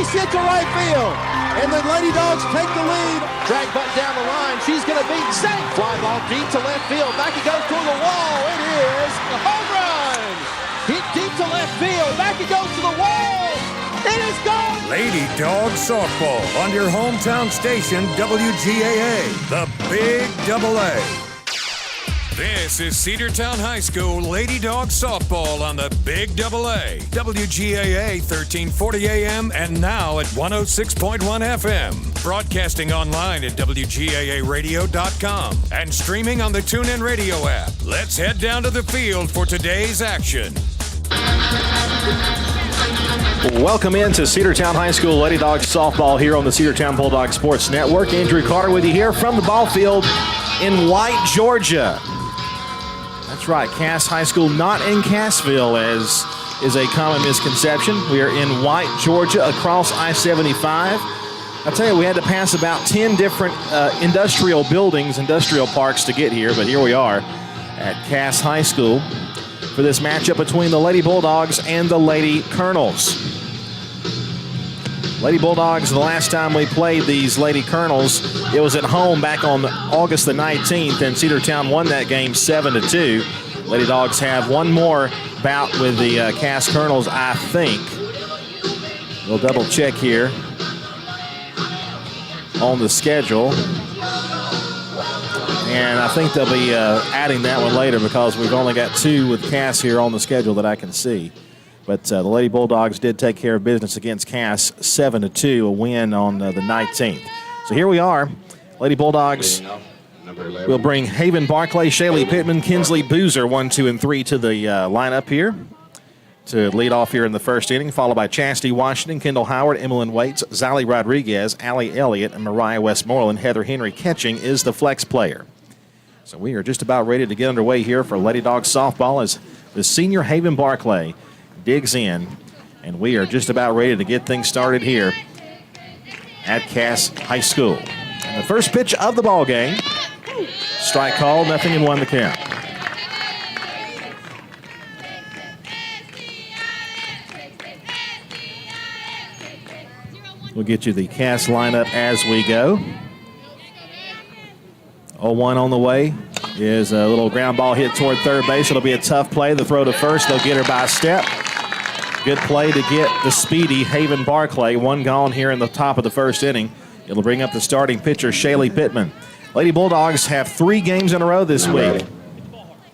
Race hit to right field. And the Lady Dogs take the lead. Drag button down the line. She's going to be safe. Fly ball deep to left field. Back it goes toward the wall. It is a home run. Hit deep to left field. Back it goes to the wall. It is gone. Lady Dogs softball on your hometown station, WGAA, the Big AA. This is Cedartown High School Lady Dogs softball on the Big AA, WGAA 1340 AM and now at 106.1 FM. Broadcasting online at WGAAradio.com and streaming on the TuneIn Radio app. Let's head down to the field for today's action. Welcome into Cedartown High School Lady Dogs softball here on the Cedartown Bulldogs Sports Network. Andrew Carter with you here from the ball field in White, Georgia. That's right, Cass High School, not in Cassville, as is a common misconception. We are in White, Georgia, across I-75. I'll tell you, we had to pass about 10 different industrial buildings, industrial parks to get here, but here we are at Cass High School for this matchup between the Lady Bulldogs and the Lady Colonels. Lady Bulldogs, the last time we played these Lady Colonels, it was at home back on August the 19th, and Cedartown won that game 7-2. Lady Dogs have one more bout with the Cass Colonels, I think. We'll double check here on the schedule. And I think they'll be adding that one later because we've only got two with Cass here on the schedule that I can see. But the Lady Bulldogs did take care of business against Cass 7-2, a win on the 19th. So here we are. Lady Bulldogs will bring Haven Barclay, Shaylee Pittman, Kinsley Boozer, 1, 2, and 3 to the lineup here to lead off here in the first inning, followed by Chastity Washington, Kendall Howard, Emmeline Waits, Zali Rodriguez, Allie Elliott, and Mariah Westmoreland. Heather Henry catching is the flex player. So we are just about ready to get underway here for Lady Dogs softball as the senior Haven Barclay digs in, and we are just about ready to get things started here at Cass High School. And the first pitch of the ball game, strike called, 0-1 the count. We'll get you the Cass lineup as we go. 0-1 on the way is a little ground ball hit toward third base. It'll be a tough play. The throw to first, they'll get her by a step. Good play to get the speedy Haven Barclay. One gone here in the top of the first inning. It'll bring up the starting pitcher, Shaylee Pittman. Lady Bulldogs have 3 games in a row this week.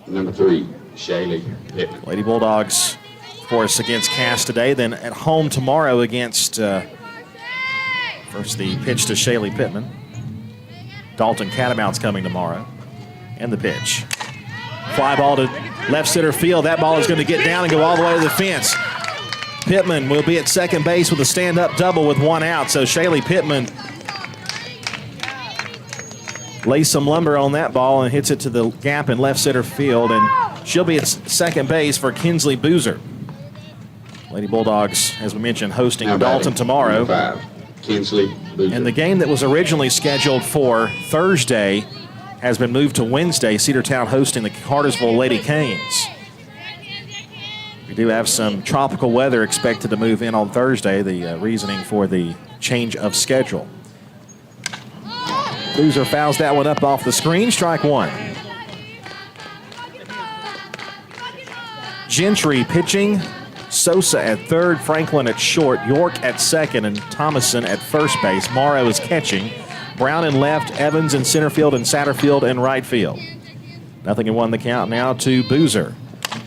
Number 3, Shaylee Pittman. Lady Bulldogs, of course, against Cass today, then at home tomorrow against, first the pitch to Shaylee Pittman. Dalton Catamounts coming tomorrow. And the pitch. Fly ball to left center field. That ball is going to get down and go all the way to the fence. Pittman will be at second base with a stand-up double with 1 out. So Shaylee Pittman lays some lumber on that ball and hits it to the gap in left center field. And she'll be at second base for Kinsley Boozer. Lady Bulldogs, as we mentioned, hosting Dalton tomorrow. 5, Kinsley Boozer. And the game that was originally scheduled for Thursday has been moved to Wednesday. Cedartown hosting the Cartersville Lady Canes. We do have some tropical weather expected to move in on Thursday, the reasoning for the change of schedule. Boozer fouls that one up off the screen, strike 1. Gentry pitching, Sosa at third, Franklin at short, York at second, and Thomason at first base. Morrow is catching. Brown in left, Evans in center field, and Satterfield in right field. 0-1 the count now to Boozer.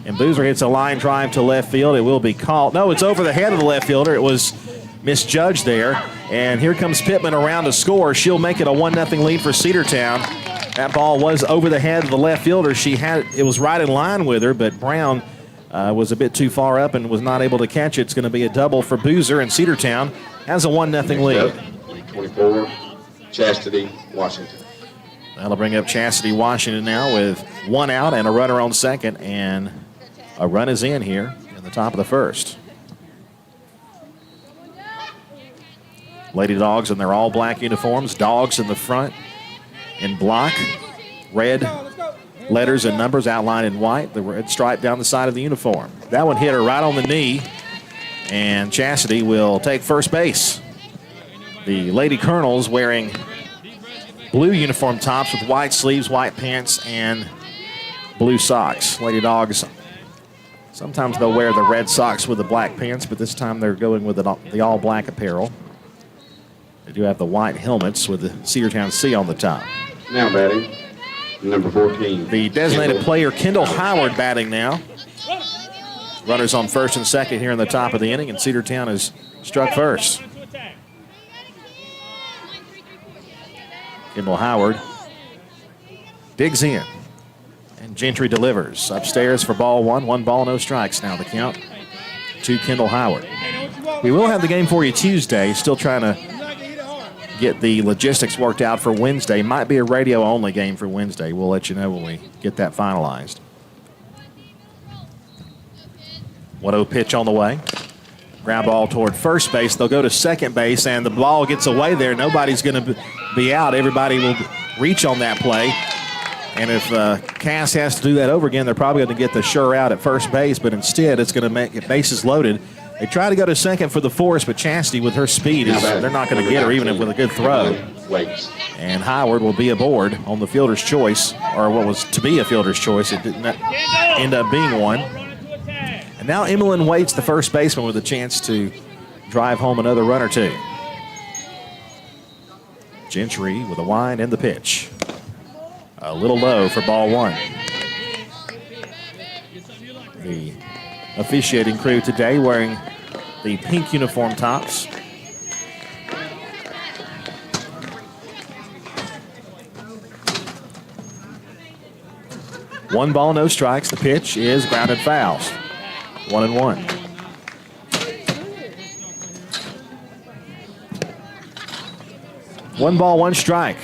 And Boozer hits a line drive to left field. It will be called. No, it's over the head of the left fielder. It was misjudged there. And here comes Pittman around to score. She'll make it a 1-0 lead for Cedartown. That ball was over the head of the left fielder. It was right in line with her, but Brown was a bit too far up and was not able to catch it. It's going to be a double for Boozer, and Cedartown has a 1-0 lead. 24, Chastity Washington. That'll bring up Chastity Washington now with 1 out and a runner on second, and a run is in here in the top of the first. Lady Dogs in their all-black uniforms. Dogs in the front in block. Red letters and numbers outlined in white. The red stripe down the side of the uniform. That one hit her right on the knee. And Chastity will take first base. The Lady Colonels wearing blue uniform tops with white sleeves, white pants, and blue socks. Lady Dogs, sometimes they'll wear the red socks with the black pants, but this time they're going with the all-black apparel. They do have the white helmets with the Cedartown C on the top. Now batting, number 14. The designated player, Kendall Howard, batting now. Runners on first and second here in the top of the inning, and Cedartown has struck first. Kendall Howard digs in, and Gentry delivers. Upstairs for ball one. 1 ball, no strikes now the count to Kendall Howard. We will have the game for you Tuesday. Still trying to get the logistics worked out for Wednesday. Might be a radio-only game for Wednesday. We'll let you know when we get that finalized. 1-0 pitch on the way. Ground ball toward first base. They'll go to second base, and the ball gets away there. Nobody's going to be out. Everybody will reach on that play. And if Cass has to do that over again, they're probably going to get the sure out at first base, but instead it's going to make it bases loaded. They try to go to second for the force, but Chastity with her speed, they're not going to get her even if with a good throw. And Howard will be aboard on the fielder's choice, or what was to be a fielder's choice. It didn't end up being one. And now Emmeline Waits, the first baseman, with a chance to drive home another run or two. Gentry with a wind and the pitch. A little low for ball one. The officiating crew today wearing the pink uniform tops. One ball, no strikes. The pitch is grounded fouls. 1-1. One ball, one strike.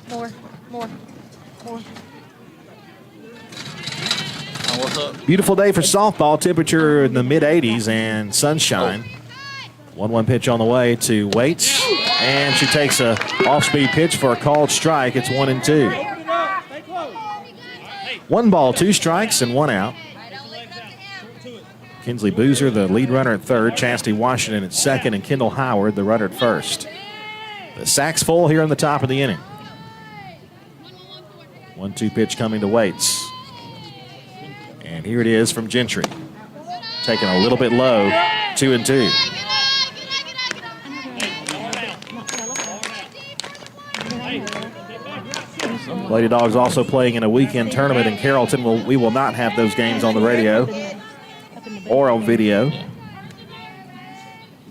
More. What's up? Beautiful day for softball. Temperature in the mid-80s and sunshine. 1-1 pitch on the way to Waits. And she takes a off-speed pitch for a called strike. It's 1-2. 1 ball, 2 strikes, and 1 out. Kinsley Boozer, the lead runner at third. Chastity Washington at second, and Kendall Howard, the runner at first. The sack's full here in the top of the inning. 1-2 pitch coming to Waits. And here it is from Gentry. Taking a little bit low, 2-2. Lady Dogs also playing in a weekend tournament in Carrollton. We will not have those games on the radio or on video.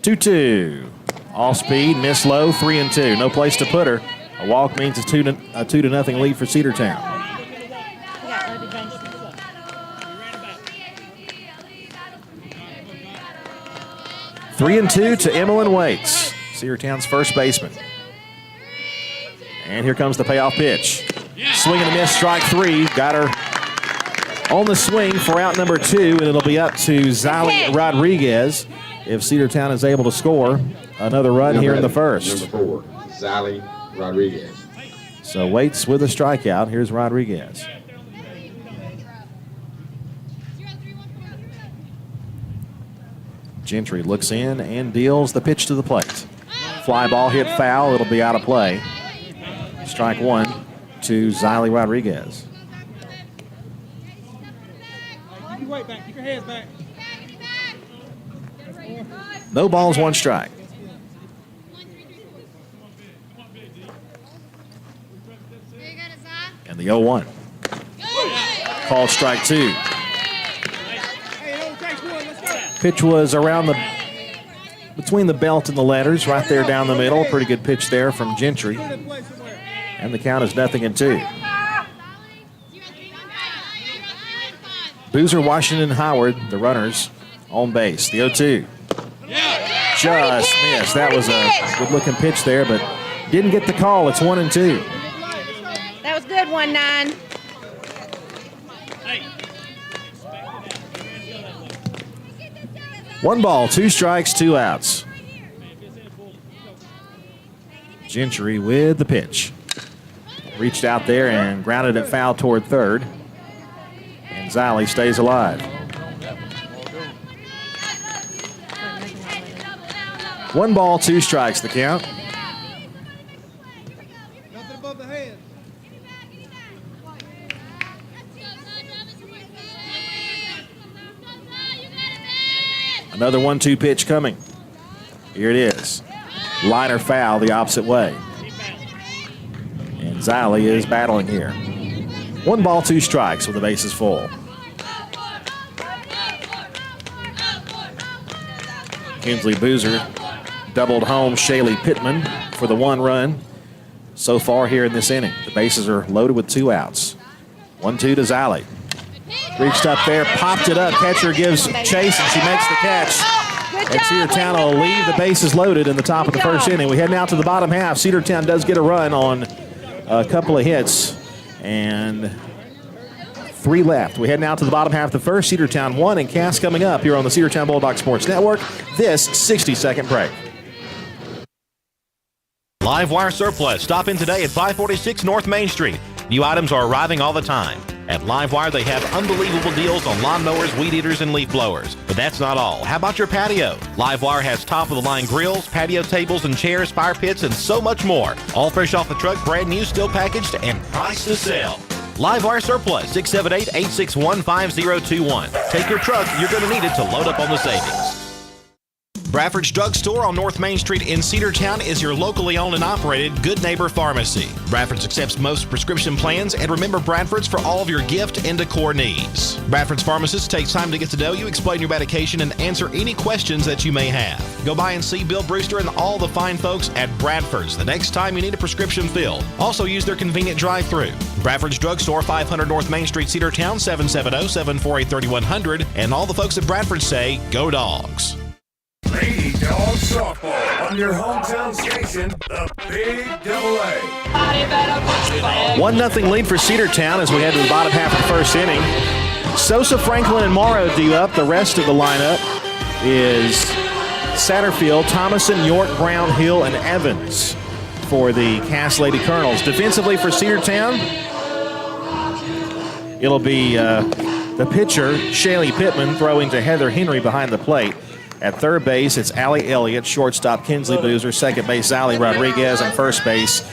2-2. All speed, miss low, 3-2. No place to put her. A walk means a 2-0 lead for Cedartown. 3-2 to Emmeline Waits, Cedartown's first baseman. And here comes the payoff pitch. Swing and a miss, strike 3. Got her on the swing for out number 2, and it'll be up to Zali Rodriguez if Cedartown is able to score another run here in the first. Number 4, Zali Rodriguez. So Waits with a strikeout. Here's Rodriguez. Gentry looks in and deals the pitch to the plate. Fly ball hit foul. It'll be out of play. Strike 1 to Zali Rodriguez. Keep your weight back. Keep your hands back. No balls, 1 strike. And the 0-1. Called strike 2. Pitch was around between the belt and the letters, right there down the middle. Pretty good pitch there from Gentry. And the count is 0-2. Boozer, Washington, Howard, the runners, on base. The 0-2. Just missed. That was a good-looking pitch there, but didn't get the call. It's 1-2. That was good, 1-9. One ball, 2 strikes, 2 outs. Gentry with the pitch. Reached out there and grounded it foul toward third. And Zali stays alive. 1 ball, 2 strikes the count. Nothing above the head. Another 1-2 pitch coming. Here it is. Liner foul the opposite way. And Ziley is battling here. 1 ball, 2 strikes with the bases full. Kinsley Boozer doubled home Shaylee Pittman for the 1 run so far here in this inning. The bases are loaded with 2 outs. 1-2 to Ziley. Reached up there, popped it up. Catcher gives chase, and she makes the catch. And Cedartown will leave the bases loaded in the top of the first inning. We head now to the bottom half. Cedartown does get a run on a couple of hits, and 3 left. We head now to the bottom half of the first. Cedartown 1 and Cass coming up here on the Cedartown Bulldogs Sports Network. This 60-second break. Live Wire Surplus. Stop in today at 546 North Main Street. New items are arriving all the time. At Livewire, they have unbelievable deals on lawnmowers, weed eaters, and leaf blowers. But that's not all. How about your patio? Livewire has top-of-the-line grills, patio tables and chairs, fire pits, and so much more. All fresh off the truck, brand new, still packaged, and priced to sell. Livewire Surplus, 678-861-5021. Take your truck. You're going to need it to load up on the savings. Bradford's Drug Store on North Main Street in Cedartown is your locally owned and operated Good Neighbor Pharmacy. Bradford's accepts most prescription plans, and remember Bradford's for all of your gift and decor needs. Bradford's pharmacist takes time to get to know you, explain your medication, and answer any questions that you may have. Go by and see Bill Brewster and all the fine folks at Bradford's the next time you need a prescription filled. Also use their convenient drive-thru. Bradford's Drug Store, 500 North Main Street, Cedartown, 770-748-3100. And all the folks at Bradford say, go Dogs. Lady Dogs Softball on your hometown station, the Big Double A. 1-0 lead for Cedartown as we head to the bottom half of the first inning. Sosa, Franklin, and Morrow due up. The rest of the lineup is Satterfield, Thomason, York, Brown, Hill, and Evans for the Cass Lady Colonels. Defensively for Cedartown, it'll be the pitcher, Shaylee Pittman, throwing to Heather Henry behind the plate. At third base, it's Allie Elliott, shortstop Kinsley Boozer, second base Ziley Rodriguez, and first base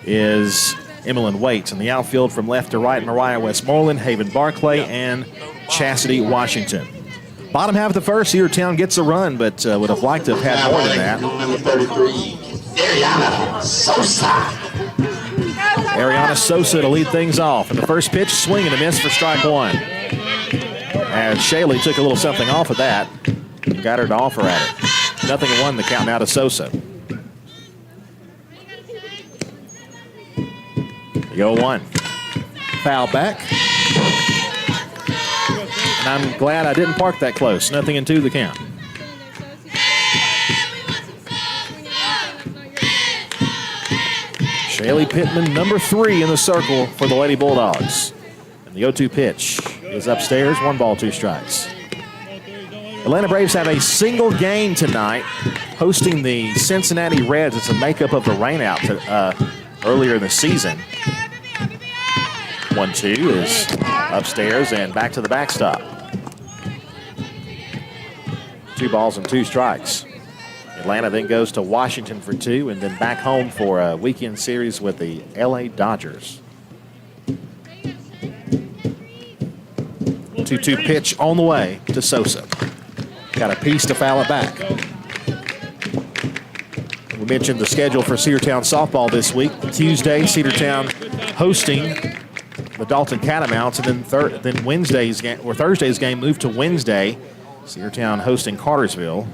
is Emmeline Waits. In the outfield from left to right, Mariah Westmoreland, Haven Barclay, and Chastity Washington. Bottom half of the first, Cedartown gets a run, but would have liked to have had more than that. Number 33, Ariana Sosa. Ariana Sosa to lead things off. And the first pitch, swing and a miss for strike 1. As Shaylee took a little something off of that. Got her to offer at it. 0-1 the count now to Sosa. The 0-1. Foul back. And I'm glad I didn't park that close. 0-2 the count. Shaylee Pittman, number 3 in the circle for the Lady Bulldogs. And the 0-2 pitch is upstairs. 1 ball, 2 strikes. Atlanta Braves have a single game tonight hosting the Cincinnati Reds. It's a makeup of the rainout earlier in the season. 1-2 is upstairs and back to the backstop. 2 balls and 2 strikes. Atlanta then goes to Washington for 2 and then back home for a weekend series with the LA Dodgers. 2-2 pitch on the way to Sosa. Got a piece to foul it back. We mentioned the schedule for Cedartown softball this week. Tuesday, Cedartown hosting the Dalton Catamounts, and then Wednesday's game or Thursday's game moved to Wednesday. Cedartown hosting Cartersville.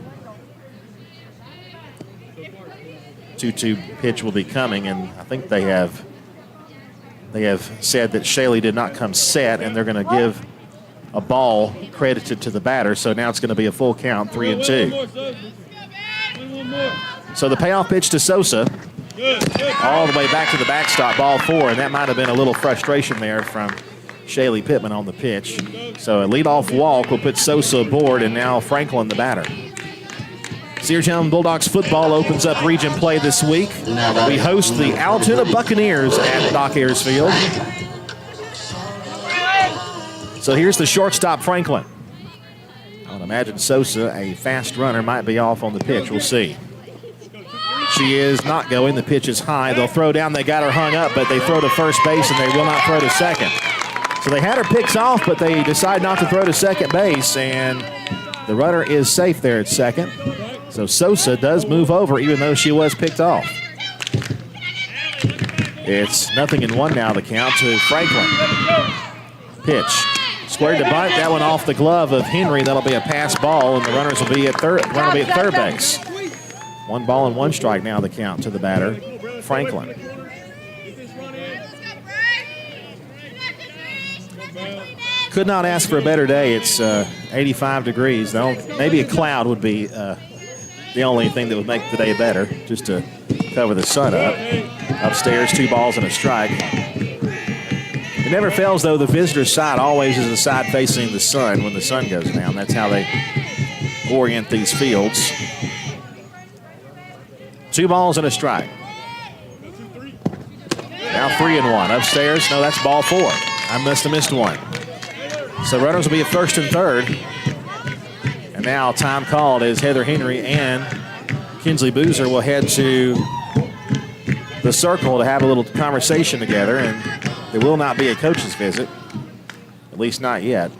2-2 pitch will be coming, and I think they have said that Shaylee did not come set, and they're going to give a ball credited to the batter, so now it's going to be a full count, 3-2. So the payoff pitch to Sosa, all the way back to the backstop, ball 4, and that might have been a little frustration there from Shaylee Pittman on the pitch. So a leadoff walk will put Sosa aboard, and now Franklin the batter. Cedartown Bulldogs football opens up region play this week. We host the Altoona Buccaneers at Doc Ayers Field. So here's the shortstop, Franklin. I would imagine Sosa, a fast runner, might be off on the pitch. We'll see. She is not going. The pitch is high. They'll throw down. They got her hung up, but they throw to first base, and they will not throw to second. So they had her picks off, but they decide not to throw to second base, and the runner is safe there at second. So Sosa does move over, even though she was picked off. It's 0-1 now, the count to Franklin. Pitch. Squared to bunt. That one off the glove of Henry. That'll be a pass ball, and the runners will be at third. Runner will be at third base. 1 ball and 1 strike now, the count to the batter, Franklin. Could not ask for a better day. It's 85 degrees. Maybe a cloud would be the only thing that would make the day better, just to cover the sun up. Upstairs, 2 balls and a strike. It never fails, though, the visitor's side always is the side facing the sun when the sun goes down. That's how they orient these fields. 2 balls and a strike. Now 3-1. Upstairs, no, that's ball 4. I must have missed one. So runners will be at first and third. And now time called as Heather Henry and Kinsley Boozer will head to the circle to have a little conversation together. And there will not be a coach's visit, at least not yet.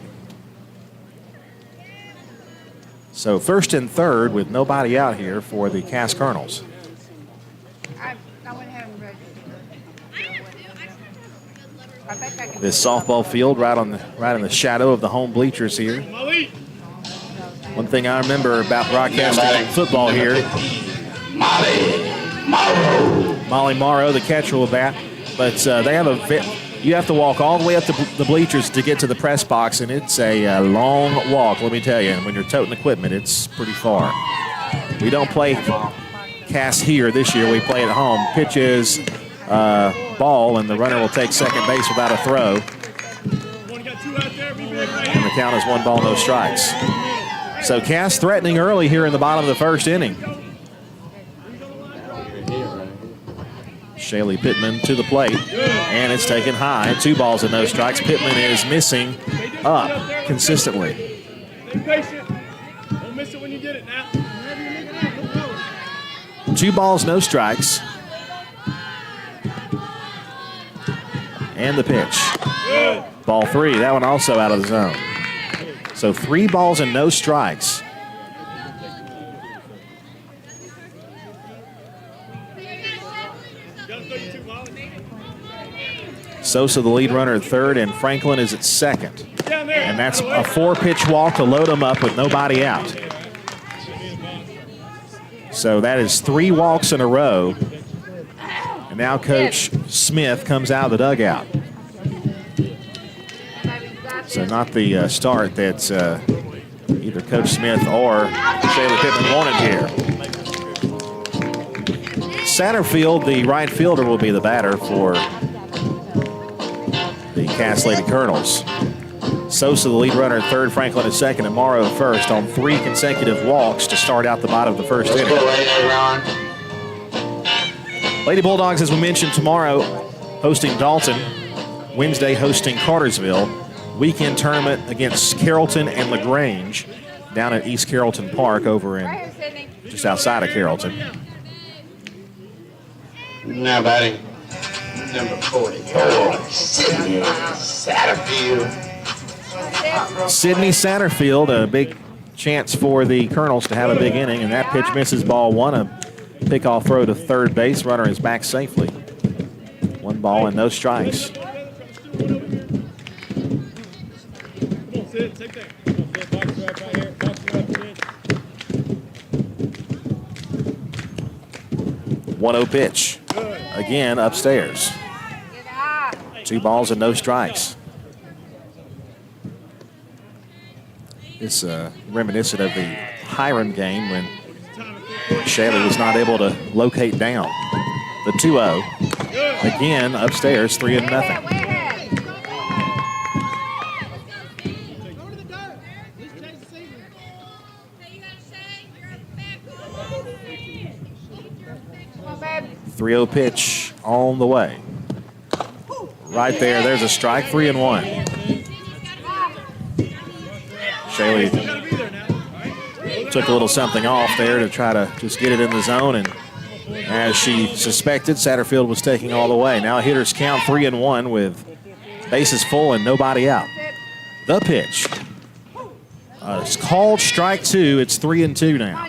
So first and third with nobody out here for the Cass Colonels. This softball field right in the shadow of the home bleachers here. One thing I remember about broadcasting football here, Molly Morrow, the catcher, will bat, but they have you have to walk all the way up to the bleachers to get to the press box, and it's a long walk, let me tell you. And when you're toting equipment, it's pretty far. We don't play Cass here this year. We play at home. Pitches. Ball, and the runner will take second base without a throw. And the count is 1 ball, no strikes. So Cass threatening early here in the bottom of the first inning. Shaylee Pittman to the plate, and it's taken high. 2 balls and no strikes. Pittman is missing up consistently. Be patient. Don't miss it when you get it now. 2 balls, no strikes. And the pitch. Ball 3. That one also out of the zone. So 3 balls and no strikes. Sosa, the lead runner, at third, and Franklin is at second. And that's a 4-pitch walk to load them up with nobody out. So that is 3 walks in a row. And now Coach Smith comes out of the dugout. So not the start that either Coach Smith or Shaylee Pittman wanted here. Satterfield, the right fielder, will be the batter for the Cass Lady Colonels. Sosa, the lead runner, at third, Franklin at second, and Morrow at first on 3 consecutive walks to start out the bottom of the first inning. Lady Bulldogs, as we mentioned, tomorrow hosting Dalton, Wednesday hosting Cartersville. Weekend tournament against Carrollton and LaGrange down at East Carrollton Park over in just outside of Carrollton. Now batting, number 44, Sydney Satterfield. Sydney Satterfield, a big chance for the Colonels to have a big inning, and that pitch misses ball 1. A pickoff throw to third base. Runner is back safely. 1 ball and no strikes. One 0 pitch. Again upstairs. 2 balls and no strikes. It's reminiscent of the Hiram game when Shaylee was not able to locate down. The 2-0. Again, upstairs, 3-0. Three 0 pitch on the way. Right there, there's a strike, 3-1. Shaylee took a little something off there to try to just get it in the zone, and As she suspected, Satterfield was taking all the way. Now hitters count 3-1 with bases full and nobody out. The pitch. It's called strike 2. It's 3-2 now.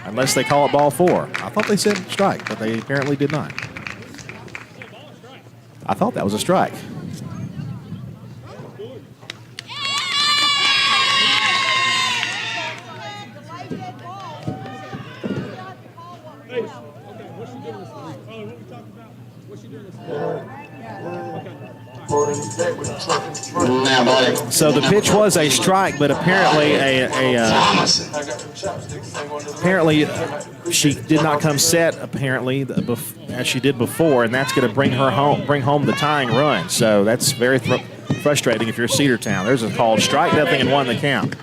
Unless they call it ball 4. I thought they said strike, but they apparently did not. I thought that was a strike. So the pitch was a strike, but apparently apparently she did not come set apparently as she did before, and that's going to bring home the tying run. So that's very frustrating if you're Cedartown. There's a called strike, nothing and 1 the count.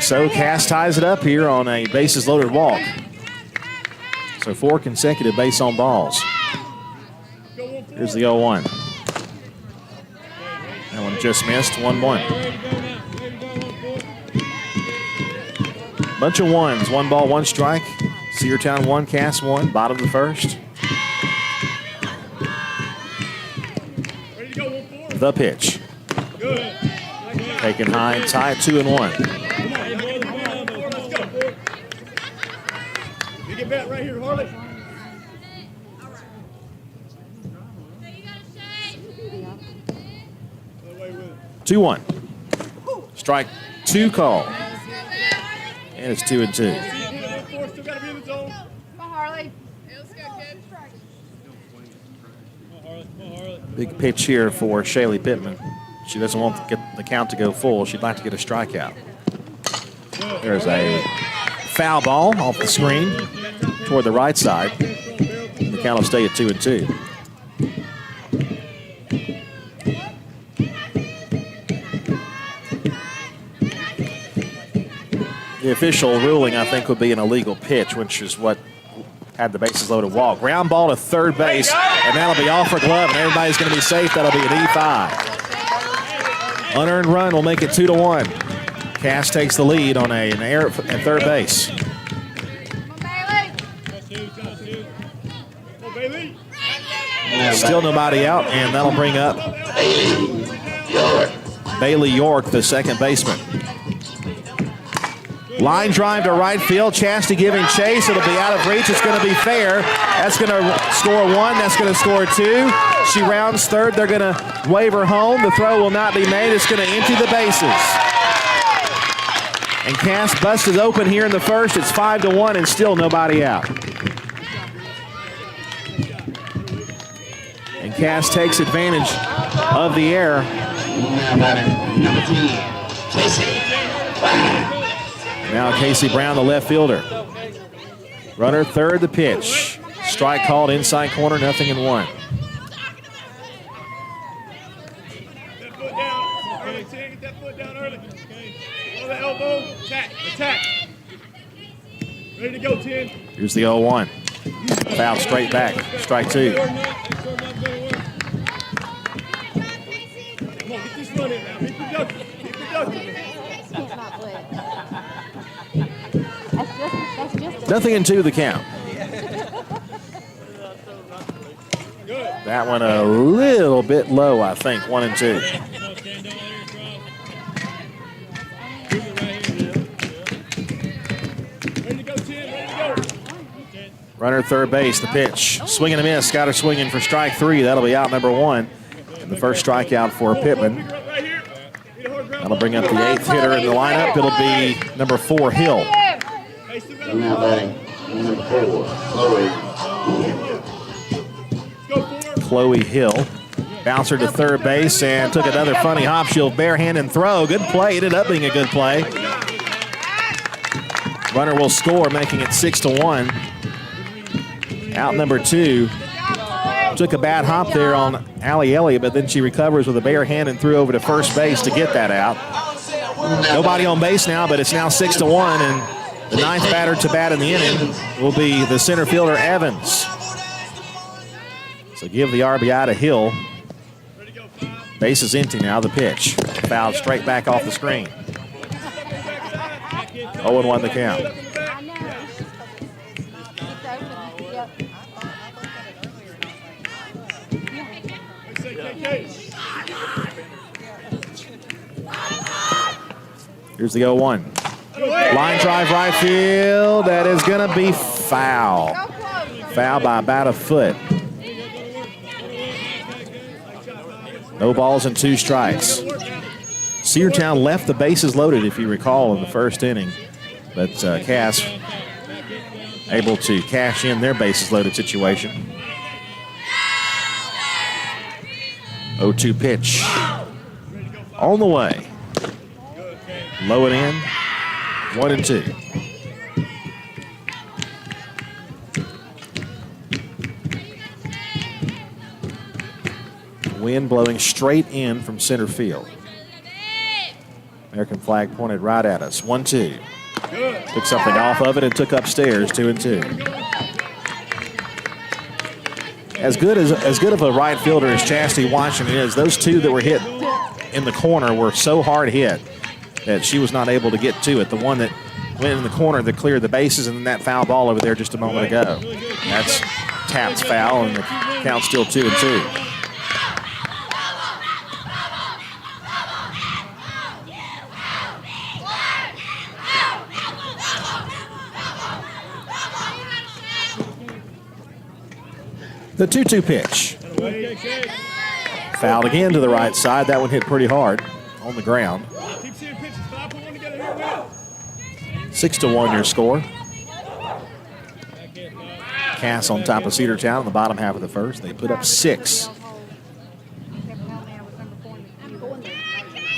So Cass ties it up here on a bases loaded walk. So 4 consecutive base on balls. Here's the 0-1. That one just missed, 1-1. Bunch of 1s, 1 ball, 1 strike. Cedartown 1, Cass 1, bottom of the first. The pitch. Taken high, tie at 2-1. You get back right here, Harley. 2-1. Strike 2 call. And it's 2-2. Still got to be in the zone. Come on, Harley. Big pitch here for Shaylee Pittman. She doesn't want to get the count to go full. She'd like to get a strikeout. There's a foul ball off the screen toward the right side. The count will stay at 2-2. The official ruling, I think, would be an illegal pitch, which is what had the bases loaded walk. Ground ball to third base, and that'll be off for glove, and everybody's going to be safe. That'll be an E5. Unearned run will make it 2-1. Cass takes the lead on an error at third base. Still nobody out, and that'll bring up Bailey York, the second baseman. Line drive to right field. Chastity giving chase. It'll be out of reach. It's going to be fair. That's going to score 1. That's going to score 2. She rounds third. They're going to wave her home. The throw will not be made. It's going to empty the bases. And Cass busted open here in the first. It's 5-1 and still nobody out. And Cass takes advantage of the error. Number 10, Casey. Now Casey Brown, the left fielder. Runner third, the pitch. Strike called inside corner, 0-1. That foot down. Okay, get that foot down early. Follow the elbow. Attack. Ready to go, 10. Here's the 0-1. Foul straight back. Strike 2. Come on, get this run in now. Be productive. Nothing in 2 the count. That one a little bit low, I think. 1-2. Runner third base, the pitch. Swing and a miss. Got her swinging for strike 3. That'll be out number 1. And the first strikeout for Pittman. That'll bring up the 8th hitter in the lineup. It'll be number 4, Hill. Now batting, number 4, Chloe Hill. Bouncer to third base and took another funny hop. She'll barehand and throw. Good play. Ended up being a good play. Runner will score, making it 6-1. Out number 2. Took a bad hop there on Allie Elliott, but then she recovers with a bare hand and threw over to first base to get that out. Nobody on base now, but it's now 6-1, and the 9th batter to bat in the inning will be the center fielder, Evans. So give the RBI to Hill. Base is empty now, the pitch. Fouled straight back off the screen. 0-1 the count. Here's the 0-1. Line drive right field. That is going to be foul. Foul by about a foot. No balls and 2 strikes. Cedartown left the bases loaded, if you recall, in the first inning. But Cass able to cash in their bases loaded situation. 0-2 pitch. On the way. Low and in. 1-2. Wind blowing straight in from center field. American flag pointed right at us. 1-2. Took something off of it and took upstairs. 2-2. As good of a right fielder as Chastity Washington is, those 2 that were hit in the corner were so hard hit that she was not able to get to it. The one that went in the corner that cleared the bases, and then that foul ball over there just a moment ago. That's tapped foul, and the count's still 2-2. The 2-2 pitch. Fouled again to the right side. That one hit pretty hard on the ground. 6-1 your score. Cass on top of Cedartown in the bottom half of the first. They put up 6.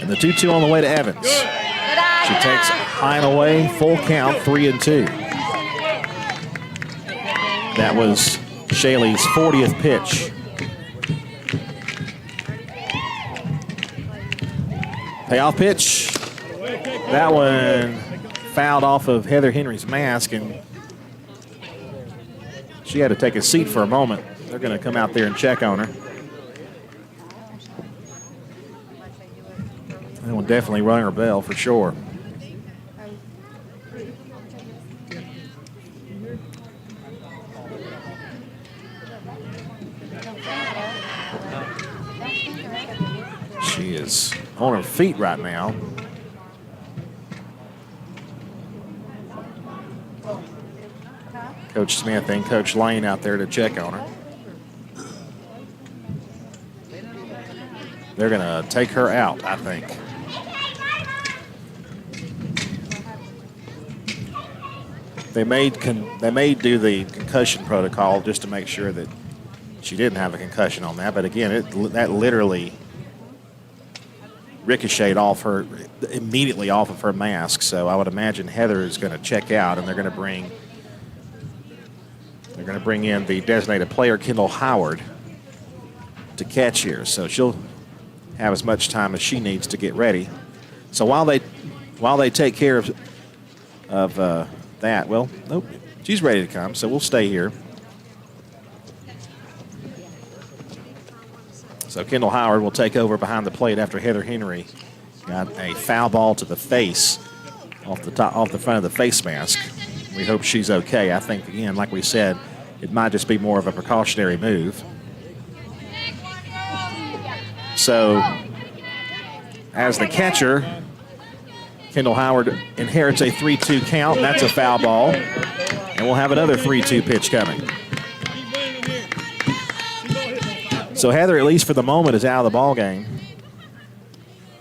And the 2-2 on the way to Evans. She takes high and away, full count, 3-2. That was Shaley's 40th pitch. Payoff pitch. That one fouled off of Heather Henry's mask, and she had to take a seat for a moment. They're going to come out there and check on her. That one definitely rung her bell for sure. She is on her feet right now. Coach Smith and Coach Lane out there to check on her. They're going to take her out, I think. They may do the concussion protocol just to make sure that she didn't have a concussion on that. But again, that literally ricocheted immediately off of her mask. So I would imagine Heather is going to check out, and they're going to bring in the designated player, Kendall Howard, to catch here. So she'll have as much time as she needs to get ready. So while they take care of that, well, nope, she's ready to come. So we'll stay here. So Kendall Howard will take over behind the plate after Heather Henry got a foul ball to the face off the front of the face mask. We hope she's okay. I think, again, like we said, it might just be more of a precautionary move. So as the catcher, Kendall Howard inherits a 3-2 count. That's a foul ball. And we'll have another 3-2 pitch coming. So Heather, at least for the moment, is out of the ball game.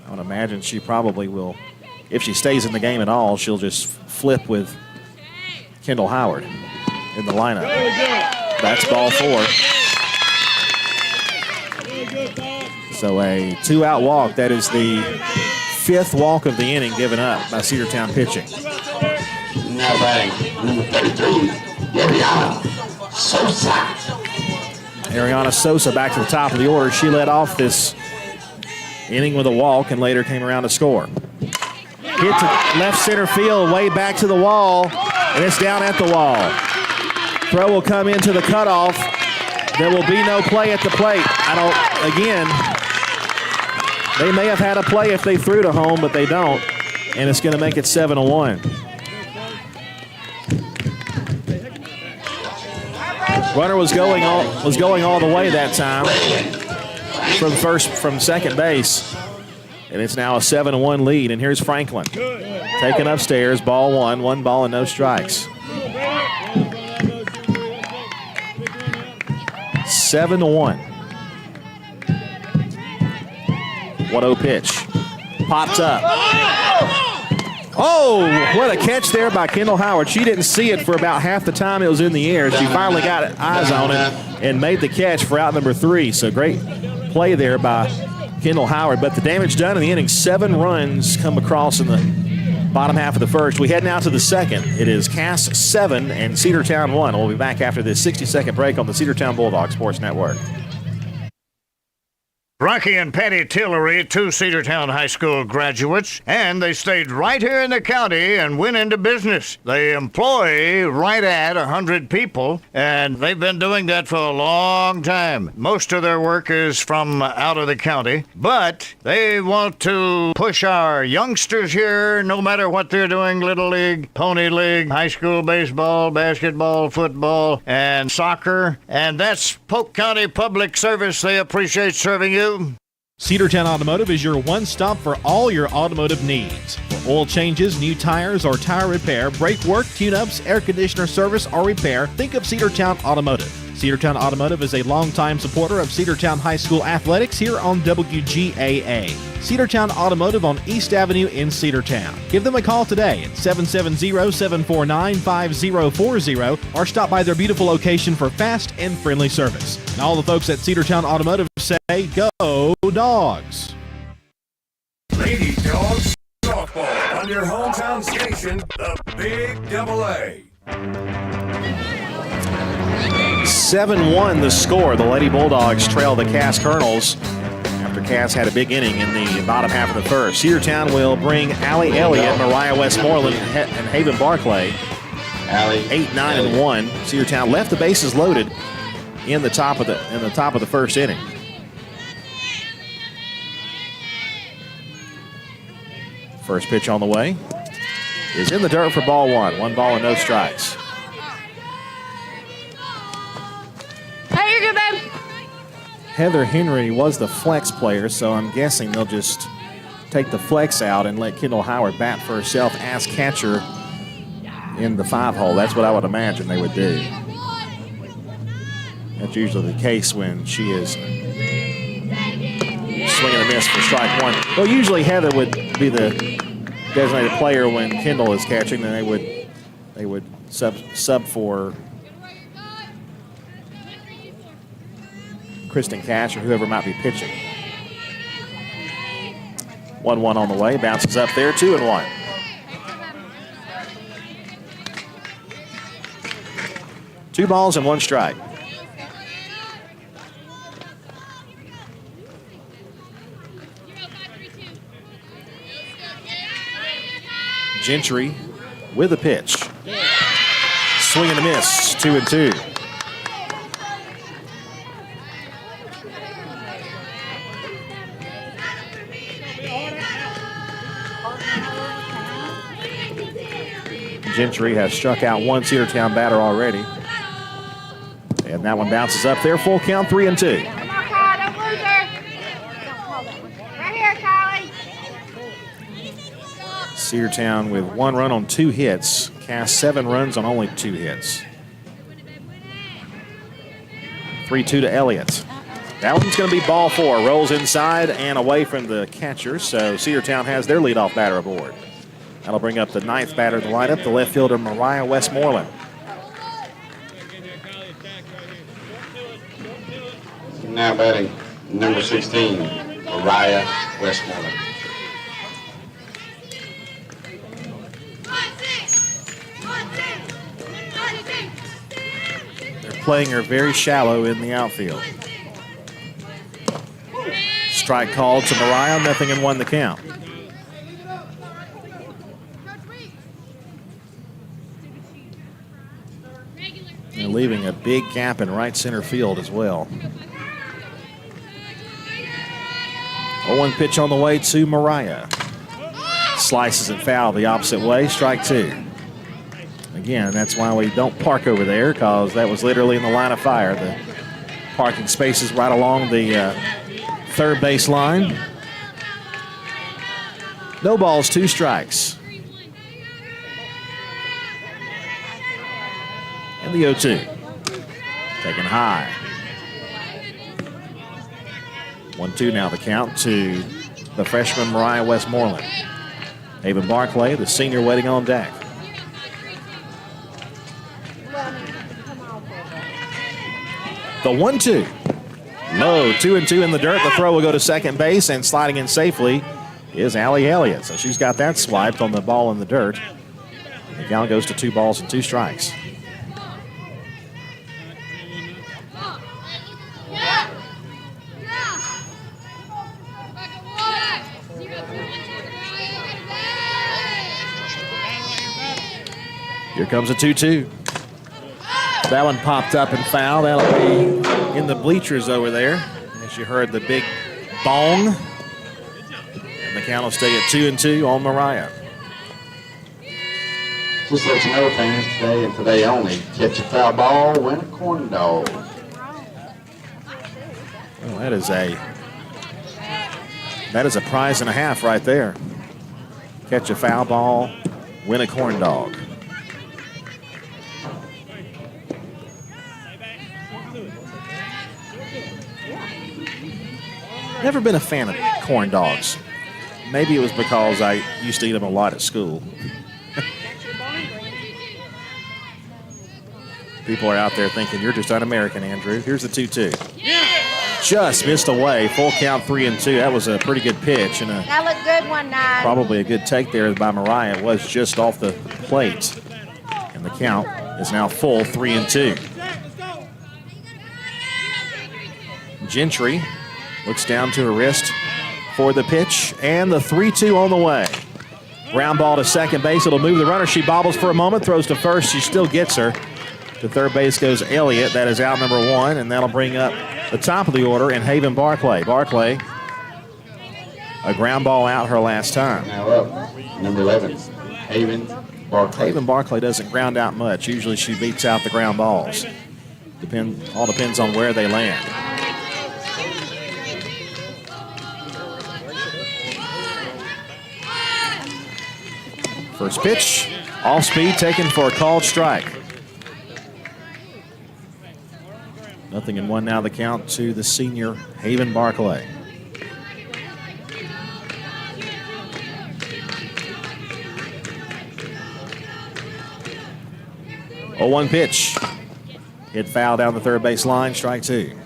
I would imagine she probably will, if she stays in the game at all, she'll just flip with Kendall Howard in the lineup. That's ball 4. So a 2-out walk. That is the 5th walk of the inning given up by Cedartown pitching. Now batting, number 33, Ariana Sosa. Ariana Sosa back to the top of the order. She led off this inning with a walk and later came around to score. Hit to left center field, way back to the wall, and it's down at the wall. Throw will come into the cutoff. There will be no play at the plate. They may have had a play if they threw to home, but they don't, and it's going to make it 7-1. Runner was going all the way that time. from second base. And it's now a 7-1 lead. And here's Franklin. Taken upstairs, ball one ball and no strikes. 7-1. 1-0 pitch. Popped up. Oh, what a catch there by Kendall Howard. She didn't see it for about half the time it was in the air. She finally got eyes on it and made the catch for out number 3. So great play there by Kendall Howard. But the damage done in the inning. 7 runs come across in the bottom half of the first. We head now to the second. It is Cass 7 and Cedartown 1. We'll be back after this 60-second break on the Cedartown Bulldogs Sports Network. Rocky and Patty Tillery, 2 Cedartown High School graduates, and they stayed right here in the county and went into business. They employ right at 100 people, and they've been doing that for a long time. Most of their work is from out of the county, but they want to push our youngsters here, no matter what they're doing, Little League, Pony League, high school baseball, basketball, football, and soccer, and that's Polk County Public Service. They appreciate serving you. Cedartown Automotive is your one-stop for all your automotive needs. For oil changes, new tires, or tire repair, brake work, tune-ups, air conditioner service, or repair, think of Cedartown Automotive. Cedartown Automotive is a longtime supporter of Cedartown High School athletics here on WGAA. Cedartown Automotive on East Avenue in Cedartown. Give them a call today at 770-749-5040 or stop by their beautiful location for fast and friendly service. And all the folks at Cedartown Automotive say, go Dogs! Lady Dogs softball on your hometown station, the Big AA. 7-1 the score. The Lady Bulldogs trail the Cass Colonels after Cass had a big inning in the bottom half of the first. Cedartown will bring Allie Elliott, Mariah Westmoreland, and Haven Barclay. 8, 9, and 1. Cedartown left the bases loaded in the top of the first inning. First pitch on the way is in the dirt for ball 1. 1 ball and no strikes. Hey, you're good, babe. Heather Henry was the flex player, so I'm guessing they'll just take the flex out and let Kendall Howard bat for herself as catcher in the 5-hole. That's what I would imagine they would do. That's usually the case when she is swinging a miss for strike 1. Well, usually Heather would be the designated player when Kendall is catching, then they would sub for Kristen Cash or whoever might be pitching. 1-1 on the way, bounces up there, 2-1. Two balls and 1 strike. Gentry with a pitch. Swing and a miss, 2-2. Gentry has struck out 1 Cedartown batter already. And that one bounces up there, full count, 3-2. Come on, Kyle, don't lose her. Don't call that one. Right here, Kylie. Cedartown with 1 run on 2 hits. Cass 7 runs on only 2 hits. 3-2 to Elliott. That one's going to be ball 4. Rolls inside and away from the catcher, so Cedartown has their leadoff batter aboard. That'll bring up the 9th batter to line up, the left fielder Mariah Westmoreland. Now batting number 16, Mariah Westmoreland. They're playing her very shallow in the outfield. Strike called to Mariah, 0-1 the count. And leaving a big gap in right center field as well. 0-1 pitch on the way to Mariah. Slices it foul the opposite way, strike 2. Again, that's why we don't park over there, because that was literally in the line of fire. The parking spaces right along the third base line. No balls, 2 strikes. And the 0-2. Taken high. 1-2 now the count to the freshman Mariah Westmoreland. Haven Barclay, the senior, waiting on deck. The 1-2. Low, 2-2 in the dirt. The throw will go to second base, and sliding in safely is Allie Elliott. So she's got that swiped on the ball in the dirt. The count goes to 2 balls and 2 strikes. Here comes a 2-2. That one popped up and fouled. That'll be in the bleachers over there. As you heard the big bong. And the count will stay at 2-2 on Mariah. Just let you know, fans, today and today only, catch a foul ball, win a corn dog. Well, that is a prize and a half right there. Catch a foul ball, win a corn dog. Never been a fan of corn dogs. Maybe it was because I used to eat them a lot at school. People are out there thinking, you're just un-American, Andrew. Here's the 2-2. Just missed away. Full count, 3-2. That was a pretty good pitch. And That looked good one night. probably a good take there by Mariah. It was just off the plate. And the count is now full, 3-2. Gentry looks down to her wrist for the pitch, and the 3-2 on the way. Ground ball to second base. It'll move the runner. She bobbles for a moment, throws to first. She still gets her. To third base goes Elliott. That is out number 1, and that'll bring up the top of the order in Haven Barclay. Barclay, a ground ball out her last time. Now up, number 11, Haven Barclay. Haven Barclay doesn't ground out much. Usually she beats out the ground balls. All depends on where they land. First pitch, off speed, taken for a called strike. 0-1 now the count to the senior Haven Barclay. Oh, 1 pitch. Hit foul down the third base line, strike 2.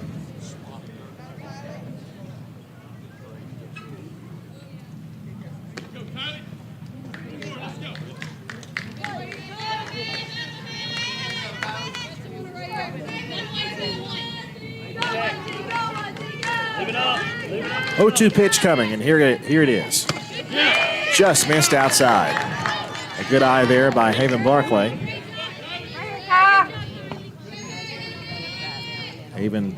Oh, 2 pitch coming, and here it is. Just missed outside. A good eye there by Haven Barclay. Haven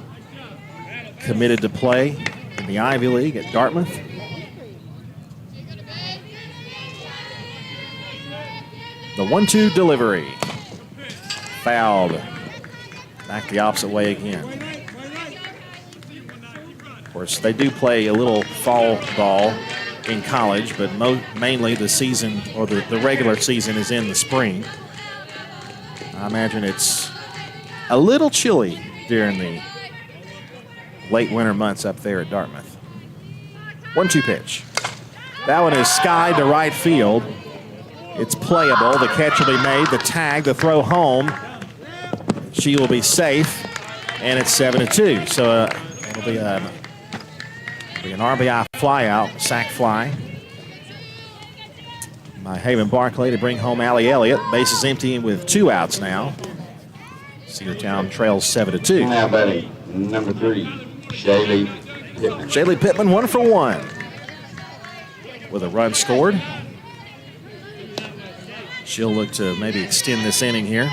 committed to play in the Ivy League at Dartmouth. The 1-2 delivery. Fouled. Back the opposite way again. Of course, they do play a little fall ball in college, but mainly the season, or the regular season, is in the spring. I imagine it's a little chilly during the late winter months up there at Dartmouth. 1-2 pitch. That one is skied to right field. It's playable. The catch will be made. The tag, the throw home. She will be safe, and it's 7-2. So it'll be an RBI fly out, sac fly by Haven Barclay to bring home Allie Elliott. Bases empty with 2 outs now. Cedartown trails 7-2. Now batting, number 3, Shaylee Pittman. Shaylee Pittman, 1 for 1 with a run scored. She'll look to maybe extend this inning here.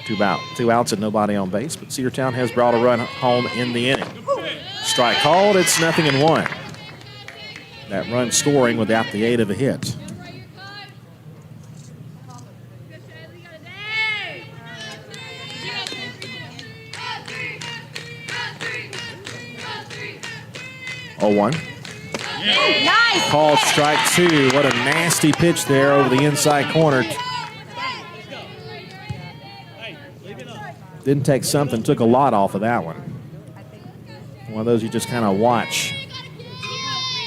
2 outs and nobody on base, but Cedartown has brought a run home in the inning. Strike called, it's 0-1. That run scoring without the aid of a hit. 0-1. Nice. Called strike 2. What a nasty pitch there over the inside corner. Didn't take something, took a lot off of that one. One of those you just kind of watch.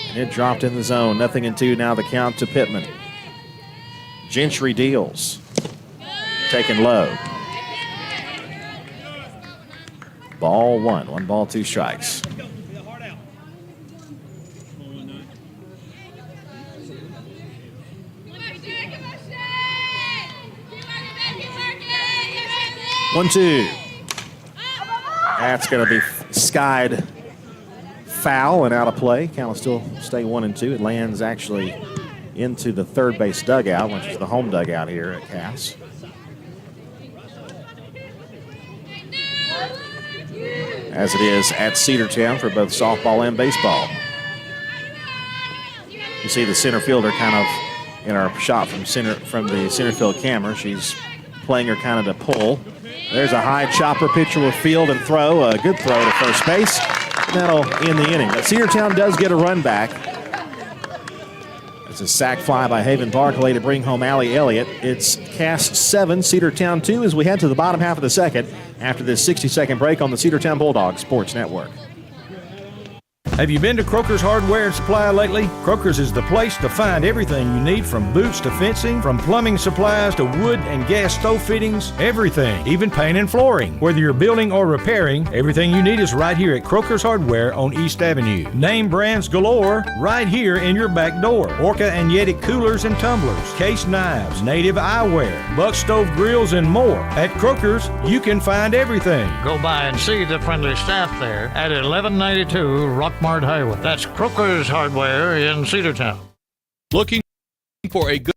And it dropped in the zone. 0-2 now the count to Pittman. Gentry deals. Taken low. Ball 1. 1 ball, 2 strikes. One, two. That's going to be skied foul and out of play. Count will still stay 1-2. It lands actually into the third base dugout, which is the home dugout here at Cass. As it is at Cedartown for both softball and baseball. You see the center fielder kind of in our shot from the center field camera. She's playing her kind of to pull. There's a high chopper. Pitcher will field and throw. A good throw to first base. That'll end the inning. But Cedartown does get a run back. It's a sac fly by Haven Barclay to bring home Allie Elliott. It's Cass 7, Cedartown 2 as we head to the bottom half of the second after this 60-second break on the Cedartown Bulldogs Sports Network. Have you been to Croker's Hardware and Supply lately? Croker's is the place to find everything you need, from boots to fencing, from plumbing supplies to wood and gas stove fittings, everything, even paint and flooring. Whether you're building or repairing, everything you need is right here at Croker's Hardware on East Avenue. Name brands galore right here in your back door. Orca and Yeti coolers and tumblers, case knives, native eyewear, buck stove grills, and more. At Croker's, you can find everything. Go by and see the friendly staff there at 1192 Rockmart Highway. That's Croker's Hardware in Cedartown. Looking for a good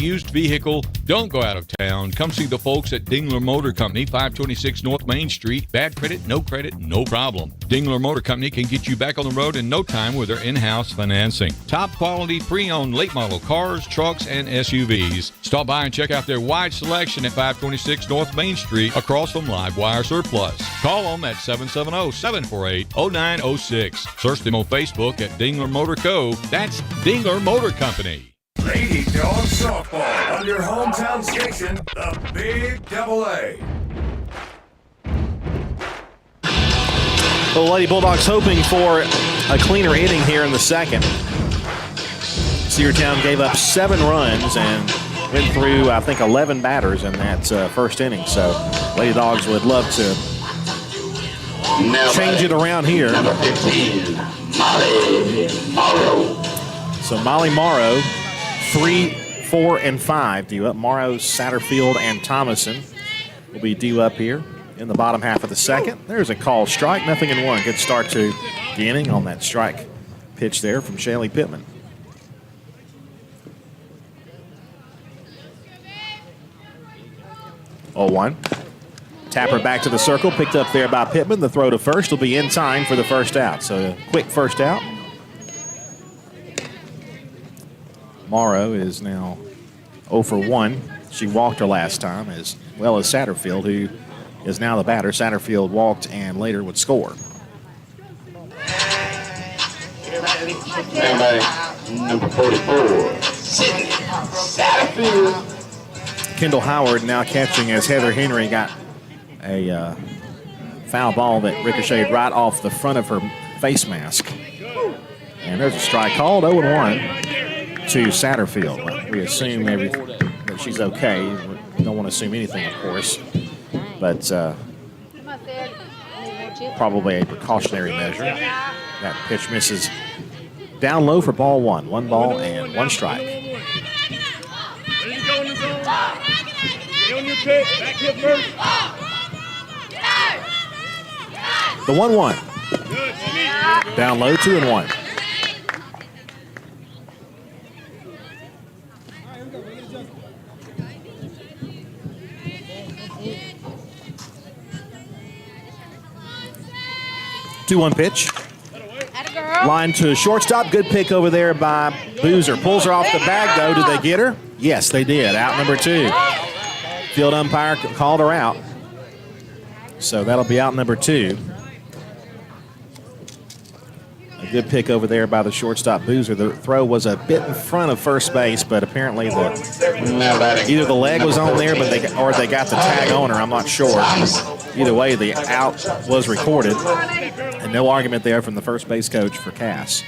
used vehicle? Don't go out of town. Come see the folks at Dingler Motor Company, 526 North Main Street. Bad credit, no problem. Dingler Motor Company can get you back on the road in no time with their in-house financing. Top quality pre-owned late model cars, trucks, and SUVs. Stop by and check out their wide selection at 526 North Main Street across from Livewire Surplus. Call them at 770-748-0906. Search them on Facebook at Dingler Motor Co. That's Dingler Motor Company. Lady Dogs Softball on your hometown station, the Big AA. The Lady Bulldogs hoping for a cleaner inning here in the second. Cedartown gave up 7 runs and went through, I think, 11 batters in that first inning. So Lady Dogs would love to change it around here. Number 15, Molly Morrow. So Molly Morrow, 3, 4, and 5 due up. Morrow, Satterfield, and Thomason will be due up here in the bottom half of the second. There's a called strike, 0-1. Good start to the inning on that strike pitch there from Shaylee Pittman. Oh, 1. Tapper back to the circle, picked up there by Pittman. The throw to first will be in time for the first out. So a quick first out. Morrow is now 0 for 1. She walked her last time, as well as Satterfield, who is now the batter. Satterfield walked and later would score. Number 44, Sydney Satterfield. Kendall Howard now catching as Heather Henry got a foul ball that ricocheted right off the front of her face mask. And there's a strike called, 0-1. To Satterfield. We assume that she's okay. We don't want to assume anything, of course, but probably a precautionary measure. That pitch misses down low for ball 1. 1 ball and 1 strike. Ready to go in the zone. Get on your pitch. Back here first. The 1-1. Down low, 2-1. Two-one pitch. Line to shortstop. Good pick over there by Boozer. Pulls her off the bag, though. Did they get her? Yes, they did. Out number 2. Field umpire called her out. So that'll be out number 2. A good pick over there by the shortstop Boozer. The throw was a bit in front of first base, but apparently either the leg was on there, or they got the tag on her. I'm not sure. Either way, the out was recorded, and no argument there from the first base coach for Cass.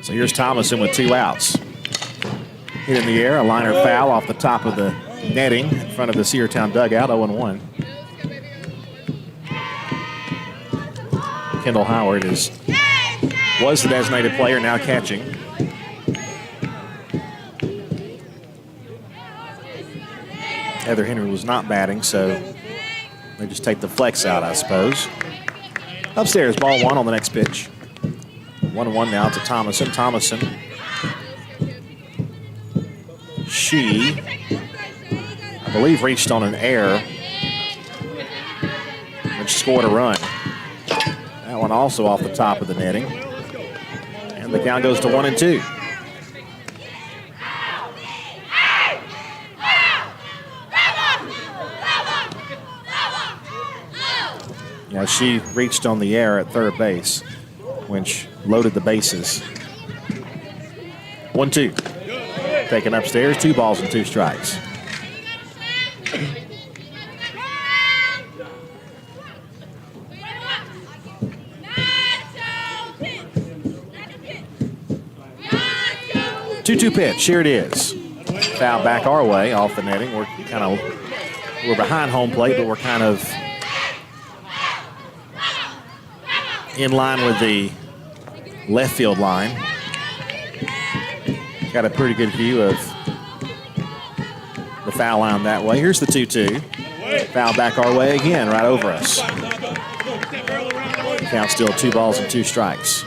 So here's Thomason with 2 outs. Hit in the air, a liner foul off the top of the netting in front of the Cedartown dugout, 0-1. Kendall Howard was the designated player, now catching. Heather Henry was not batting, so they just take the flex out, I suppose. Upstairs, ball 1 on the next pitch. 1-1 now to Thomason. Thomason. She, I believe, reached on an error, which scored a run. That one also off the top of the netting. And the count goes to 1-2. Yeah, she reached on the air at third base, which loaded the bases. 1-2. Taken upstairs, 2 balls and 2 strikes. Two-two pitch. Here it is. Foul back our way off the netting. We're behind home plate, but we're kind of in line with the left field line. Got a pretty good view of the foul line that way. Here's the 2-2. Foul back our way again, right over us. Count still 2 balls and 2 strikes.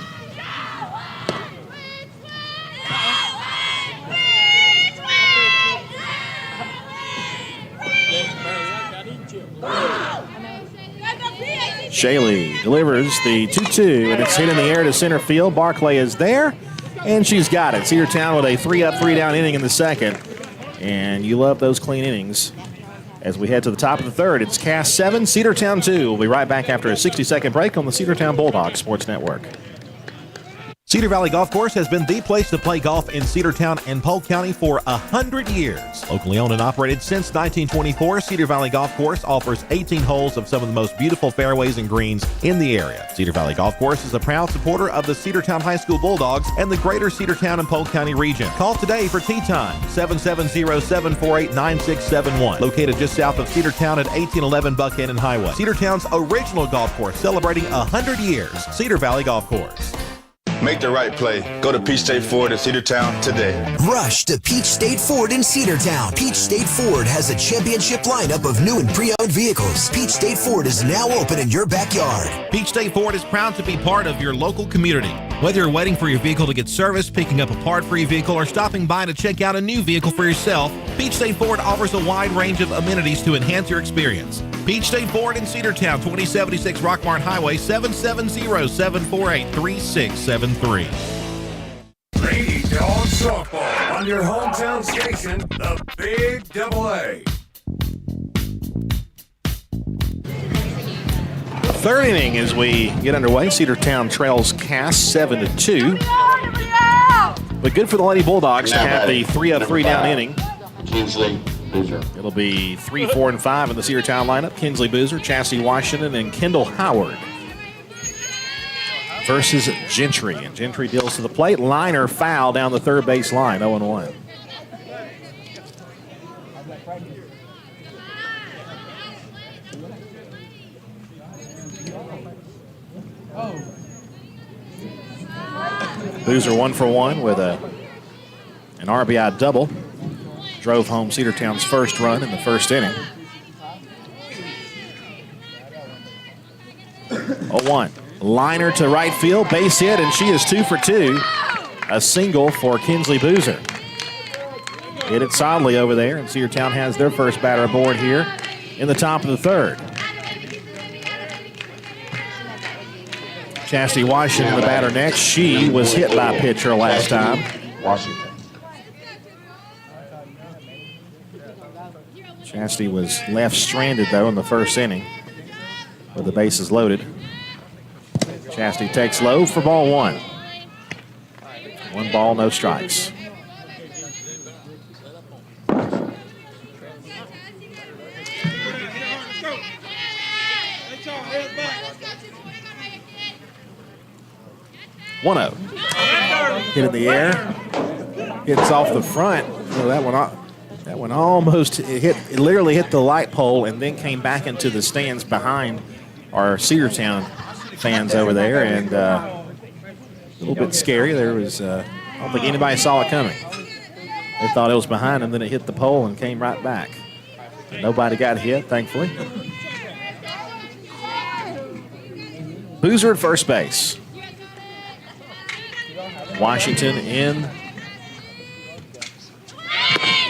Shaley delivers the 2-2, and it's hit in the air to center field. Barclay is there, and she's got it. Cedartown with a 3-up, 3-down inning in the second. And you love those clean innings. As we head to the top of the third, it's Cass 7, Cedartown 2. We'll be right back after a 60-second break on the Cedartown Bulldogs Sports Network. Cedar Valley Golf Course has been the place to play golf in Cedartown and Polk County for 100 years. Locally owned and operated since 1924, Cedar Valley Golf Course offers 18 holes of some of the most beautiful fairways and greens in the area. Cedar Valley Golf Course is a proud supporter of the Cedartown High School Bulldogs and the greater Cedartown and Polk County region. Call today for tee time, 770-748-9671. Located just south of Cedartown at 1811 Buckhannon Highway. Cedartown's original golf course, celebrating 100 years. Cedar Valley Golf Course. Make the right play. Go to Peach State Ford in Cedartown today. Rush to Peach State Ford in Cedartown. Peach State Ford has a championship lineup of new and pre-owned vehicles. Peach State Ford is now open in your backyard. Peach State Ford is proud to be part of your local community. Whether you're waiting for your vehicle to get serviced, picking up a part for your vehicle, or stopping by to check out a new vehicle for yourself, Peach State Ford offers a wide range of amenities to enhance your experience. Peach State Ford in Cedartown, 2076 Rockmart Highway, 770-748-3673. Lady Dawgs softball on your hometown station, the Big AA. Third inning as we get underway. Cedartown trails Cass 7-2. But good for the Lady Bulldogs to have the 3-up, 3-down inning. Kinsley Boozer. It'll be 3, 4, and 5 in the Cedartown lineup. Kinsley Boozer, Chastity Washington, and Kendall Howard versus Gentry. And Gentry deals to the plate. Liner foul down the third base line, 0-1. Boozer 1 for 1 with an RBI double. Drove home Cedartown's first run in the first inning. 0-1. Liner to right field, base hit, and she is 2 for 2. A single for Kinsley Boozer. Hit it solidly over there, and Cedartown has their first batter aboard here in the top of the third. Chastity Washington, the batter next. She was hit by a pitcher last time. Washington. Chastity was left stranded, though, in the first inning with the bases loaded. Chastity takes low for ball 1. 1 ball, no strikes. One-0. Hit in the air. Hits off the front. So that one almost it literally hit the light pole and then came back into the stands behind our Cedartown fans over there, and a little bit scary. There was I don't think anybody saw it coming. They thought it was behind them, then it hit the pole and came right back. Nobody got hit, thankfully. Boozer at first base. Washington in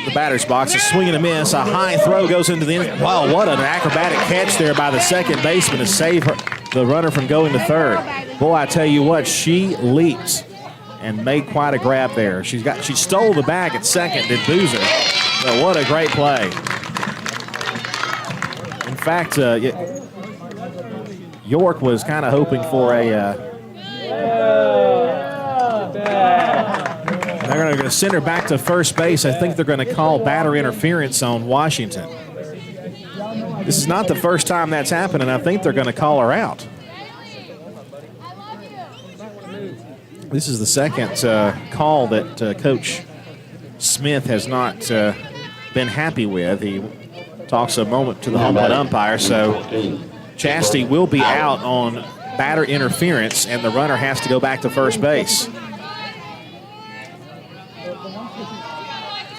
the batter's box. A swing and a miss. A high throw goes into the end. Wow, what an acrobatic catch there by the second baseman to save the runner from going to third. Boy, I tell you what, she leaped and made quite a grab there. She stole the bag at second, did Boozer. So what a great play. In fact, York was kind of hoping for they're going to send her back to first base. I think they're going to call batter interference on Washington. This is not the first time that's happened, and I think they're going to call her out. This is the second call that Coach Smith has not been happy with. He talks a moment to the home plate umpire, so Chastity will be out on batter interference, and the runner has to go back to first base.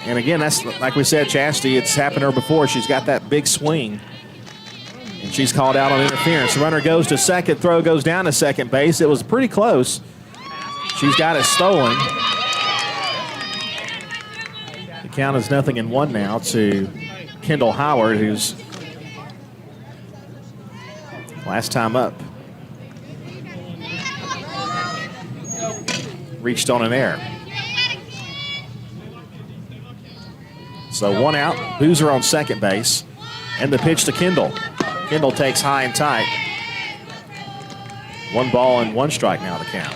And again, that's like we said, Chastity, it's happened to her before. She's got that big swing, and she's called out on interference. The runner goes to second, throw goes down to second base. It was pretty close. She's got it stolen. The count is 0-1 now to Kendall Howard, who's last time up reached on an error. So 1 out, Boozer on second base, and the pitch to Kendall. Kendall takes high and tight. 1 ball and 1 strike now to count.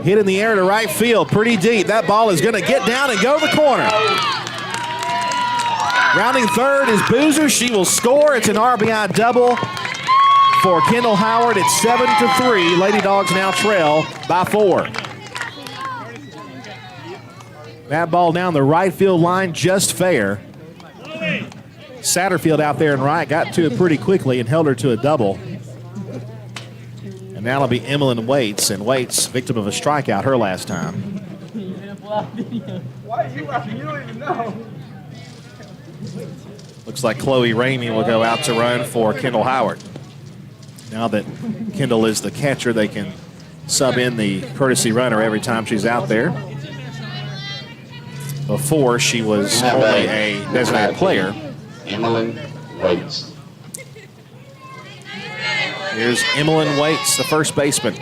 Hit in the air to right field, pretty deep. That ball is going to get down and go the corner. Rounding third is Boozer. She will score. It's an RBI double for Kendall Howard. It's 7-3. Lady Dogs now trail by 4. That ball down the right field line, just fair. Satterfield out there in right got to it pretty quickly and held her to a double. And now it'll be Emmeline Waits, and Waits, victim of a strikeout her last time. Why you laughing? You don't even know. Looks like Chloe Ramey will go out to run for Kendall Howard. Now that Kendall is the catcher, they can sub in the courtesy runner every time she's out there. Before, she was only a designated player. Emmeline Waits. Here's Emmeline Waits, the first baseman.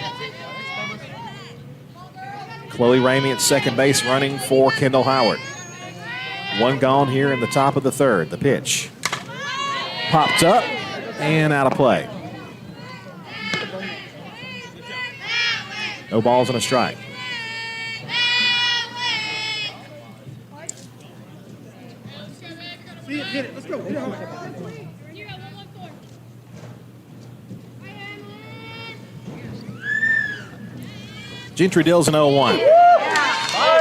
Chloe Ramey at second base running for Kendall Howard. 1 gone here in the top of the third. The pitch popped up and out of play. No balls and a strike. Get it. Let's go. Get it home. Gentry Dill's an 0-1.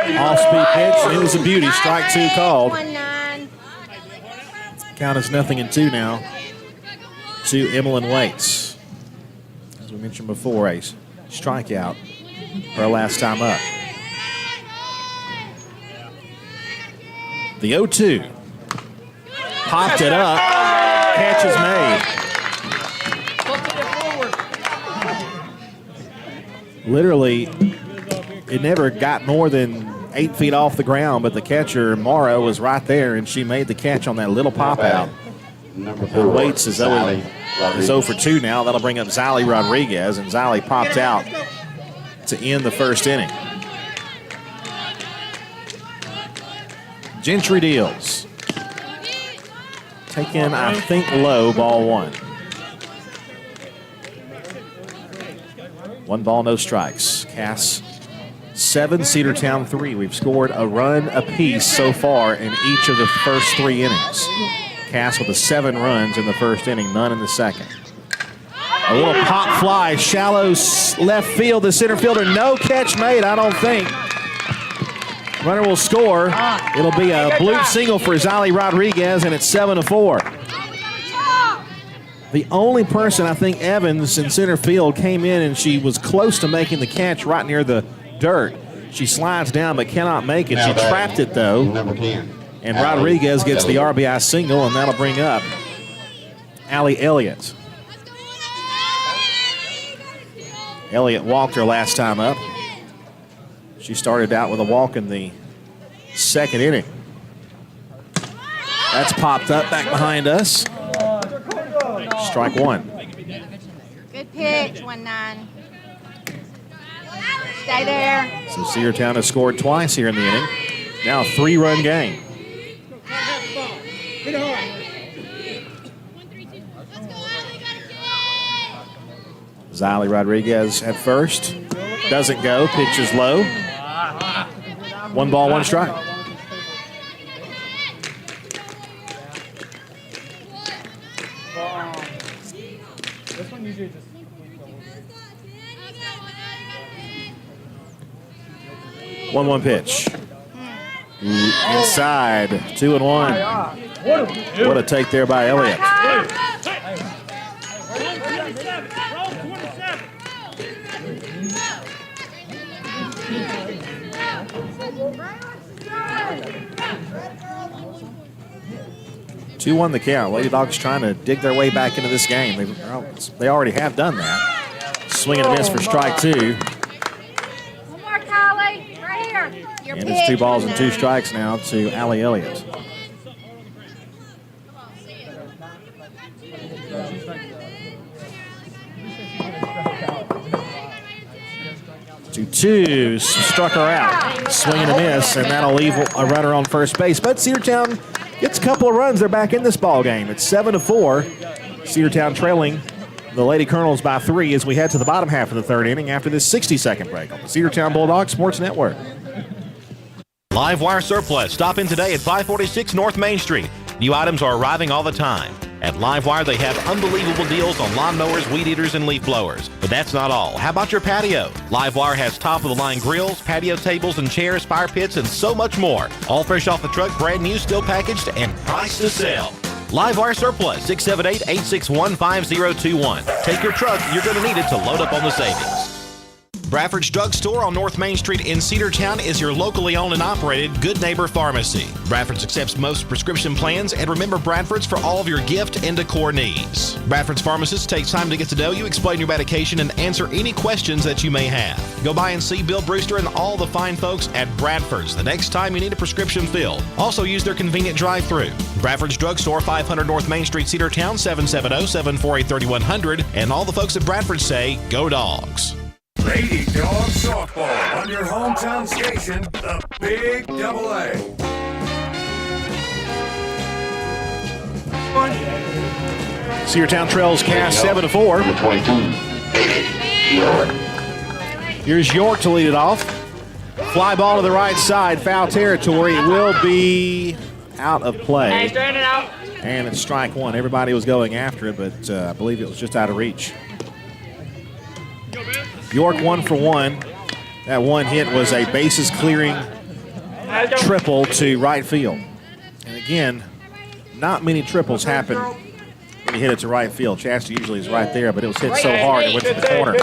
Off-speed pitch, and it was a beauty. Strike 2 called. Count is 0-2 now to Emmeline Waits. As we mentioned before, a strikeout her last time up. The 0-2. Popped it up. Catch is made. Literally, it never got more than 8 feet off the ground, but the catcher, Morrow, was right there, and she made the catch on that little pop-out. And Waits is 0 for 2 now. That'll bring up Zali Rodriguez, and Zali popped out to end the first inning. Gentry deals. Taken, I think, low, ball one. 1 ball, no strikes. Cass 7, Cedartown 3. We've scored a run apiece so far in each of the first 3 innings. Cass with the 7 runs in the first inning, none in the second. A little pop fly, shallow left field. The center fielder, no catch made, I don't think. Runner will score. It'll be a bloop single for Zali Rodriguez, and it's 7-4. The only person, I think, Evans in center field came in and she was close to making the catch right near the dirt. She slides down but cannot make it. She trapped it, though. Number 10. And Rodriguez gets the RBI single, and that'll bring up Allie Elliott. Elliott walked her last time up. She started out with a walk in the second inning. That's popped up back behind us. Strike one. Good pitch, 1-9. Stay there. So Cedartown has scored twice here in the inning. Now a 3-run game. Zali Rodriguez at first. Doesn't go. Pitch is low. 1 ball, 1 strike. This one usually just. 1-1 pitch. Inside. 2-1. What a take there by Elliott. Two won the count. Lady Dogs trying to dig their way back into this game. They already have done that. Swing and a miss for strike 2. One more, Kylie. Right here. Your And pitch, it's 2 balls and 2 1-9. strikes now to Allie Elliott. To 2, struck her out. Swing and a miss, and that'll leave a runner on first base. But Cedartown gets a couple of runs. They're back in this ball game. It's 7-4. Cedartown trailing the Lady Colonels by 3 as we head to the bottom half of the 3rd inning after this 60-second break on the Cedartown Bulldogs Sports Network. Live Wire Surplus. Stop in today at 546 North Main Street. New items are arriving all the time. At Livewire, they have unbelievable deals on lawnmowers, weed eaters, and leaf blowers. But that's not all. How about your patio? Livewire has top-of-the-line grills, patio tables and chairs, fire pits, and so much more. All fresh off the truck, brand new, still packaged, and priced to sell. Livewire Surplus, 678-861-5021. Take your truck. You're going to need it to load up on the savings. Bradford's Drug Store on North Main Street in Cedartown is your locally owned and operated Good Neighbor Pharmacy. Bradford's accepts most prescription plans, and remember Bradford's for all of your gift and decor needs. Bradford's pharmacist takes time to get to know you, explain your medication, and answer any questions that you may have. Go by and see Bill Brewster and all the fine folks at Bradford's the next time you need a prescription filled. Also use their convenient drive-thru. Bradford's Drug Store, 500 North Main Street, Cedartown, 770-748-3100. And all the folks at Bradford say, go Dogs. Lady Dogs Softball on your hometown station, the Big Double A. Cedartown trails Cass 7-4. Here's York to lead it off. Fly ball to the right side, foul territory. It will be out of play. And it's strike 1. Everybody was going after it, but I believe it was just out of reach. York 1 for 1. That one hit was a bases clearing triple to right field. And again, not many triples happen when you hit it to right field. Chastity usually is right there, but it was hit so hard it went to the corner.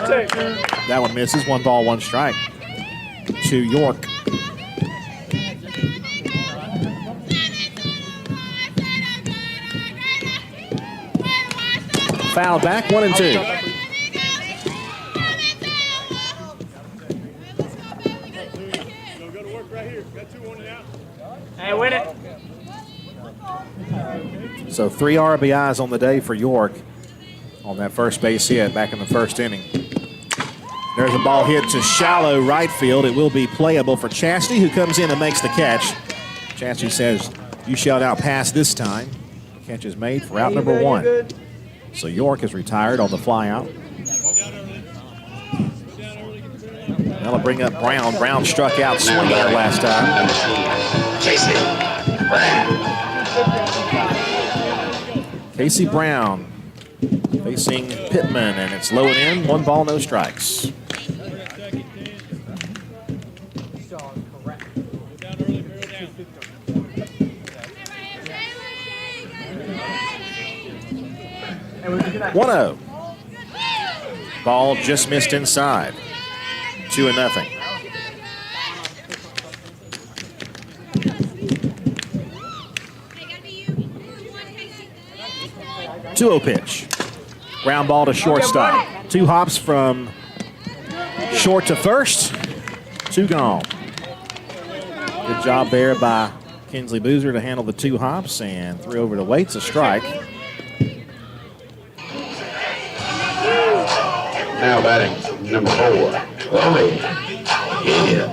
That one misses. 1 ball, 1 strike to York. Foul back, 1-2. Hey, win it. So 3 RBIs on the day for York on that first base hit back in the first inning. There's a ball hit to shallow right field. It will be playable for Chastity, who comes in and makes the catch. Chassie says, you shout out pass this time. Catch is made for out number 1. So York is retired on the fly out. That'll bring up Brown. Brown struck out swinging there last time. Casey Brown facing Pittman, and it's low and in. 1 ball, no strikes. One 0. Ball just missed inside. 2-0. Pitch. Ground ball to shortstop. 2 hops from short to first. 2 gone. Good job there by Kinsley Boozer to handle the 2 hops and 3 over to Waits, a strike. Now batting, number 4, Chloe Hill.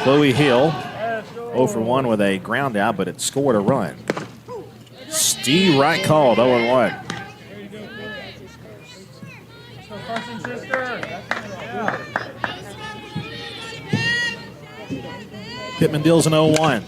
Chloe Hill, 0 for 1 with a ground out, but it scored a run. Steve Wright called, 0-1. Pittman deals an 0-1.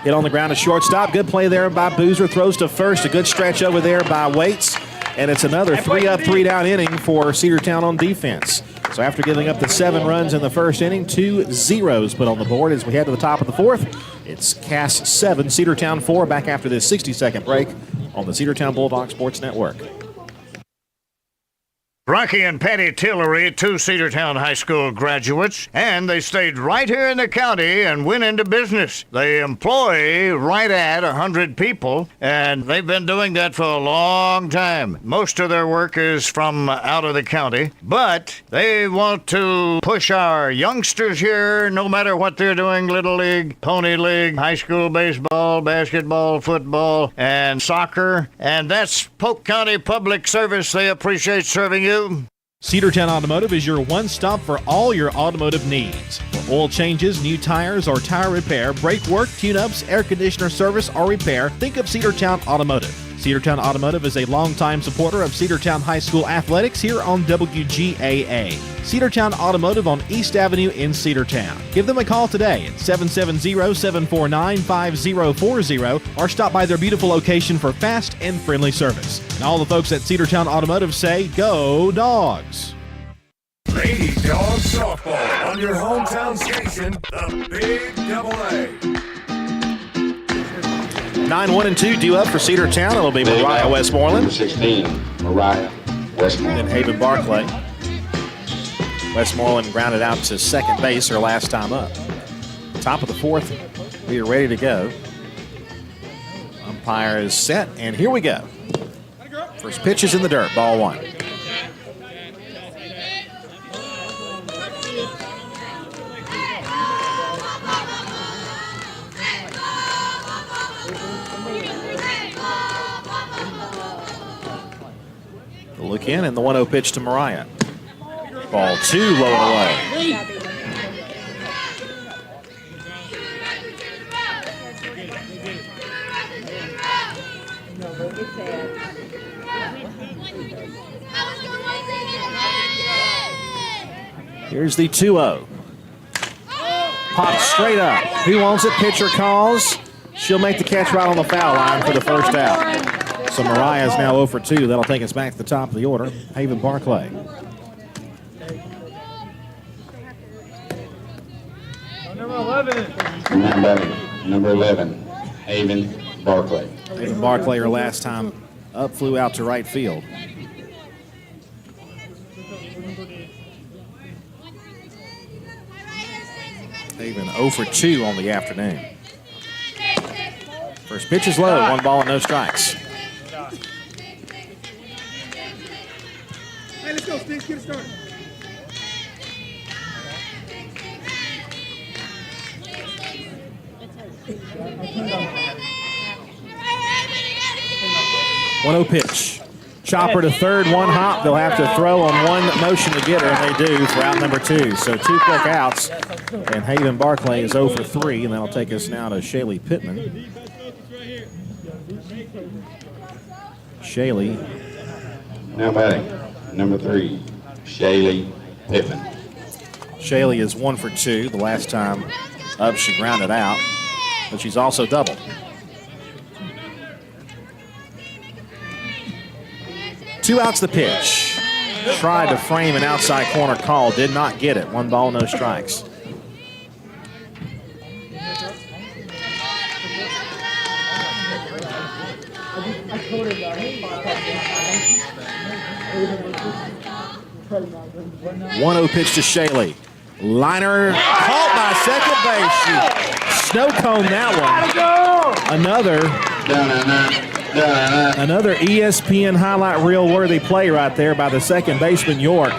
Hit on the ground to shortstop. Good play there by Boozer. Throws to first. A good stretch over there by Waits. And it's another 3-up, 3-down inning for Cedartown on defense. So after giving up the 7 runs in the first inning, 2 zeros put on the board as we head to the top of the 4th. It's Cass 7, Cedartown 4, back after this 60-second break on the Cedartown Bulldogs Sports Network. Rocky and Patty Tillery, 2 Cedartown High School graduates, and they stayed right here in the county and went into business. They employ right at 100 people, and they've been doing that for a long time. Most of their work is from out of the county, but they want to push our youngsters here, no matter what they're doing, Little League, Pony League, high school baseball, basketball, football, and soccer, and that's Polk County Public Service. They appreciate serving you. Cedartown Automotive is your one-stop for all your automotive needs. For oil changes, new tires, or tire repair, brake work, tune-ups, air conditioner service, or repair, think of Cedartown Automotive. Cedartown Automotive is a longtime supporter of Cedartown High School athletics here on WGAA. Cedartown Automotive on East Avenue in Cedartown. Give them a call today at 770-749-5040 or stop by their beautiful location for fast and friendly service. And all the folks at Cedartown Automotive say, go Dogs! Lady Dogs Softball on your hometown station, the Big Double A. 9-1-2 due up for Cedartown. It'll be Mariah Westmoreland. 16, Mariah Westmoreland. And Haven Barclay. Westmoreland grounded out to second base her last time up. Top of the 4th, we are ready to go. Umpire is set, and here we go. First pitch is in the dirt, ball 1. The look in, and the 1-0 pitch to Mariah. Ball 2, low and away. Here's the 2-0. Pops straight up. Who wants it? Pitcher calls. She'll make the catch right on the foul line for the first out. So Mariah is now 0 for 2. That'll take us back to the top of the order. Haven Barclay. Number 11, Haven Barclay. Haven Barclay, her last time up, flew out to right field. Haven 0 for 2 on the afternoon. First pitch is low, 1 ball and no strikes. Hey, let's go, Sticks. Get it started. One-0 pitch. Chopper to third, one hop. They'll have to throw on one motion to get her, and they do for out number 2. So 2 quick outs, and Haven Barclay is 0 for 3, and that'll take us now to Shaylee Pittman. Shaylee. Now batting, number 3, Shaylee Pittman. Shaylee is 1 for 2. The last time up, she grounded out, but she's also doubled. 2 outs the pitch. Tried to frame an outside corner call, did not get it. 1 ball, no strikes. One 0 pitch to Shaylee. Liner caught by second base. She snow coned that one. Another ESPN highlight reel worthy play right there by the second baseman York.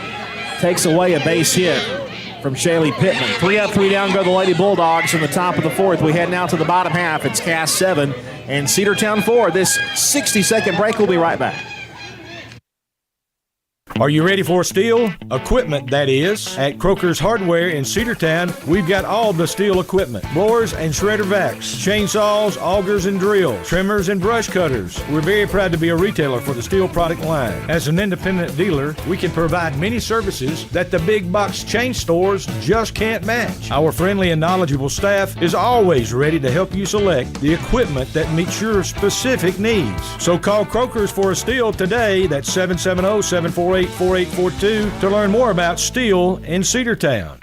Takes away a base hit from Shaylee Pittman. 3 up, 3 down go the Lady Bulldogs in the top of the 4th. We head now to the bottom half. It's Cass 7 and Cedartown 4. This 60-second break, we'll be right back. Are you ready for steel? Equipment, that is. At Croker's Hardware in Cedartown, we've got all the steel equipment. Blowers and shredder vacs, chainsaws, augers and drills, trimmers and brush cutters. We're very proud to be a retailer for the steel product line. As an independent dealer, we can provide many services that the big box chain stores just can't match. Our friendly and knowledgeable staff is always ready to help you select the equipment that meets your specific needs. So call Croker's for a steel today. That's 770-748-4842 to learn more about steel in Cedartown.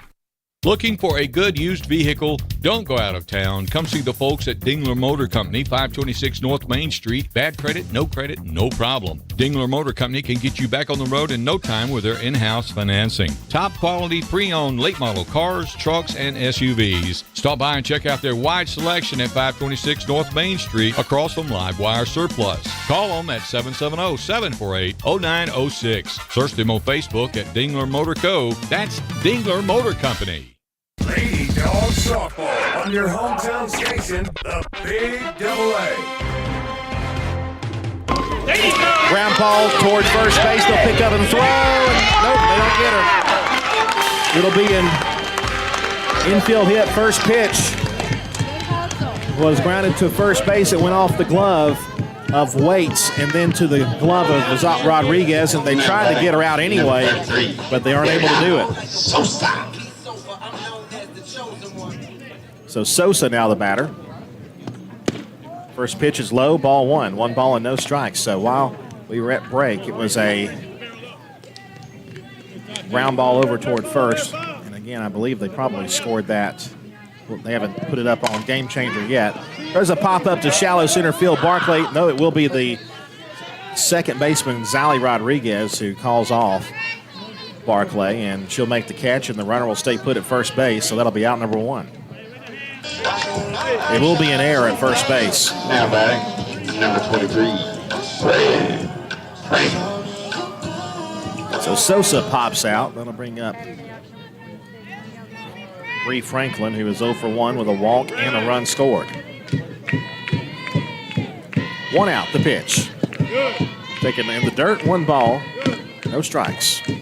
Looking for a good used vehicle? Don't go out of town. Come see the folks at Dingler Motor Company, 526 North Main Street. Bad credit, no problem. Dingler Motor Company can get you back on the road in no time with their in-house financing. Top quality pre-owned late model cars, trucks, and SUVs. Stop by and check out their wide selection at 526 North Main Street across from Livewire Surplus. Call them at 770-748-0906. Search them on Facebook at Dingler Motor Co. That's Dingler Motor Company. Lady Dogs Softball on your hometown station, the Big AA. Ground ball toward first base. They'll pick up and throw. Nope, they don't get her. It'll be an infield hit. First pitch was grounded to first base. It went off the glove of Waits and then to the glove of Lazat Rodriguez, and they tried to get her out anyway, but they aren't able to do it. So Sosa now the batter. First pitch is low, ball 1. 1 ball and no strikes. So while we were at break, it was a ground ball over toward first. And again, I believe they probably scored that. Well, they haven't put it up on Game Changer yet. There's a pop-up to shallow center field. Barclay, no, it will be the second baseman, Zally Rodriguez, who calls off Barclay, and she'll make the catch, and the runner will stay put at first base, so that'll be out number 1. It will be an error at first base. Now batting, number 23, Frank. So Sosa pops out. That'll bring up Bree Franklin, who is 0 for 1 with a walk and a run scored. 1 out, the pitch. Taken in the dirt, 1 ball, no strikes. 0-4-2.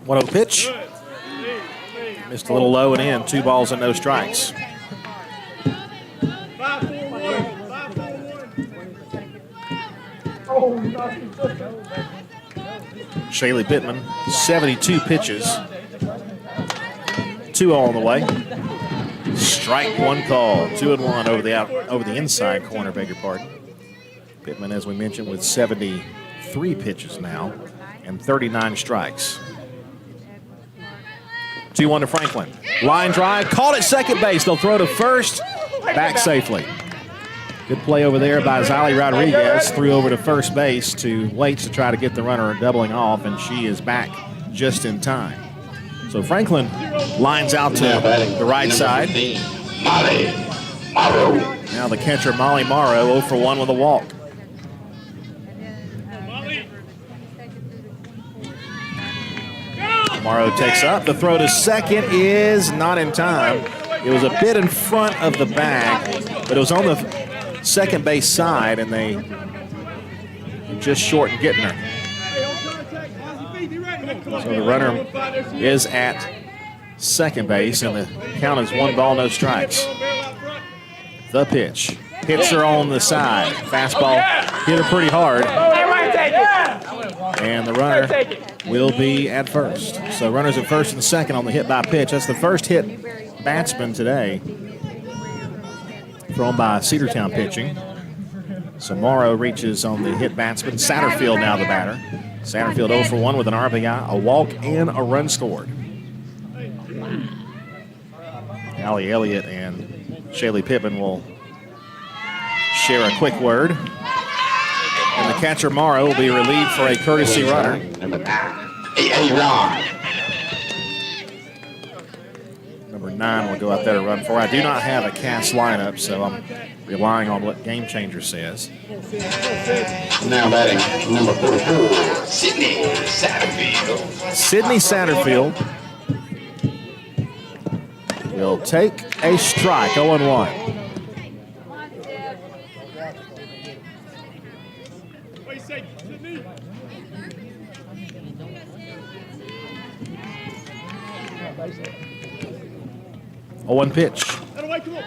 1-0 pitch. Missed a little low and in. 2 balls and no strikes. 5-4-1. Shaylee Pittman, 72 pitches. 2 all on the way. Strike 1 call. 2-1 over the inside corner, beg your pardon. Pittman, as we mentioned, with 73 pitches now and 39 strikes. 2-1 to Franklin. Line drive, caught at second base. They'll throw to first, back safely. Good play over there by Zally Rodriguez. Threw over to first base to Waits to try to get the runner doubling off, and she is back just in time. So Franklin lines out to the right side. Now the catcher, Molly Morrow, 0 for 1 with a walk. Morrow takes up. The throw to second is not in time. It was a bit in front of the bag, but it was on the second base side, and they just short in getting her. So the runner is at second base, and the count is 1 ball, no strikes. The pitch. Hits her on the side. Fastball hit her pretty hard. And the runner will be at first. So runners at first and second on the hit by pitch. That's the first hit batsman today, thrown by Cedartown pitching. So Morrow reaches on the hit batsman. Satterfield now the batter. Satterfield 0 for 1 with an RBI, a walk, and a run scored. Allie Elliott and Shaylee Pippin will share a quick word. And the catcher Morrow will be relieved for a courtesy runner. Number 9, Ron. Number 9 will go out there to run for. I do not have a cast lineup, so I'm relying on what Game Changer says. Now batting, number 44, Sydney Satterfield. Sydney Satterfield will take a strike, 0-1. One pitch.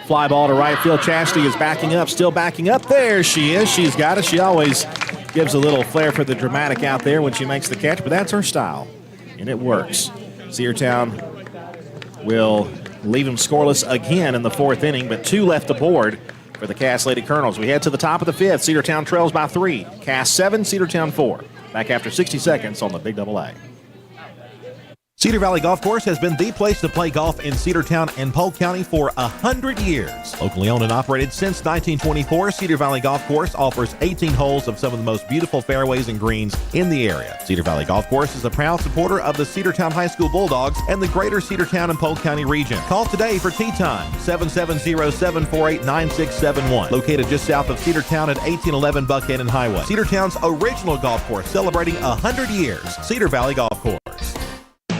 Fly ball to right field. Chastity is backing up, still backing up. There she is. She's got it. She always gives a little flair for the dramatic out there when she makes the catch, but that's her style, and it works. Cedartown will leave them scoreless again in the 4th inning, but 2 left aboard for the Cass Lady Colonels. We head to the top of the 5th. Cedartown trails by 3. Cass 7, Cedartown 4. Back after 60 seconds on the Big Double A. Cedar Valley Golf Course has been the place to play golf in Cedartown and Polk County for 100 years. Locally owned and operated since 1924, Cedar Valley Golf Course offers 18 holes of some of the most beautiful fairways and greens in the area. Cedar Valley Golf Course is a proud supporter of the Cedartown High School Bulldogs and the greater Cedartown and Polk County region. Call today for tee time, 770-748-9671. Located just south of Cedartown at 1811 Buckhannon Highway. Cedartown's original golf course celebrating 100 years. Cedar Valley Golf Course.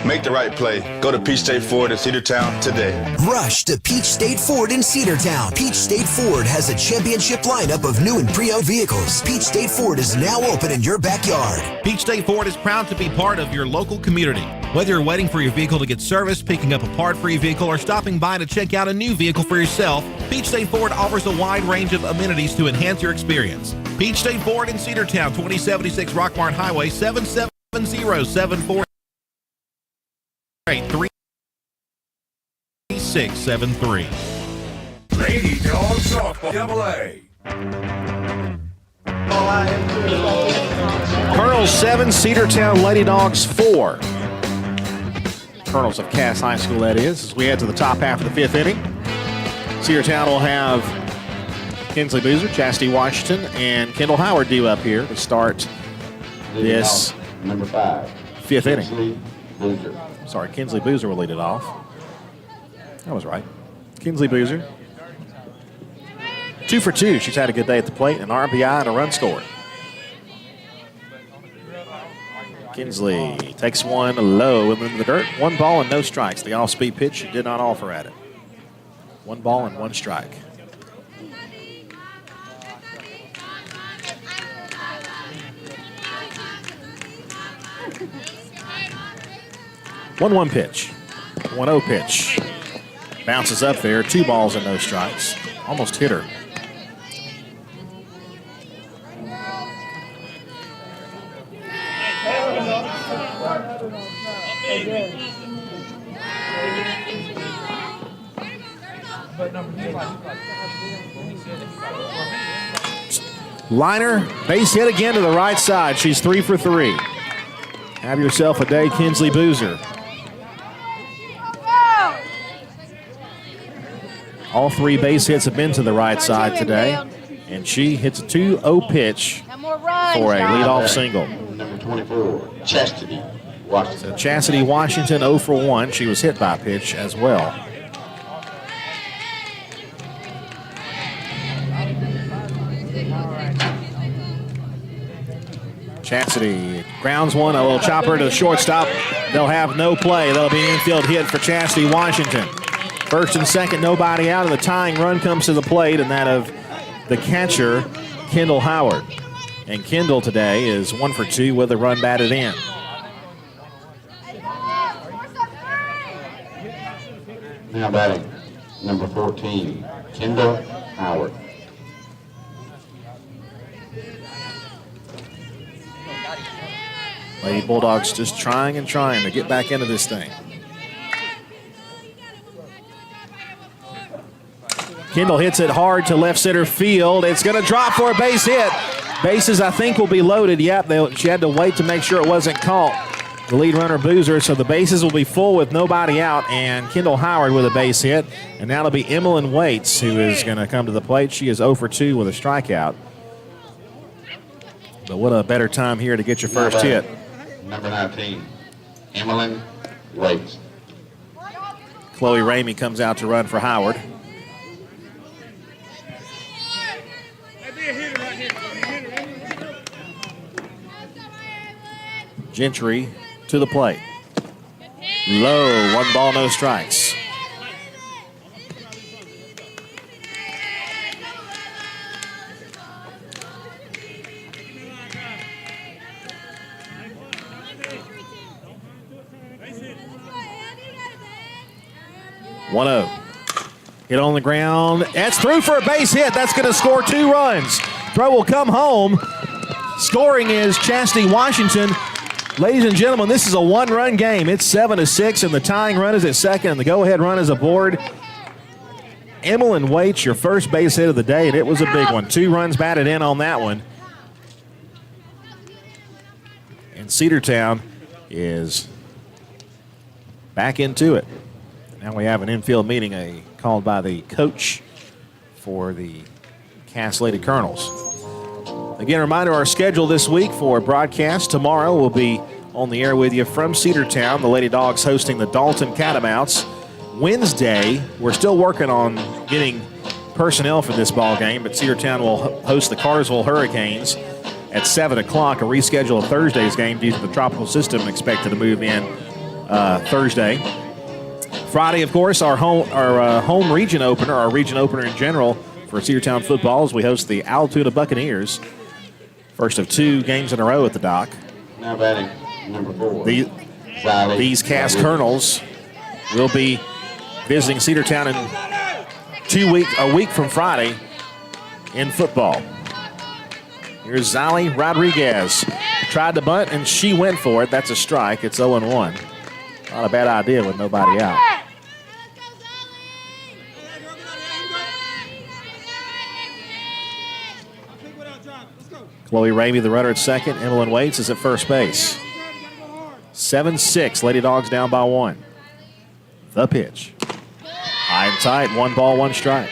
Make the right play. Go to Peach State Ford in Cedartown today. Rush to Peach State Ford in Cedartown. Peach State Ford has a championship lineup of new and pre-owned vehicles. Peach State Ford is now open in your backyard. Peach State Ford is proud to be part of your local community. Whether you're waiting for your vehicle to get serviced, picking up a part for your vehicle, or stopping by to check out a new vehicle for yourself, Peach State Ford offers a wide range of amenities to enhance your experience. Peach State Ford in Cedartown, 2076 Rockmart Highway, 770-748-3673. Lady Dogs Softball Double A. Colonels 7, Cedartown Lady Dogs 4. Colonels of Cass High School, that is. As we head to the top half of the 5th inning, Cedartown will have Kinsley Boozer, Chastity Washington, and Kendall Howard due up here to start this number 5, 5th inning. Kinsley Boozer. Sorry, Kinsley Boozer will lead it off. I was right. Kinsley Boozer. 2 for 2. She's had a good day at the plate, an RBI and a run scored. Kinsley takes one low into the dirt. 1 ball and no strikes. The off-speed pitch she did not offer at it. 1 ball and 1 strike. One pitch. 1-0 pitch. Bounces up there. 2 balls and no strikes. Almost hit her. Liner, base hit again to the right side. She's 3 for 3. Have yourself a day, Kinsley Boozer. All 3 base hits have been to the right side today, and she hits a 2-0 pitch for a leadoff single. Number 24, Chastity Washington. So Chastity Washington 0 for 1. She was hit by a pitch as well. Chastity grounds one, a little chopper to the shortstop. they'll have no play. That'll be an infield hit for Chastity Washington. First and second, nobody out, and the tying run comes to the plate, and that of the catcher, Kendall Howard. And Kendall today is 1 for 2 with a run batted in. Now batting, number 14, Kendall Howard. Lady Bulldogs just trying to get back into this thing. Kendall hits it hard to left center field. It's going to drop for a base hit. Bases, I think, will be loaded. Yep, she had to wait to make sure it wasn't caught. The lead runner, Boozer, so the bases will be full with nobody out, and Kendall Howard with a base hit. And now it'll be Emmeline Waits who is going to come to the plate. She is 0 for 2 with a strikeout. But what a better time here to get your first hit. Number 19, Emmeline Waits. Chloe Ramey comes out to run for Howard. Gentry to the plate. Low, 1 ball, no strikes. Hit on the ground. That's through for a base hit. That's going to score 2 runs. Throw will come home. Scoring is Chastity Washington. Ladies and gentlemen, this is a 1-run game. It's 7-6, and the tying run is at second, and the go-ahead run is aboard. Emmeline Waits, your first base hit of the day, and it was a big one. 2 runs batted in on that one. And Cedartown is back into it. Now we have an infield meeting called by the coach for the Cass Lady Colonels. Again, a reminder, our schedule this week for broadcast. Tomorrow we'll be on the air with you from Cedartown. The Lady Dogs hosting the Dalton Catamounts. Wednesday, we're still working on getting personnel for this ball game, but Cedartown will host the Cartersville Hurricanes at 7 o'clock, a reschedule of Thursday's game due to the tropical system expected to move in Thursday. Friday, of course, our home region opener, our region opener in general for Cedartown football, as we host the Altoona Buccaneers. First of 2 games in a row at the dock. Now batting, number 4. These Cass Colonels will be visiting Cedartown in a week from Friday in football. Here's Zali Rodriguez. Tried to bunt, and she went for it. That's a strike. It's 0-1. Not a bad idea with nobody out. Chloe Ramey, the runner at second. Emmeline Waits is at first base. 7-6. Lady Dogs down by 1. The pitch. High and tight. 1 ball, 1 strike.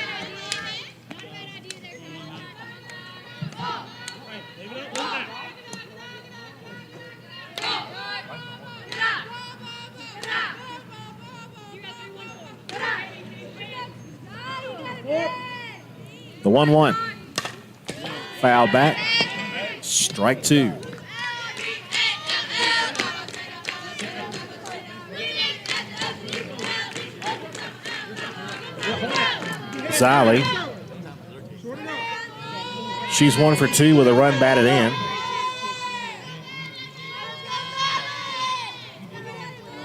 The 1-1. Foul back. Strike 2. Zali. She's 1 for 2 with a run batted in.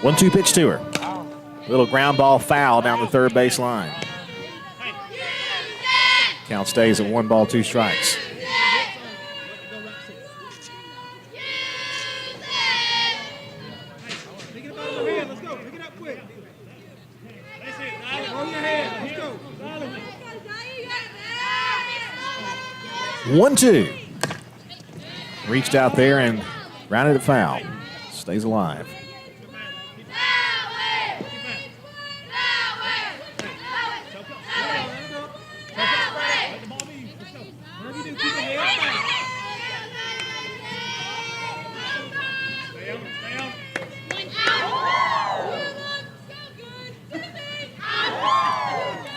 1-2 pitch to her. Little ground ball foul down the third base line. Count stays at 1 ball, 2 strikes. One, 2. Reached out there and grounded it foul. Stays alive.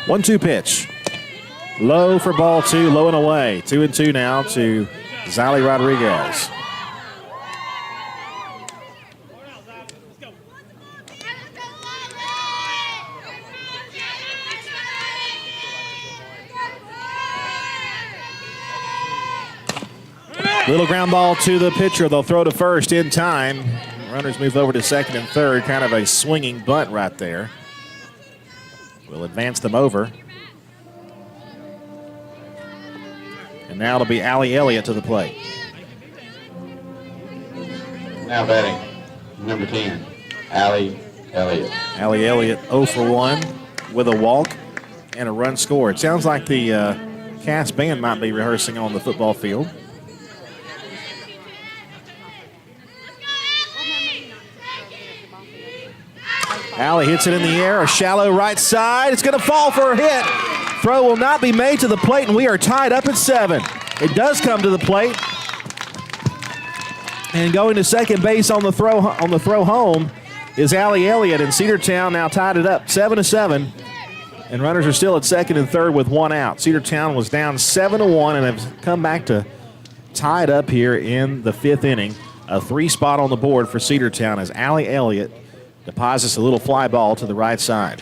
One-two pitch. Low for ball 2, low and away. 2-2 now to Zali Rodriguez. Little ground ball to the pitcher. They'll throw to first in time. Runners move over to second and third. Kind of a swinging bunt right there. We'll advance them over. And now it'll be Allie Elliott to the plate. Now batting, number 10, Allie Elliott. Allie Elliott 0 for 1 with a walk and a run scored. Sounds like the Cass band might be rehearsing on the football field. Allie hits it in the air, a shallow right side. It's going to fall for a hit. Throw will not be made to the plate, and we are tied up at 7. It does come to the plate. And going to second base on the throw home is Allie Elliott, and Cedartown now tied it up 7-7. And runners are still at second and third with 1 out. Cedartown was down 7-1 and have come back to tie it up here in the 5th inning. A 3 spot on the board for Cedartown as Allie Elliott deposits a little fly ball to the right side.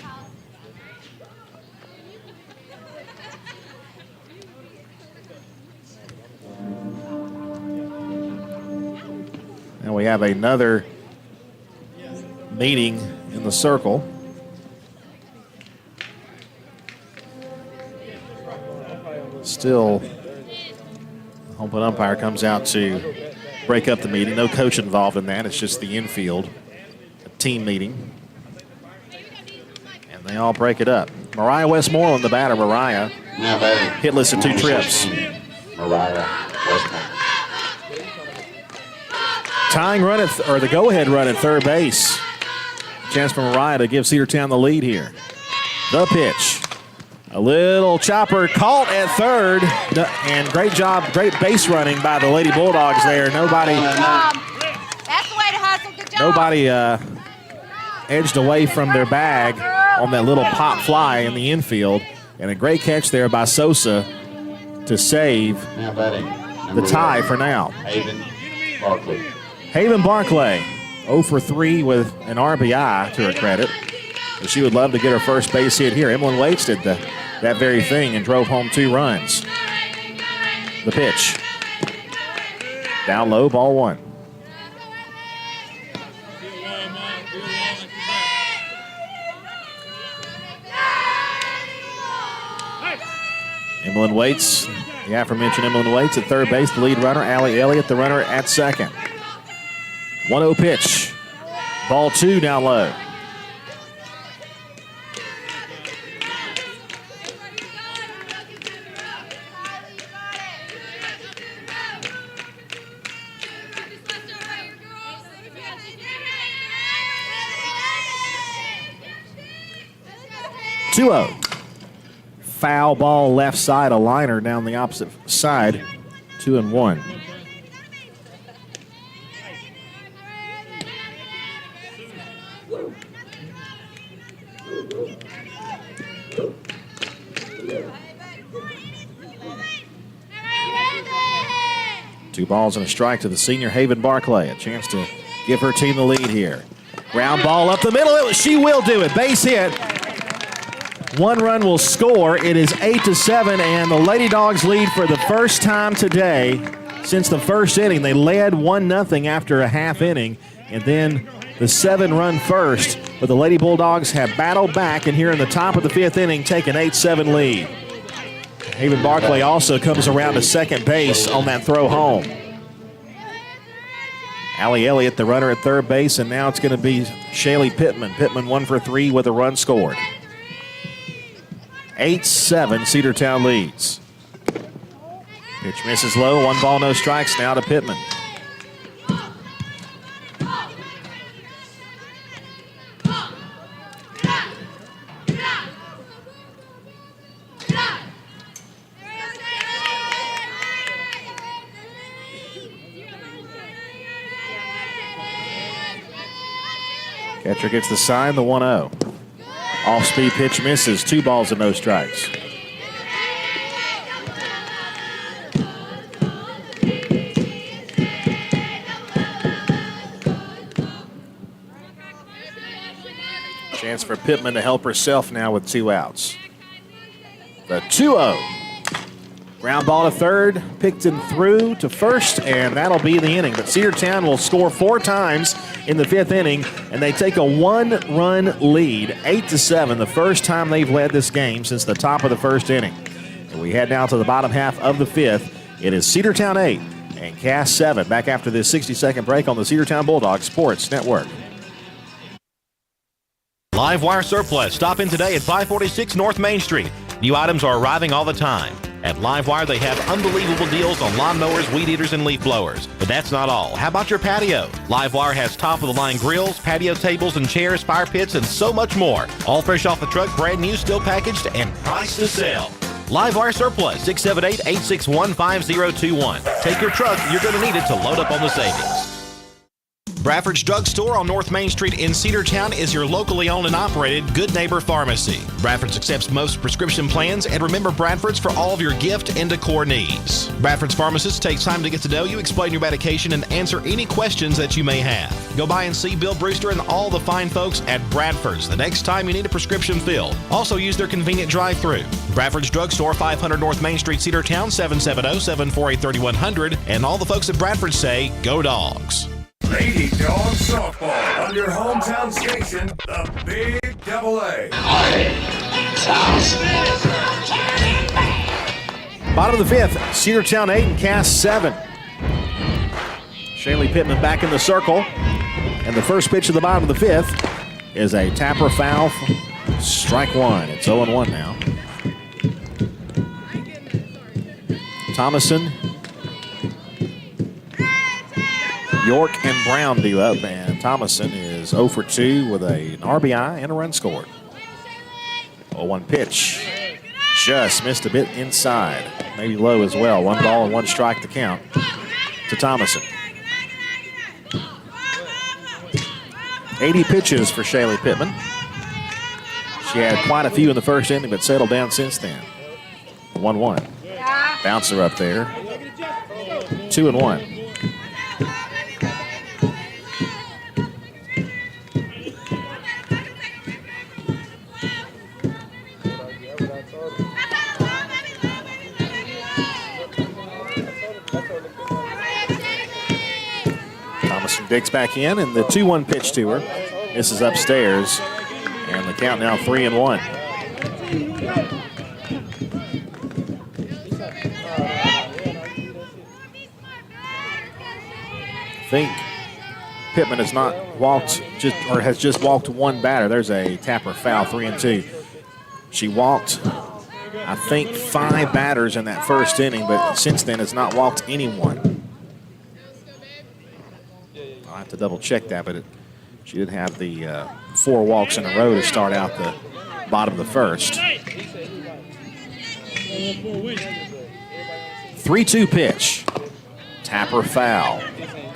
And we have another meeting in the circle. Still, the home plate umpire comes out to break up the meeting. No coach involved in that. It's just the infield, a team meeting. And they all break it up. Mariah Westmoreland, the batter. Mariah, now batting, hitless at 2 trips. Mariah Westmoreland. Tying run or the go-ahead run at third base. Chance for Mariah to give Cedartown the lead here. The pitch. A little chopper caught at third. And great job, great base running by the Lady Bulldogs there. Nobody. That's the way to hustle. Good job. Nobody edged away from their bag on that little pop fly in the infield. And a great catch there by Sosa to save Now batting, the tie for now. Haven Barkley. Haven Barclay, 0 for 3 with an RBI to her credit. And she would love to get her first base hit here. Emlyn Waits did that very thing and drove home 2 runs. The pitch. Down low, ball 1. Emlyn Waits, the aforementioned Emlyn Waits at third base, the lead runner. Allie Elliott, the runner at second. 1-0 pitch. Ball 2 down low. Foul ball left side, a liner down the opposite side. 2-1. Two balls and a strike to the senior Haven Barclay. A chance to give her team the lead here. Ground ball up the middle. She will do it. Base hit. 1 run will score. It is 8-7, and the Lady Dogs lead for the first time today since the first inning. They led 1-0 after a half inning, and then the 7-run first. But the Lady Bulldogs have battled back, and here in the top of the 5th inning, take an 8-7 lead. Haven Barclay also comes around to second base on that throw home. Allie Elliott, the runner at third base, and now it's going to be Shaylee Pittman. Pittman 1 for 3 with a run scored. 8-7, Cedartown leads. Pitch misses low, 1 ball, no strikes, now to Pittman. Catcher gets the sign, the 1-0. Off-speed pitch misses, 2 balls and no strikes. Chance for Pittman to help herself now with 2 outs. The 2-0. Ground ball to third, Picton through to first, and that'll be the inning. But Cedartown will score 4 times in the 5th inning, and they take a 1-run lead, 8-7, the first time they've led this game since the top of the 1st inning. So we head now to the bottom half of the 5th. It is Cedartown 8 and Cass 7. Back after this 60-second break on the Cedartown Bulldogs Sports Network. Live Wire Surplus. Stop in today at 546 North Main Street. New items are arriving all the time. At Livewire, they have unbelievable deals on lawnmowers, weed eaters, and leaf blowers. But that's not all. How about your patio? Livewire has top-of-the-line grills, patio tables and chairs, fire pits, and so much more. All fresh off the truck, brand new, still packaged, and priced to sell. Livewire Surplus, 678-861-5021. Take your truck. You're going to need it to load up on the savings. Bradford's Drug Store on North Main Street in Cedartown is your locally owned and operated Good Neighbor Pharmacy. Bradford's accepts most prescription plans, and remember Bradford's for all of your gift and decor needs. Bradford's pharmacist takes time to get to know you, explain your medication, and answer any questions that you may have. Go by and see Bill Brewster and all the fine folks at Bradford's the next time you need a prescription filled. Also use their convenient drive-thru. Bradford's Drug Store, 500 North Main Street, Cedartown, 770-748-3100. And all the folks at Bradford say, go Dogs. Lady Dogs softball on your hometown station, the Big Double A. Bottom of the 5th, Cedartown 8 and Cass 7. Shaylee Pittman back in the circle. And the first pitch of the bottom of the 5th is a tapper foul. Strike 1. It's 0-1 now. Thomason, York, and Brown do up, and Thomason is 0 for 2 with an RBI and a run scored. 0-1 pitch. Just missed a bit inside. Maybe low as well. 1 ball and 1 strike to count to Thomason. 80 pitches for Shaylee Pittman. She had quite a few in the first inning, but settled down since then. 1-1. Bouncer up there. 2-1. Thomason digs back in, and the 2-1 pitch to her. This is upstairs, and the count now 3-1. I think Pittman has not walked, has just walked 1 batter. There's a tapper foul, 3-2. She walked, I think, 5 batters in that first inning, but since then has not walked anyone. I'll have to double check that, but she did have the 4 walks in a row to start out the bottom of the first. 3-2 pitch. Tapper foul.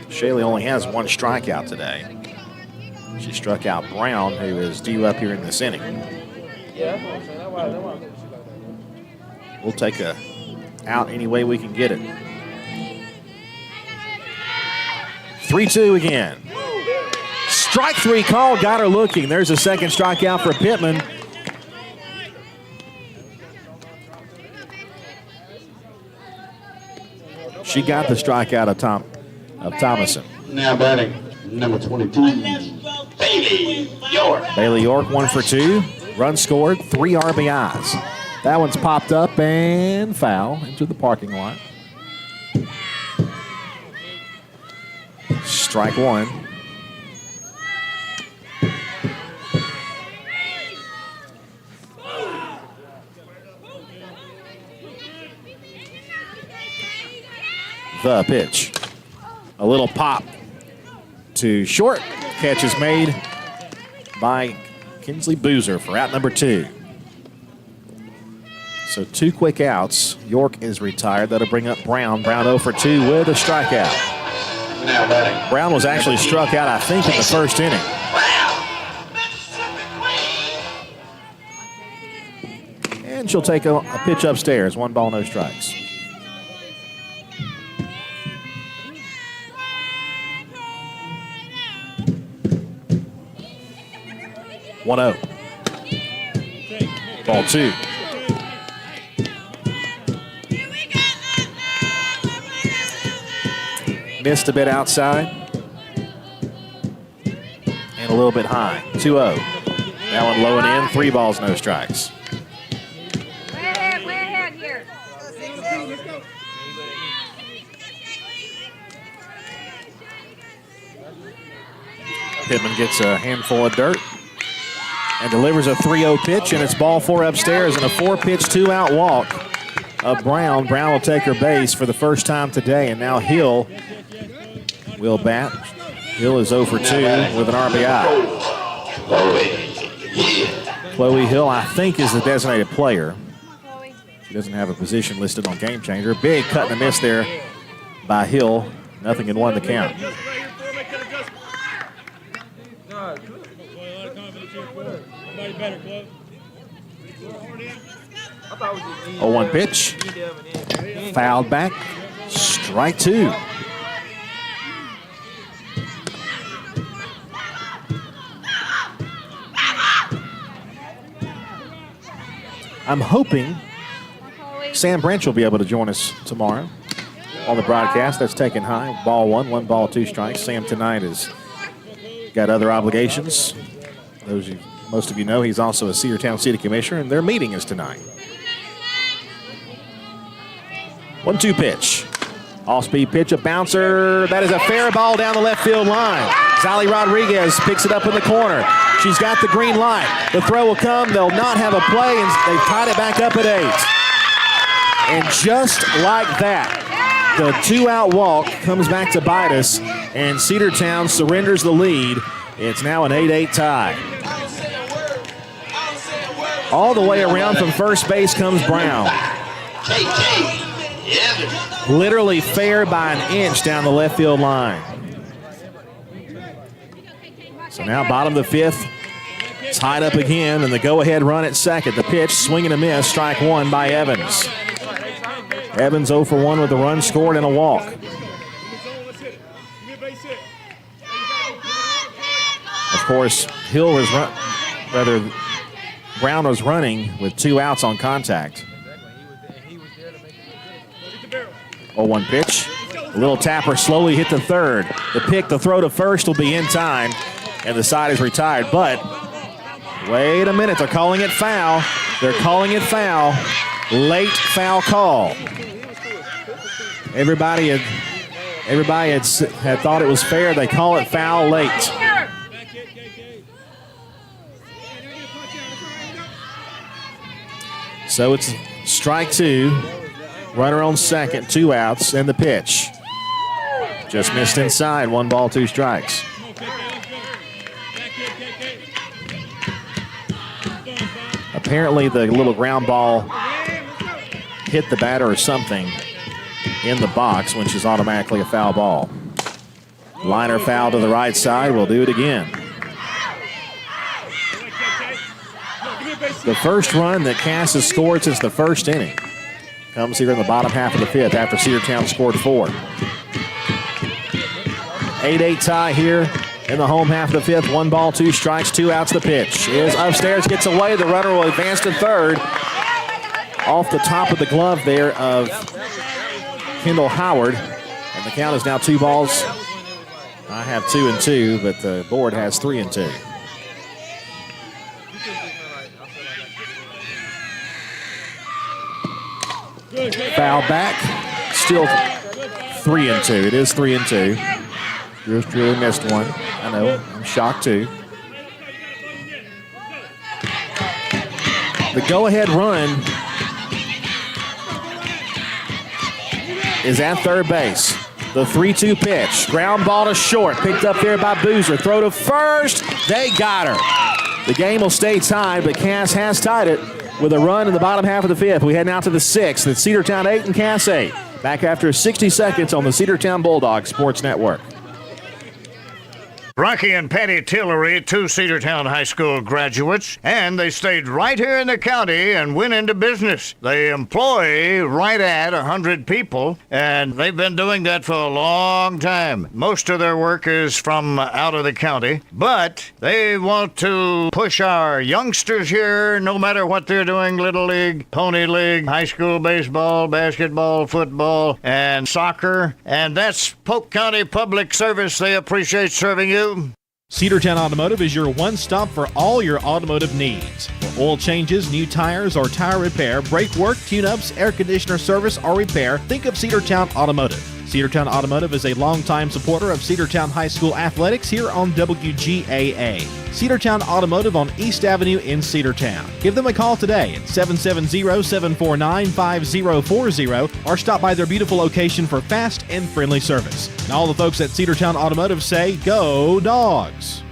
Shaylee only has 1 strikeout today. She struck out Brown, who is due up here in this inning. We'll take a out any way we can get it. 3-2 again. Strike 3 call, got her looking. There's a second strikeout for Pittman. She got the strikeout of Thomason. Now batting, number 22, Bailey York. Bailey York, 1 for 2. Run scored, 3 RBIs. That one's popped up and foul into the parking lot. Strike 1. The pitch. A little pop to short. Catch is made by Kinsley Boozer for out number 2. So 2 quick outs. York is retired. That'll bring up Brown. Brown 0 for 2 with a strikeout. Now batting. Brown was actually struck out, I think, in the first inning. And she'll take a pitch upstairs. 1 ball, no strikes. One-0. Ball 2. Missed a bit outside. And a little bit high. 2-0. That one low and in. 3 balls, no strikes. Way ahead here. Pittman gets a handful of dirt and delivers a 3-0 pitch, and it's ball 4 upstairs and a 4-pitch, 2-out walk of Brown. Brown will take her base for the first time today, and now Hill will bat. Hill is 0 for 2 with an RBI. Chloe Hill, I think, is the designated player. She doesn't have a position listed on Game Changer. Big cut and a miss there by Hill. Nothing in 1 to count. 0-1 pitch. Fouled back. Strike 2. I'm hoping Sam Branch will be able to join us tomorrow on the broadcast. That's taken high. Ball 1 ball, 2 strikes. Sam tonight has got other obligations. Most of you know he's also a Cedartown City Commissioner, and their meeting is tonight. 1-2 pitch. Off-speed pitch, a bouncer. That is a fair ball down the left field line. Zali Rodriguez picks it up in the corner. She's got the green light. The throw will come. They'll not have a play, and they've tied it back up at 8. And just like that, the 2-out walk comes back to bite us, and Cedartown surrenders the lead. It's now an 8-8 tie. All the way around from first base comes Brown. Literally fair by an inch down the left field line. So now bottom of the 5th, tied up again, and the go-ahead run at second. The pitch, swing and a miss, strike 1 by Evans. Evans 0 for 1 with a run scored and a walk. Of course, Brown was running with 2 outs on contact. 0-1 pitch. A little tapper slowly hit the third. The throw to first will be in time, and the side is retired. But wait a minute, they're calling it foul. They're calling it foul. Late foul call. Everybody had thought it was fair. They call it foul late. So it's strike 2. Runner on second, 2 outs, and the pitch. Just missed inside, 1 ball, 2 strikes. Apparently the little ground ball hit the batter or something in the box, which is automatically a foul ball. Liner foul to the right side. We'll do it again. The first run that Cass has scored since the first inning comes here in the bottom half of the 5th after Cedartown scored 4. 8-8 tie here in the home half of the 5th. 1 ball, 2 strikes, 2 outs. The pitch is upstairs, gets away. The runner will advance to third. Off the top of the glove there of Kendall Howard. And the count is now 2 balls. I have 2-2, but the board has 3-2. Foul back. Still 3-2. It is 3-2. Just really missed one. I know. I'm shocked too. The go-ahead run is at third base. The 3-2 pitch. Ground ball to short. Picked up there by Boozer. Throw to first. They got her. The game will stay tied, but Cass has tied it with a run in the bottom half of the 5th. We head now to the 6th. It's Cedartown 8 and Cass 8. Back after 60 seconds on the Cedartown Bulldogs Sports Network. Rocky and Patty Tillery, two Cedartown High School graduates, and they stayed right here in the county and went into business. They employ right at 100 people, and they've been doing that for a long time. Most of their work is from out of the county, but they want to push our youngsters here, no matter what they're doing, Little League, Pony League, high school baseball, basketball, football, and soccer, and that's Polk County Public Service. They appreciate serving you. Cedartown Automotive is your one-stop for all your automotive needs. For oil changes, new tires, or tire repair, brake work, tune-ups, air conditioner service, or repair, think of Cedartown Automotive. Cedartown Automotive is a longtime supporter of Cedartown High School athletics here on WGAA. Cedartown Automotive on East Avenue in Cedartown. Give them a call today at 770-749-5040 or stop by their beautiful location for fast and friendly service. And all the folks at Cedartown Automotive say, go Dogs!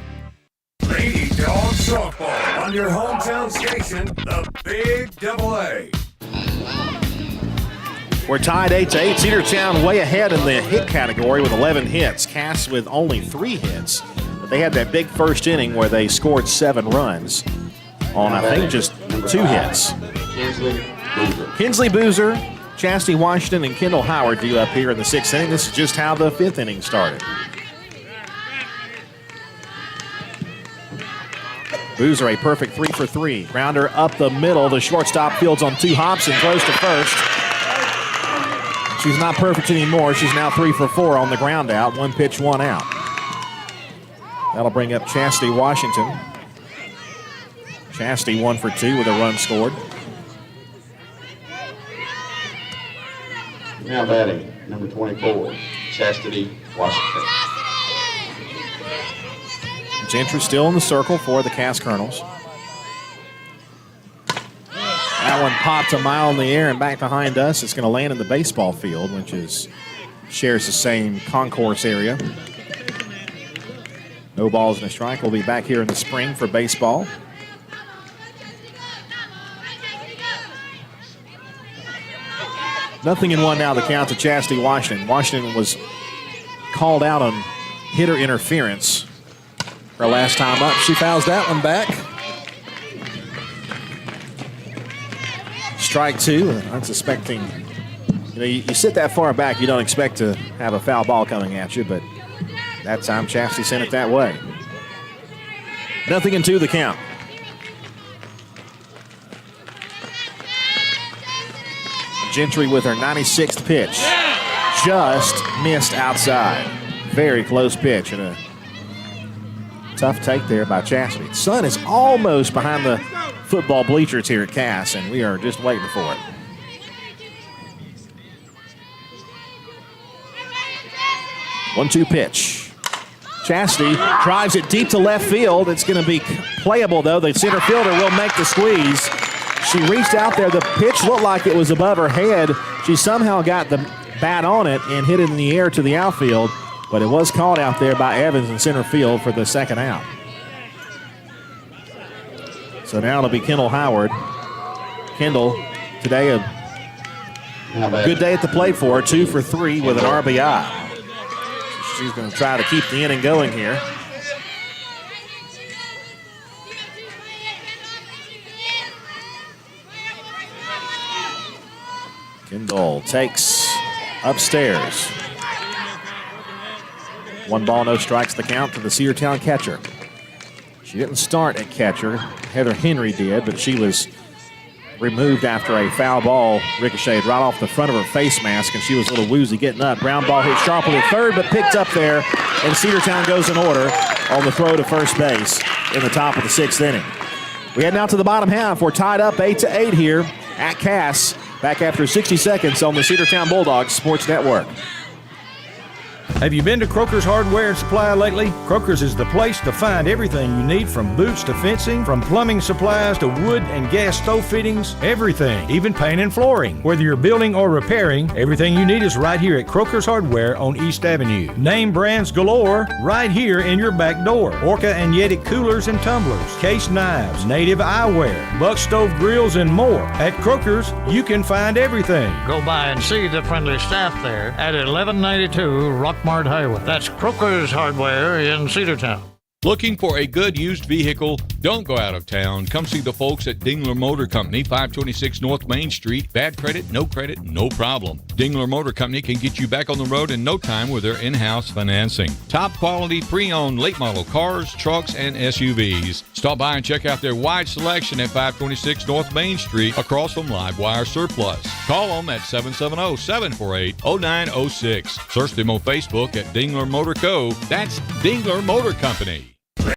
Lady Dogs Softball on your hometown station, the Big Double A. We're tied 8-8. Cedartown way ahead in the hit category with 11 hits. Cass with only 3 hits. But they had that big first inning where they scored 7 runs on, I think, just 2 hits. Kinsley Boozer, Chastity Washington, and Kendall Howard due up here in the 6th inning. This is just how the 5th inning started. Boozer, a perfect 3 for 3. Grounder up the middle. The shortstop fields on 2 hops and throws to first. She's not perfect anymore. She's now 3 for 4 on the ground out. 1 pitch, 1 out. That'll bring up Chastity Washington. Chastity 1 for 2 with a run scored. Now batting, number 24, Chastity Washington. Gentry still in the circle for the Cass Colonels. That one popped a mile in the air and back behind us. It's going to land in the baseball field, which shares the same concourse area. No balls and a strike. We'll be back here in the spring for baseball. Nothing in 1 now, the count to Chastity Washington. Washington was called out on hitter interference her last time up. She fouls that one back. Strike 2. Unsuspecting. You sit that far back, you don't expect to have a foul ball coming at you, but that time Chastity sent it that way. 0-2 the count. Gentry with her 96th pitch. Just missed outside. Very close pitch and a tough take there by Chastity. The sun is almost behind the football bleachers here at Cass, and we are just waiting for it. One-two pitch. Chastity drives it deep to left field. It's going to be playable, though. The center fielder will make the squeeze. She reached out there. The pitch looked like it was above her head. She somehow got the bat on it and hit it in the air to the outfield, but it was called out there by Evans in center field for the second out. So now it'll be Kendall Howard. Kendall, today a good day at the plate for her, 2 for 3 with an RBI. She's going to try to keep the inning going here. Kendall takes upstairs. 1 ball, no strikes the count to the Cedartown catcher. She didn't start at catcher. Heather Henry did, but she was removed after a foul ball ricocheted right off the front of her face mask, and she was a little woozy getting up. Ground ball hit sharply at third, but picked up there, and Cedartown goes in order on the throw to first base in the top of the 6th inning. We head now to the bottom half. We're tied up 8-8 here at Cass. Back after 60 seconds on the Cedartown Bulldogs Sports Network. Have you been to Croker's Hardware and Supply lately? Croker's is the place to find everything you need, from boots to fencing, from plumbing supplies to wood and gas stove fittings, everything, even paint and flooring. Whether you're building or repairing, everything you need is right here at Croker's Hardware on East Avenue. Name brands galore right here in your back door. Orca and Yeti coolers and tumblers, case knives, native eyewear, buck stove grills, and more. At Croker's, you can find everything. Go by and see the friendly staff there at 1192 Rock Lockmart Highway. That's Croker's Hardware in Cedartown. Looking for a good used vehicle? Don't go out of town. Come see the folks at Dingler Motor Company, 526 North Main Street. Bad credit, no problem. Dingler Motor Company can get you back on the road in no time with their in-house financing. Top quality pre-owned late model cars, trucks, and SUVs. Stop by and check out their wide selection at 526 North Main Street across from Livewire Surplus. Call them at 770-748-0906. Search them on Facebook at Dingler Motor Co. That's Dingler Motor Company.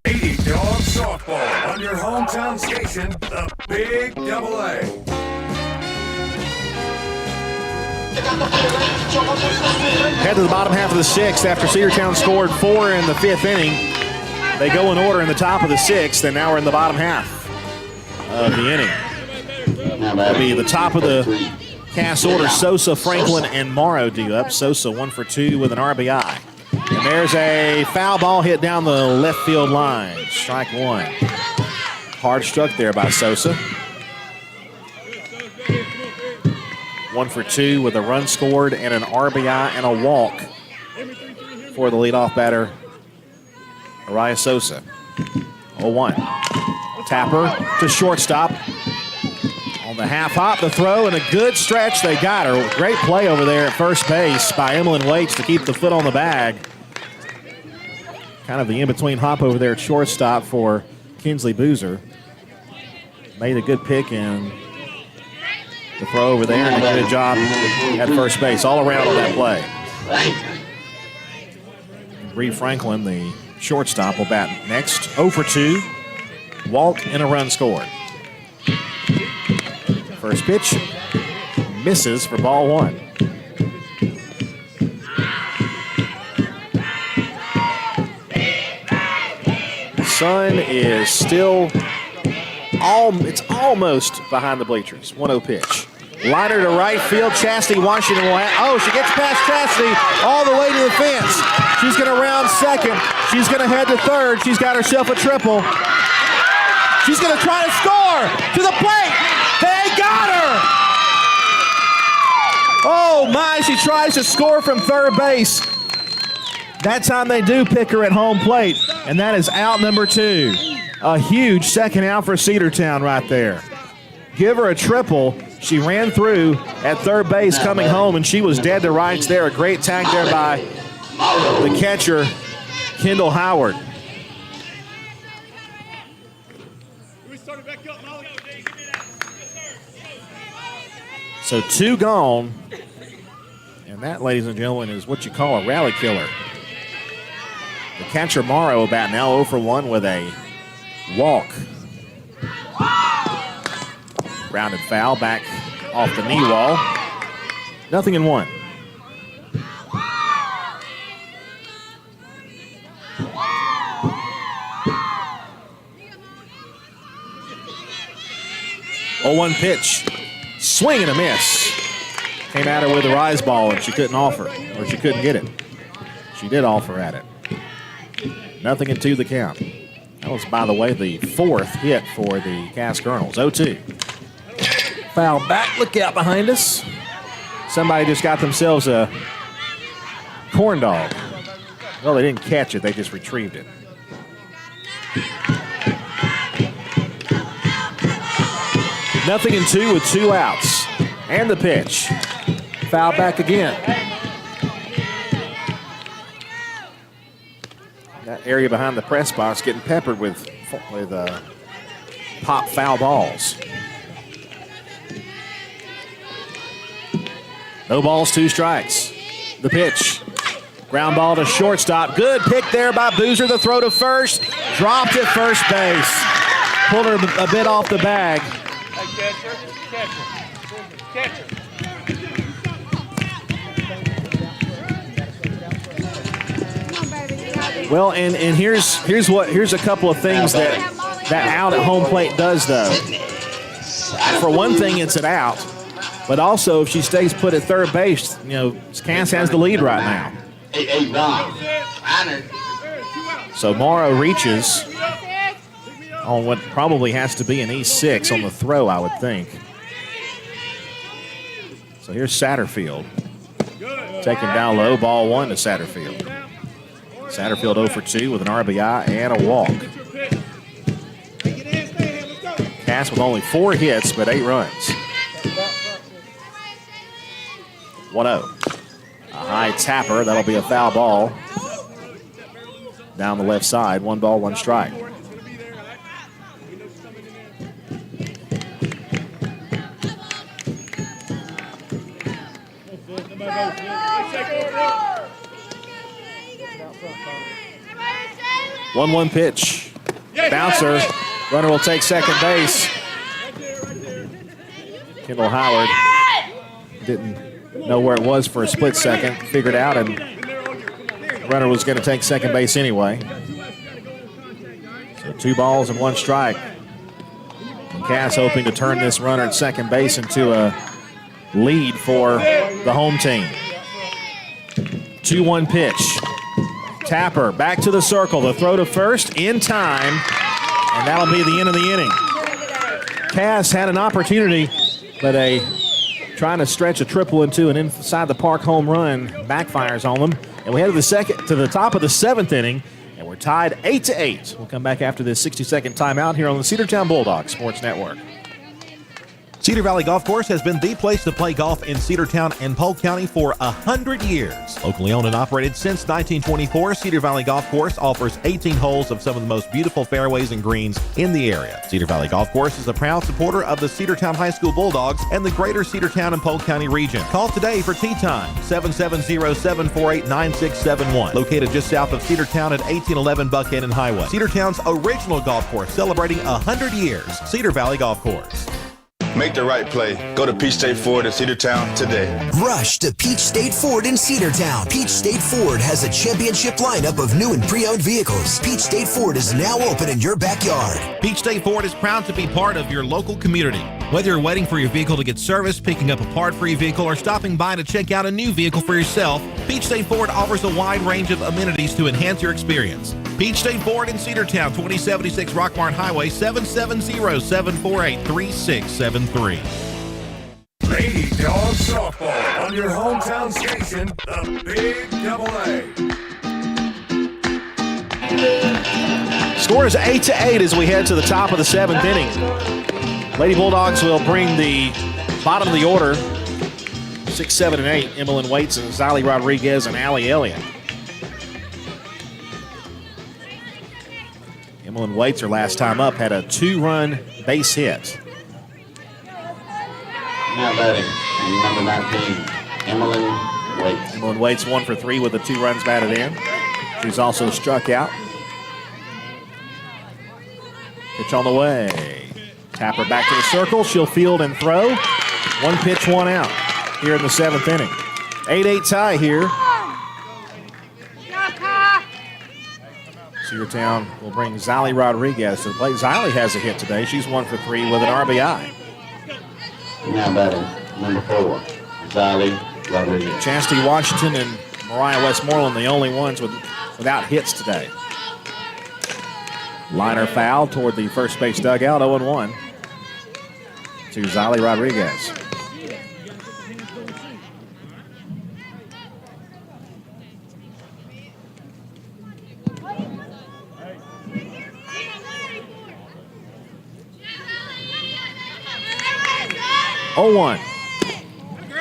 Lady Dogs softball on your hometown station, the Big Double A. Head to the bottom half of the sixth after Cedartown scored 4 in the 5th inning. They go in order in the top of the 6th, and now we're in the bottom half of the inning. That'll be the top of the cast order. Sosa, Franklin, and Morrow due up. Sosa 1 for 2 with an RBI. And there's a foul ball hit down the left field line. Strike 1. Hard struck there by Sosa. 1 for 2 with a run scored and an RBI and a walk for the leadoff batter, Arias Sosa. 0-1. Tapper to shortstop. On the half hop, the throw, and a good stretch. They got her. Great play over there at first base by Emlyn Waits to keep the foot on the bag. Kind of the in-between hop over there at shortstop for Kinsley Boozer. Made a good pick and the throw over there, and a good job at first base all around on that play. Bree Franklin, the shortstop, will bat next. 0 for 2. Walk and a run scored. First pitch misses for ball 1. The sun is still it's almost behind the bleachers. 1-0 pitch. Liner to right field. Chastity Washington will she gets past Chastity all the way to the fence. She's going to round second. She's going to head to third. She's got herself a triple. She's going to try to score to the plate. They got her! Oh my, she tries to score from third base. That time they do pick her at home plate, and that is out number 2. A huge second out for Cedartown right there. Give her a triple. She ran through at third base coming home, and she was dead to rights there. A great tag there by the catcher, Kendall Howard. So 2 gone, and that, ladies and gentlemen, is what you call a rally killer. The catcher Morrow about now 0 for 1 with a walk. Grounded foul back off the knee wall. 0-1. Oh, 1 pitch. Swing and a miss. Came at her with a rise ball, and she couldn't offer, or she couldn't get it. She did offer at it. 0-2 the count. That was, by the way, the 4th hit for the Cass Colonels. 0-2. Foul back. Look out behind us. Somebody just got themselves a corn dog. Well, they didn't catch it. They just retrieved it. Nothing in 2 with 2 outs. And the pitch. Foul back again. That area behind the press box getting peppered with pop foul balls. No balls, 2 strikes. The pitch. Ground ball to shortstop. Good pick there by Boozer. The throw to first. Dropped at first base. Pulled her a bit off the bag. Catcher. Well, and here's a couple of things that out at home plate does, though. For one thing, it's an out, but also if she stays put at third base, Cass has the lead right now. So Morrow reaches on what probably has to be an E6 on the throw, I would think. So here's Satterfield taken down low, ball 1 to Satterfield. Satterfield 0 for 2 with an RBI and a walk. Cass with only 4 hits, but 8 runs. 1-0. A high tapper, that'll be a foul ball. Down the left side, 1 ball, 1 strike. One pitch. Bouncer. Runner will take second base. Kendall Howard didn't know where it was for a split second. Figured out, and the runner was going to take second base anyway. So 2 balls and 1 strike. And Cass hoping to turn this runner at second base into a lead for the home team. 2-1 pitch. Tapper back to the circle. The throw to first in time, and that'll be the end of the inning. Cass had an opportunity, but trying to stretch a triple into an inside the park home run backfires on them. And we head to the top of the 7th inning, and we're tied 8-8. We'll come back after this 60-second timeout here on the Cedartown Bulldogs Sports Network. Cedar Valley Golf Course has been the place to play golf in Cedartown and Polk County for 100 years. Locally owned and operated since 1924, Cedar Valley Golf Course offers 18 holes of some of the most beautiful fairways and greens in the area. Cedar Valley Golf Course is a proud supporter of the Cedartown High School Bulldogs and the greater Cedartown and Polk County region. Call today for tee time, 770-748-9671. Located just south of Cedartown at 1811 Buckhannon Highway. Cedartown's original golf course celebrating 100 years. Cedar Valley Golf Course. Make the right play. Go to Peach State Ford in Cedartown today. Rush to Peach State Ford in Cedartown. Peach State Ford has a championship lineup of new and pre-owned vehicles. Peach State Ford is now open in your backyard. Peach State Ford is proud to be part of your local community. Whether you're waiting for your vehicle to get serviced, picking up a part for your vehicle, or stopping by to check out a new vehicle for yourself, Peach State Ford offers a wide range of amenities to enhance your experience. Peach State Ford in Cedartown, 2076 Rockmart Highway, 770-748-3673. Lady Dawgs Softball on your hometown station, the Big Double A. Score is 8-8 as we head to the top of the 7th inning. Lady Bulldogs will bring the bottom of the order, 6, 7, and 8. Emmeline Waits and Zali Rodriguez and Allie Elliott. Emmeline Waits, her last time up, had a 2-run base hit. Now batting, number 19, Emmeline Waits. Emmeline Waits 1 for 3 with the 2 runs batted in. She's also struck out. Pitch on the way. Tapper back to the circle. She'll field and throw. 1 pitch, 1 out here in the 7th inning. 8-8 tie here. Cedartown will bring Zali Rodriguez to the plate. Zali has a hit today. She's 1 for 3 with an RBI. Now batting, number 4, Zali Rodriguez. Chastity Washington and Mariah Westmoreland, the only ones without hits today. Liner foul toward the first base dugout, 0-1 to Zali Rodriguez.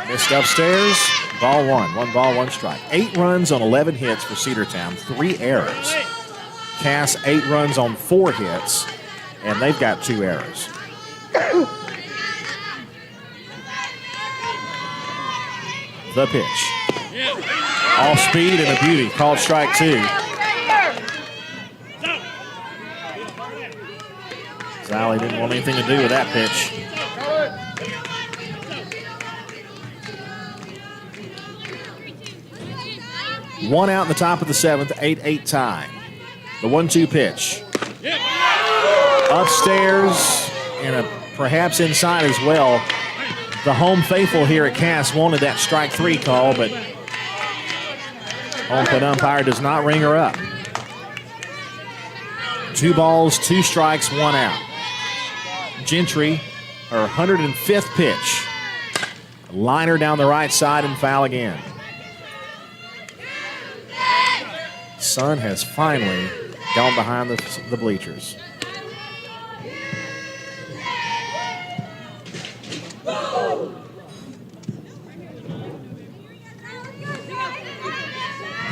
Missed upstairs, ball 1. 1 ball, 1 strike. 8 runs on 11 hits for Cedartown, 3 errors. Cass 8 runs on 4 hits, and they've got 2 errors. The pitch. All speed and a beauty, called strike 2. Zali didn't want anything to do with that pitch. One out in the top of the 7th, 8-8 tie. The 1-2 pitch. Upstairs and perhaps inside as well. The home faithful here at Cass wanted that strike 3 call, but home plate umpire does not ring her up. 2 balls, 2 strikes, 1 out. Gentry, her 105th pitch. Liner down the right side and foul again. sun has finally gone behind the bleachers.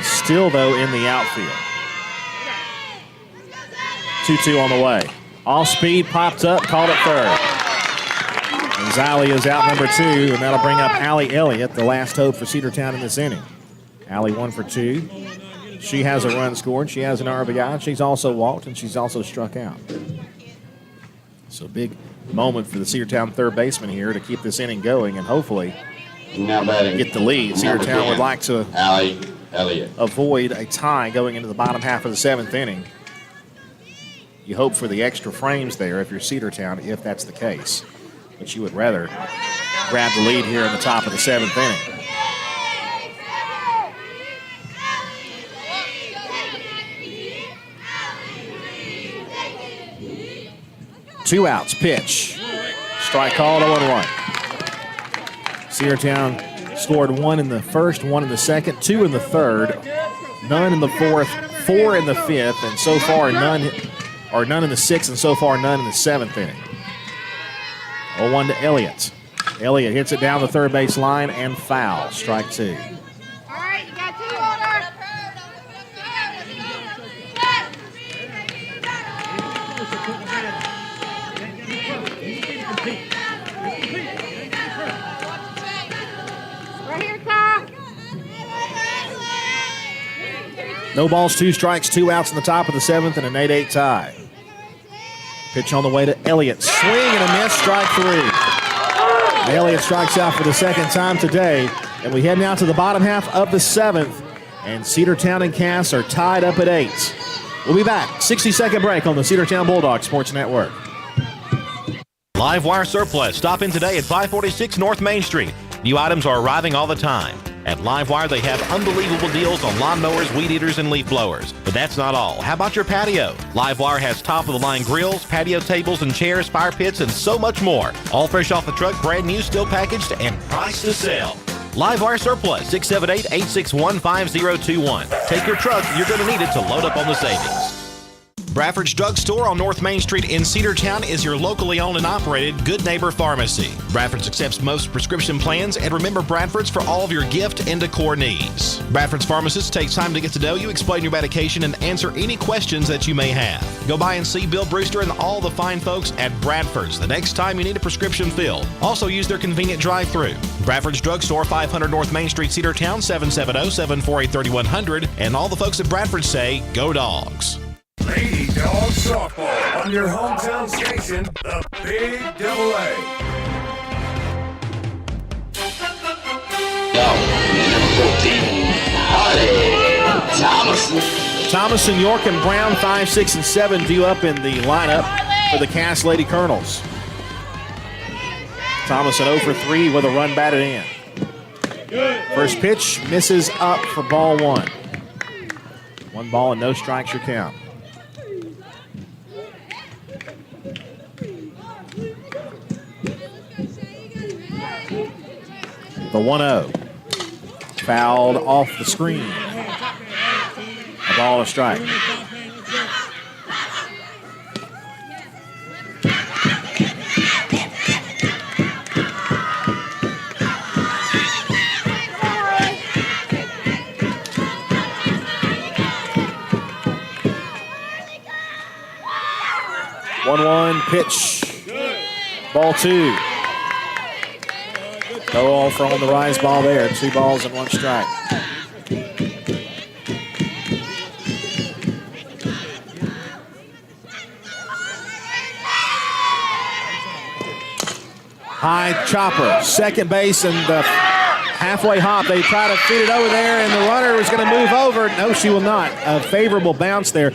Still, though, in the outfield. 2-2 on the way. Off speed, popped up, called it third. And Ziley is out number 2, and that'll bring up Allie Elliott, the last hope for Cedartown in this inning. Allie 1 for 2. She has a run scored. She has an RBI. She's also walked, and she's also struck out. So big moment for the Cedartown third baseman here to keep this inning going and hopefully get the lead. Cedartown would like to avoid a tie going into the bottom half of the 7th inning. You hope for the extra frames there if you're Cedartown, if that's the case. But you would rather grab the lead here in the top of the 7th inning. Two outs, pitch. Strike called, 0-1. Cedartown scored 1 in the first, 1 in the second, 2 in the third, none in the fourth, 4 in the fifth, and so far none in the 6th, and so far none in the 7th inning. 0-1 to Elliott. Elliott hits it down the third base line and foul. Strike 2. All right, you got 2 on her. Right here, Kyle. No balls, 2 strikes, 2 outs in the top of the 7th, and an 8-8 tie. Pitch on the way to Elliott. Swing and a miss, strike 3. Elliott strikes out for the second time today, and we head now to the bottom half of the 7th, and Cedartown and Cass are tied up at 8. We'll be back. 60-second break on the Cedartown Bulldogs Sports Network. Live Wire Surplus. Stop in today at 546 North Main Street. New items are arriving all the time. At Livewire, they have unbelievable deals on lawnmowers, weed eaters, and leaf blowers. But that's not all. How about your patio? Livewire has top-of-the-line grills, patio tables and chairs, fire pits, and so much more. All fresh off the truck, brand new, still packaged, and priced to sell. Livewire Surplus, 678-861-5021. Take your truck. You're going to need it to load up on the savings. Bradford's Drug Store on North Main Street in Cedartown is your locally owned and operated Good Neighbor Pharmacy. Bradford's accepts most prescription plans, and remember Bradford's for all of your gift and decor needs. Bradford's pharmacist takes time to get to know you, explain your medication, and answer any questions that you may have. Go by and see Bill Brewster and all the fine folks at Bradford's the next time you need a prescription filled. Also use their convenient drive-thru. Bradford's Drug Store, 500 North Main Street, Cedartown, 770-748-3100. And all the folks at Bradford say, go Dogs. Lady Dogs Softball on your hometown station, the Big Double A. Thomason, York, and Brown, 5, 6, and 7 due up in the lineup for the Cass Lady Colonels. Thomason 0 for 3 with a run batted in. First pitch misses up for ball 1. 1 ball and no strikes your count. The 1-0. Fouled off the screen. A ball, a strike. One pitch. Ball 2. No offer on the rise ball there. 2 balls and 1 strike. High chopper, second base, and halfway hop. They try to feed it over there, and the runner is going to move over. No, she will not. A favorable bounce there.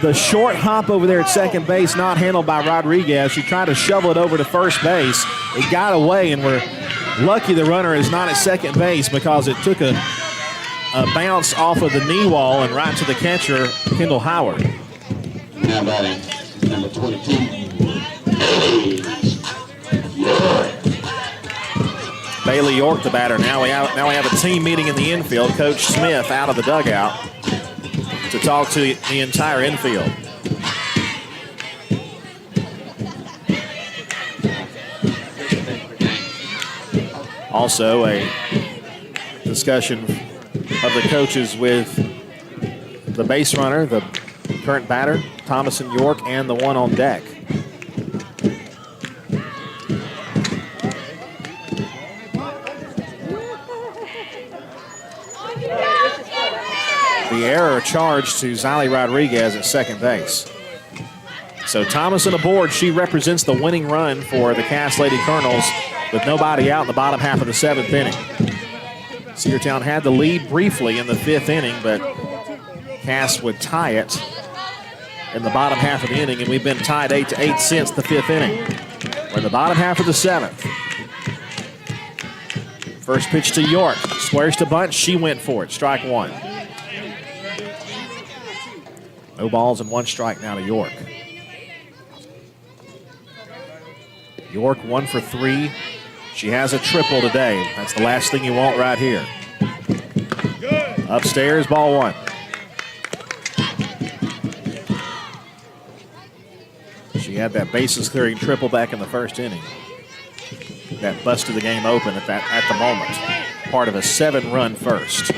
The short hop over there at second base, not handled by Rodriguez. She tried to shovel it over to first base. It got away, and we're lucky the runner is not at second base because it took a bounce off of the knee wall and right to the catcher, Kendall Howard. Now batting, number 22. Bailey York, the batter. Now we have a team meeting in the infield. Coach Smith out of the dugout. to talk to the entire infield. Also, a discussion of the coaches with the base runner, the current batter, Thomas and York, and the one on deck. The error charged to Xylee Rodriguez at second base. So Thomason aboard. She represents the winning run for the Cass Lady Colonels with nobody out in the bottom half of the 7th inning. Cedartown had the lead briefly in the 5th inning, but Cass would tie it in the bottom half of the inning, and we've been tied 8-8 since the 5th inning. We're in the bottom half of the 7th. First pitch to York. Squares to bunt. She went for it. Strike one. No balls and 1 strike now to York. York 1 for 3. She has a triple today. That's the last thing you want right here. Upstairs, ball 1. She had that bases clearing triple back in the 1st inning. That busted the game open at the moment. Part of a 7-run first.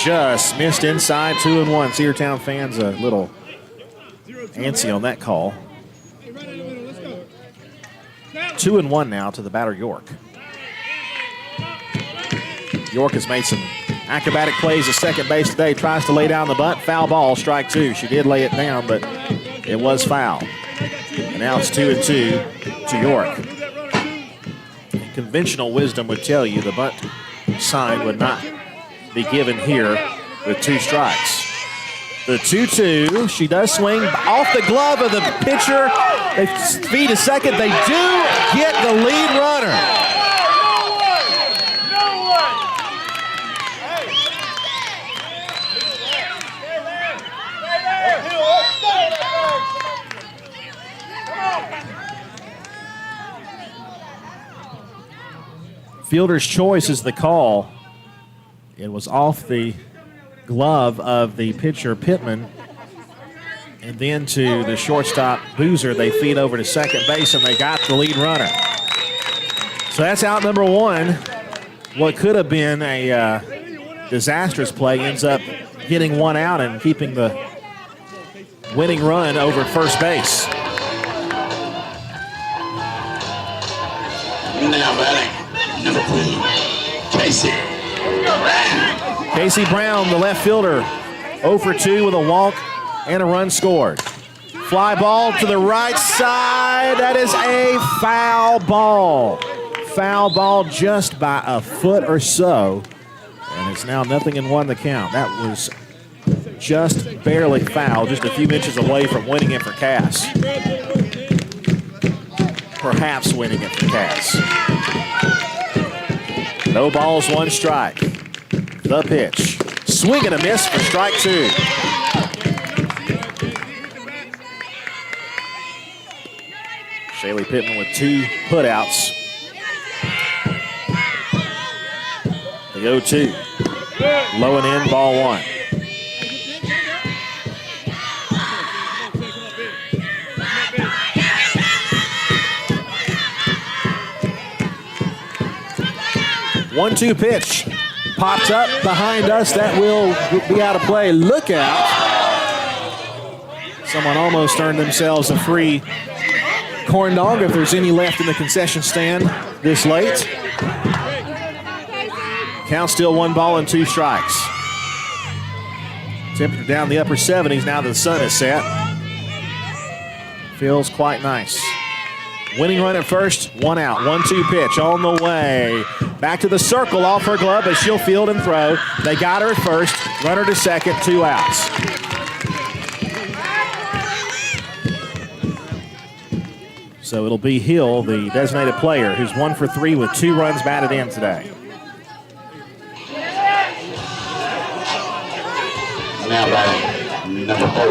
Just missed inside, 2-1. Cedartown fans a little antsy on that call. 2-1 now to the batter, York. York has made some acrobatic plays at second base today. Tries to lay down the bunt. Foul ball, strike 2. She did lay it down, but it was foul. And now it's 2-2 to York. Conventional wisdom would tell you the bunt sign would not be given here with 2 strikes. The 2-2, she does swing off the glove of the pitcher. They feed a second. They do get the lead runner. Fielder's choice is the call. It was off the glove of the pitcher, Pittman. And then to the shortstop, Boozer. They feed over to second base, and they got the lead runner. So that's out number 1. What could have been a disastrous play ends up getting 1 out and keeping the winning run over first base. Now batting, number 3, Casey Brown. Casey Brown, the left fielder, 0 for 2 with a walk and a run scored. Fly ball to the right side. That is a foul ball. Foul ball just by a foot or so. And it's now 0-1 the count. That was just barely foul, just a few inches away from winning it for Cass. Perhaps winning it for Cass. No balls, 1 strike. The pitch. Swing and a miss for strike 2. Shaylee Pittman with 2 putouts. The 0-2. Low and in, ball 1. One-two pitch. Popped up behind us. That will be out of play. Look out. Someone almost earned themselves a free corn dog if there's any left in the concession stand this late. Count still 1 ball and 2 strikes. Temperature down the upper 70s now that the sun is set. Feels quite nice. Winning run at first, 1 out. 1-2 pitch on the way. Back to the circle off her glove, but she'll field and throw. They got her at first. Runner to second, 2 outs. So it'll be Hill, the designated player, who's 1 for 3 with 2 runs batted in today. Now batting, number 4,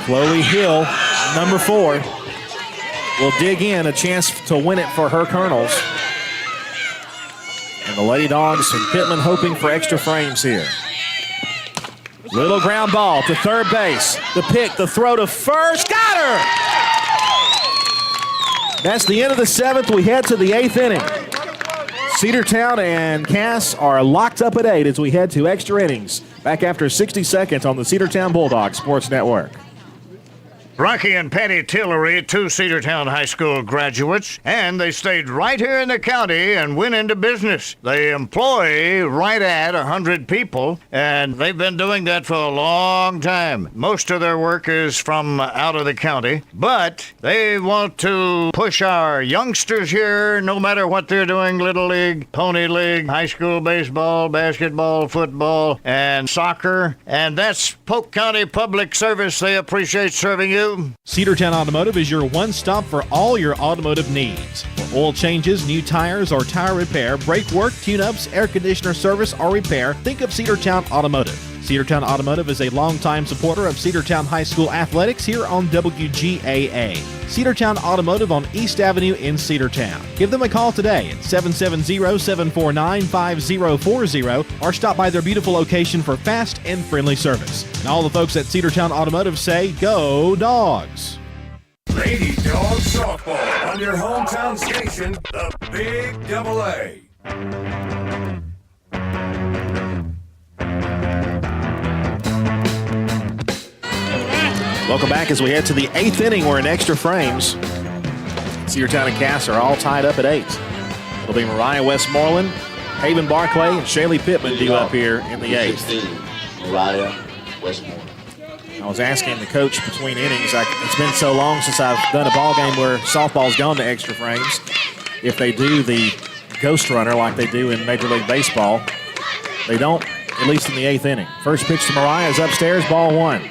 Chloe Hill, number 4, will dig in, a chance to win it for her Colonels. And the Lady Dogs and Pittman hoping for extra frames here. Little ground ball to third base. The pick, the throw to first. Got her! That's the end of the 7th. We head to the 8th inning. Cedartown and Cass are locked up at 8 as we head to extra innings. Back after 60 seconds on the Cedartown Bulldogs Sports Network. Rocky and Patty Tillery, 2 Cedartown High School graduates, and they stayed right here in the county and went into business. They employ right at 100 people, and they've been doing that for a long time. Most of their work is from out of the county, but they want to push our youngsters here, no matter what they're doing, Little League, Pony League, high school baseball, basketball, football, and soccer, and that's Polk County Public Service. They appreciate serving you. Cedartown Automotive is your one-stop for all your automotive needs. For oil changes, new tires, or tire repair, brake work, tune-ups, air conditioner service, or repair, think of Cedartown Automotive. Cedartown Automotive is a longtime supporter of Cedartown High School athletics here on WGAA. Cedartown Automotive on East Avenue in Cedartown. Give them a call today at 770-749-5040 or stop by their beautiful location for fast and friendly service. And all the folks at Cedartown Automotive say, go Dogs! Lady Dogs softball on your hometown station, the Big Double A. Welcome back as we head to the 8th inning. We're in extra frames. Cedartown and Cass are all tied up at 8. It'll be Mariah Westmoreland, Haven Barclay, and Shaylee Pittman due up here in the 8th. Mariah Westmoreland. I was asking the coach between innings, it's been so long since I've done a ball game where softball's gone to extra frames. If they do the ghost runner like they do in Major League Baseball, they don't, at least in the 8th inning. First pitch to Mariah is upstairs, ball 1.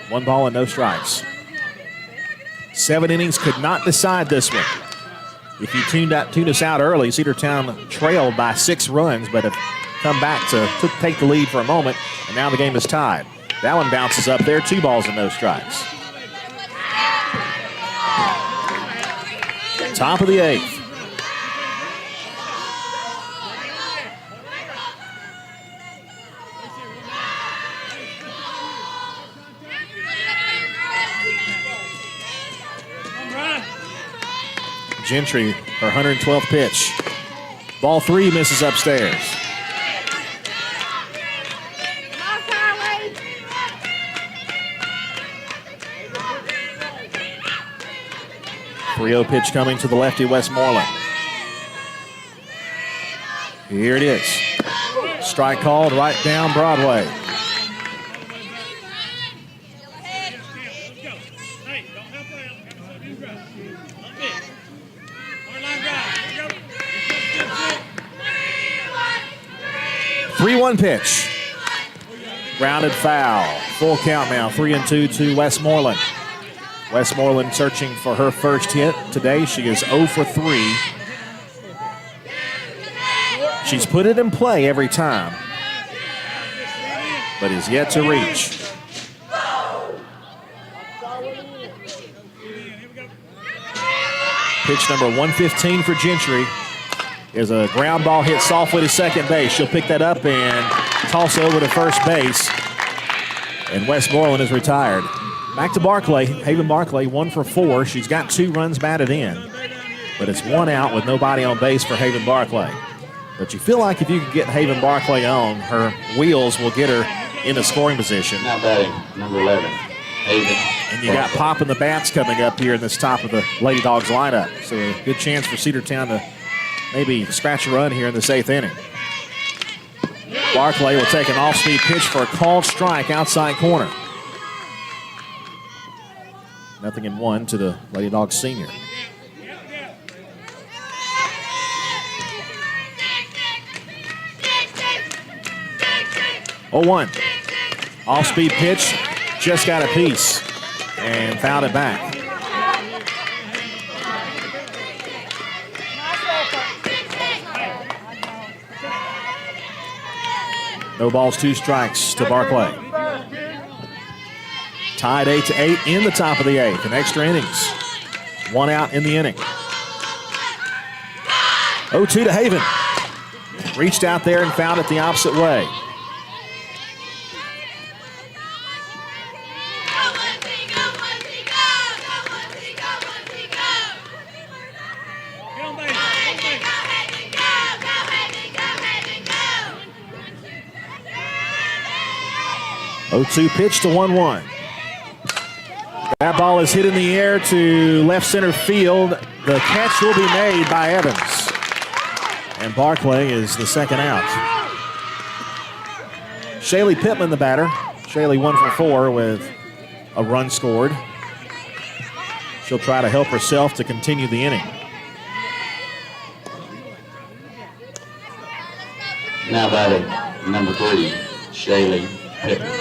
1 ball and no strikes. 7 innings could not decide this one. If you tuned us out early, Cedartown trailed by 6 runs, but have come back to take the lead for a moment, and now the game is tied. That one bounces up there, 2 balls and no strikes. Top of the 8th. Gentry, her 112th pitch. Ball 3 misses upstairs. .30 pitch coming to the lefty Westmoreland. Here it is. Strike called right down Broadway. .31 pitch. Grounded foul. Full count now. 3-2 to Westmoreland. Westmoreland searching for her first hit today. She is 0 for 3. She's put it in play every time, but is yet to reach. Pitch number 115 for Gentry is a ground ball hit softly to second base. She'll pick that up and toss over to first base. And Westmoreland is retired. Back to Barclay. Haven Barclay, 1 for 4. She's got 2 runs batted in, but it's 1 out with nobody on base for Haven Barclay. But you feel like if you can get Haven Barclay on, her wheels will get her in a scoring position. Now batting, number 11, Haven. And you got popping the bats coming up here in this top of the Lady Dogs lineup. So a good chance for Cedartown to maybe scratch a run here in this 8th inning. Barclay will take an off-speed pitch for a called strike outside corner. 0-1 to the Lady Dogs senior. .01. Off-speed pitch, just got a piece and fouled it back. No balls, 2 strikes to Barclay. Tied 8-8 in the top of the 8th. And extra innings. 1 out in the inning. 0-2 to Haven. reached out there and found it the opposite way. Oh, 2 pitch to 1-1. That ball is hit in the air to left center field. The catch will be made by Evans. And Barclay is the second out. Shaylee Pittman, the batter. Shaylee 1 for 4 with a run scored. She'll try to help herself to continue the inning. Now batting, number 3, Shaylee Pittman.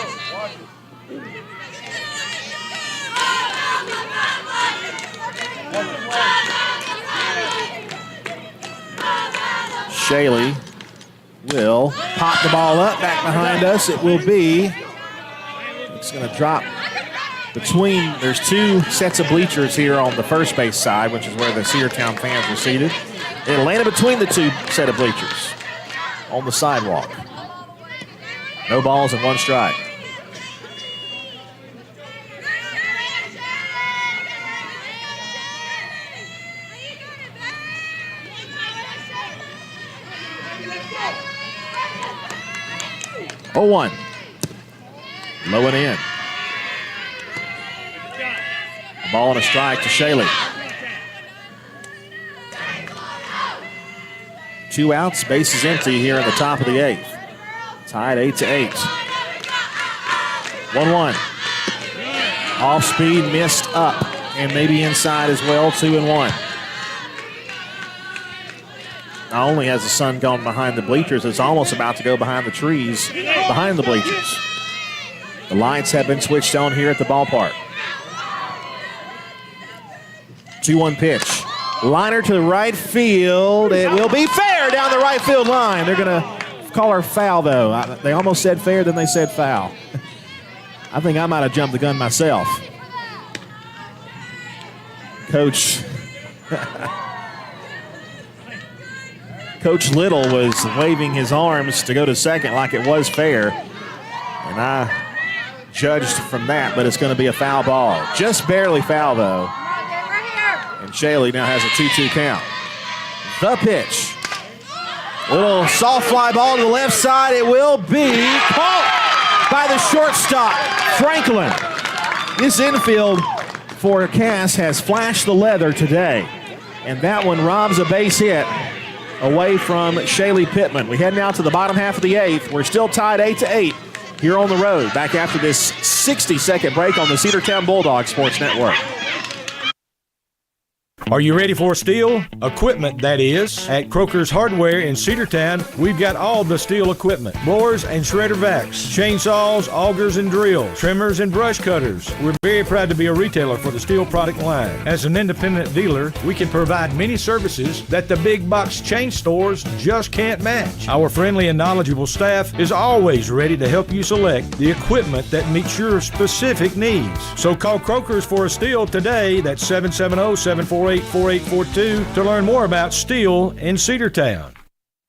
Shaylee will pop the ball up back behind us. It will be, it's going to drop between, there's 2 sets of bleachers here on the first base side, which is where the Cedartown fans are seated. It landed between the 2 set of bleachers on the sidewalk. No balls and 1 strike. Oh, 1. Low and in. A ball and a strike to Shaylee. 2 outs, base is empty here in the top of the 8th. Tied 8-8. 1-1. Off speed, missed up, and maybe inside as well. 2-1. Not only has the sun gone behind the bleachers, it's almost about to go behind the trees behind the bleachers. The lights have been switched on here at the ballpark. 2-1 pitch. Liner to the right field. It will be fair down the right field line. They're going to call her foul, though. They almost said fair, then they said foul. I think I might have jumped the gun myself. Coach Little was waving his arms to go to second like it was fair. And I judged from that, but it's going to be a foul ball. Just barely foul, though. And Shaylee now has a 2-2 count. The pitch. Little soft fly ball to the left side. It will be caught by the shortstop, Franklin. This infield for Cass has flashed the leather today. And that one robs a base hit away from Shaylee Pittman. We head now to the bottom half of the 8th. We're still tied 8-8 here on the road. Back after this 60-second break on the Cedartown Bulldogs Sports Network. Are you ready for steel? Equipment, that is. At Croker's Hardware in Cedartown, we've got all the steel equipment. Blowers and shredder vacs, chainsaws, augers and drills, trimmers and brush cutters. We're very proud to be a retailer for the steel product line. As an independent dealer, we can provide many services that the big box chain stores just can't match. Our friendly and knowledgeable staff is always ready to help you select the equipment that meets your specific needs. So call Croker's for a steel today. That's 770-748-4842 to learn more about steel in Cedartown.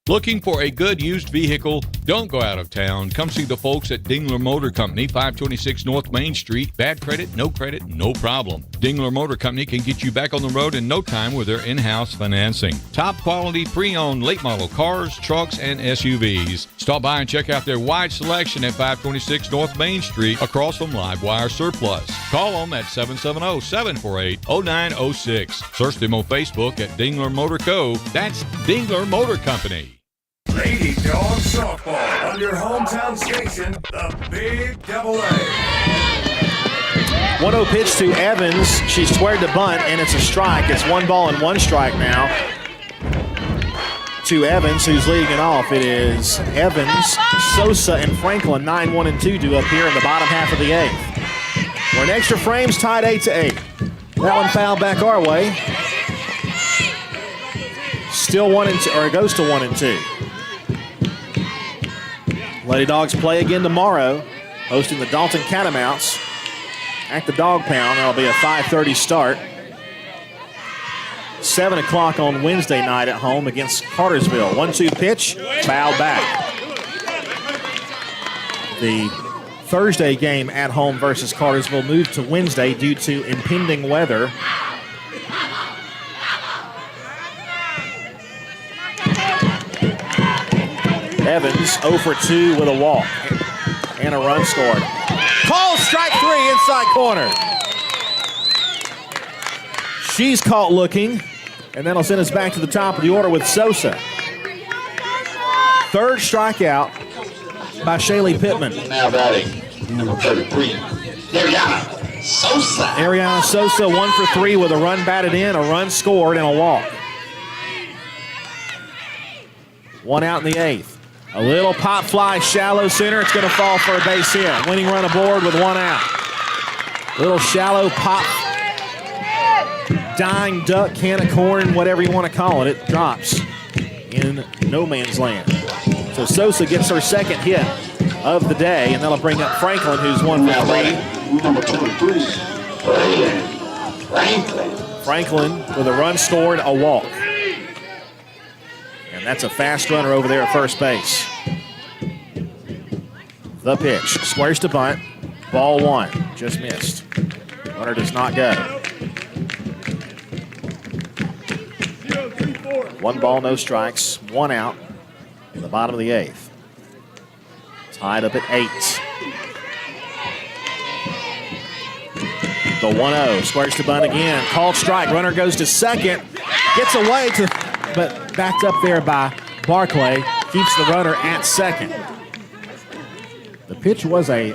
Looking for a good used vehicle? Don't go out of town. Come see the folks at Dingler Motor Company, 526 North Main Street. Bad credit, no problem. Dingler Motor Company can get you back on the road in no time with their in-house financing. Top quality pre-owned late model cars, trucks, and SUVs. Stop by and check out their wide selection at 526 North Main Street across from Livewire Surplus. Call them at 770-748-0906. Search them on Facebook at Dingler Motor Co. That's Dingler Motor Company. Lady Dawgs softball on your hometown station, the Big Double A. 1-0 pitch to Evans. She's squared the bunt, and it's a strike. It's 1 ball and 1 strike now to Evans, who's leading it off. It is Evans, Sosa, and Franklin, 9-1-2 due up here in the bottom half of the 8th. We're in extra frames, tied 8-8. That one fouled back our way. Still 1-2, or it goes to 1-2. Lady Dogs play again tomorrow, hosting the Dalton Catamounts at the Dog Pound. That'll be a 5:30 start. 7 o'clock on Wednesday night at home against Cartersville. 1-2 pitch, foul back. The Thursday game at home versus Cartersville moved to Wednesday due to impending weather. Evans 0 for 2 with a walk and a run scored. Call strike 3 inside corner. She's caught looking, and that'll send us back to the top of the order with Sosa. Third strikeout by Shaylee Pittman. Now batting, number 33, Ariana Sosa. Ariana Sosa 1 for 3 with a run batted in, a run scored, and a walk. 1 out in the 8th. A little pop fly, shallow center. It's going to fall for a base hit. Winning run aboard with 1 out. Little shallow pop, dying duck, can of corn, whatever you want to call it. It drops in no man's land. So Sosa gets her second hit of the day, and that'll bring up Franklin, who's 1 for 3. Number 23, Franklin. Franklin with a run scored, a walk. And that's a fast runner over there at first base. The pitch, squares to bunt, ball 1, just missed. Runner does not go. 1 ball, no strikes, 1 out in the bottom of the 8th. Tied up at 8. The 1-0, squares to bunt again, called strike, runner goes to second, gets away but backed up there by Barclay, keeps the runner at second. The pitch was a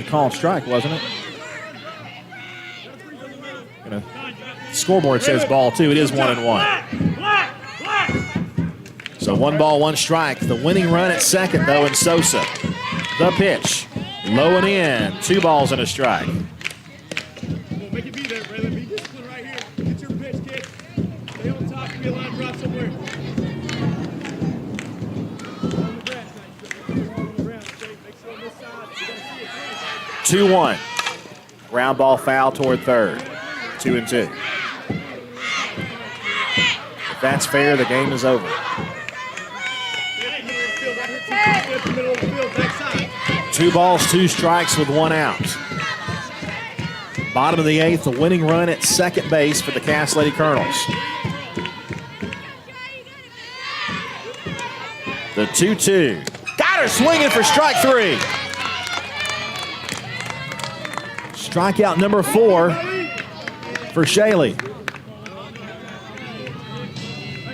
called strike, wasn't it? The scoreboard says ball 2. It is 1-1. So 1 ball, 1 strike. The winning run at second, though, in Sosa. The pitch, low and in. 2 balls and a strike. Make it be there, brother. Be disciplined right here. Get your pitch, kid. Stay on top. Be a line drop somewhere. 2-1. Ground ball foul toward third. 2-2. If that's fair, the game is over. 2 balls, 2 strikes with 1 out. Bottom of the 8th, the winning run at second base for the Cass Lady Colonels. The 2-2. Got her swinging for strike 3. Strikeout number 4 for Shaylee.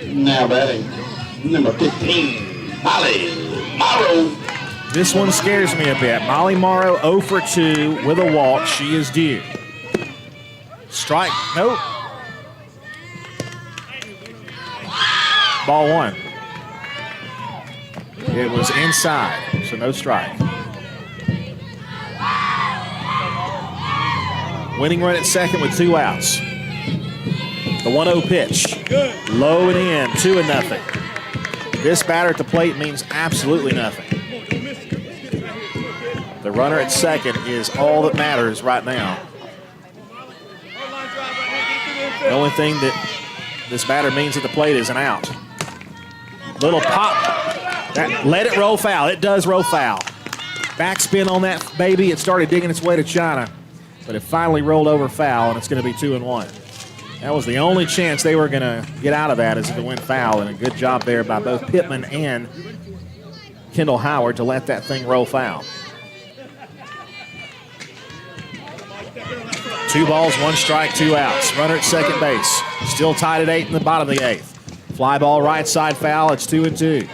Now batting, number 15, Molly Morrow. This one scares me a bit. Molly Morrow 0 for 2 with a walk. She is due. Strike, nope. Ball 1. It was inside, so no strike. Winning run at second with 2 outs. The 1-0 pitch. Low and in, 2-0. This batter at the plate means absolutely nothing. The runner at second is all that matters right now. The only thing that this batter means at the plate is an out. Little pop. Let it roll foul. It does roll foul. Backspin on that baby. It started digging its way to China, but it finally rolled over foul, and it's going to be 2-1. That was the only chance they were going to get out of that, is if it went foul, and a good job there by both Pittman and Kendall Howard to let that thing roll foul. 2 balls, 1 strike, 2 outs. Runner at second base. Still tied at 8 in the bottom of the 8th. Fly ball right side foul. It's 2-2.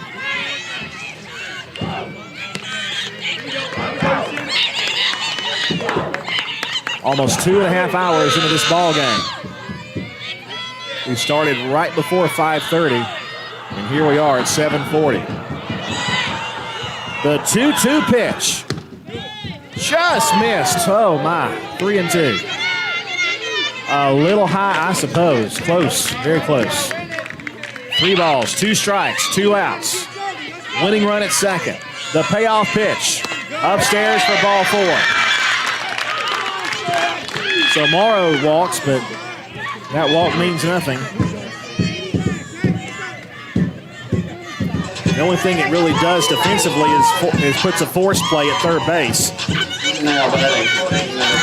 Almost 2.5 hours into this ball game. We started right before 5:30, and here we are at 7:40. The 2-2 pitch. Just missed. Oh, my. 3-2. A little high, I suppose. Close. Very close. 3 balls, 2 strikes, 2 outs. Winning run at second. The payoff pitch. Upstairs for ball 4. So Morrow walks, but that walk means nothing. The only thing it really does defensively is puts a force play at third base. Now batting, number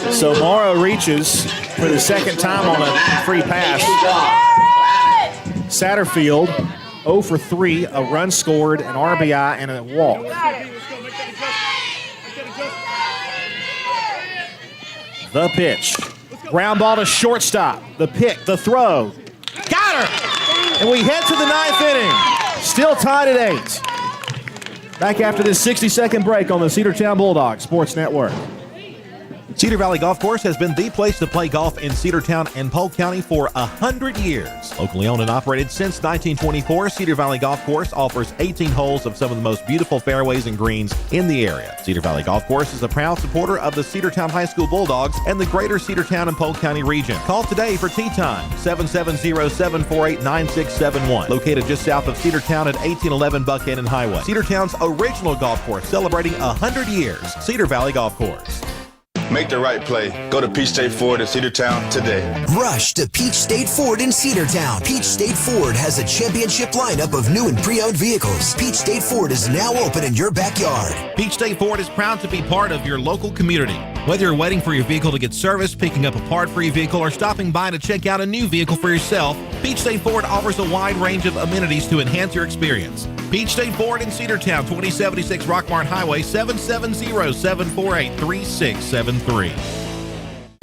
44. So Morrow reaches for the second time on a free pass. Satterfield 0 for 3, a run scored, an RBI, and a walk. The pitch. Ground ball to shortstop. The pick, the throw. Got her! And we head to the 9th inning. Still tied at 8. Back after this 60-second break on the Cedartown Bulldogs Sports Network. Cedar Valley Golf Course has been the place to play golf in Cedartown and Polk County for 100 years. Locally owned and operated since 1924, Cedar Valley Golf Course offers 18 holes of some of the most beautiful fairways and greens in the area. Cedar Valley Golf Course is a proud supporter of the Cedartown High School Bulldogs and the greater Cedartown and Polk County region. Call today for tee time, 770-748-9671. Located just south of Cedartown at 1811 Buckhannon Highway. Cedartown's original golf course celebrating 100 years. Cedar Valley Golf Course. Make the right play. Go to Peach State Ford in Cedartown today. Rush to Peach State Ford in Cedartown. Peach State Ford has a championship lineup of new and pre-owned vehicles. Peach State Ford is now open in your backyard. Peach State Ford is proud to be part of your local community. Whether you're waiting for your vehicle to get serviced, picking up a part for your vehicle, or stopping by to check out a new vehicle for yourself, Peach State Ford offers a wide range of amenities to enhance your experience. Peach State Ford in Cedartown, 2076 Rockmart Highway, 770-748-3673.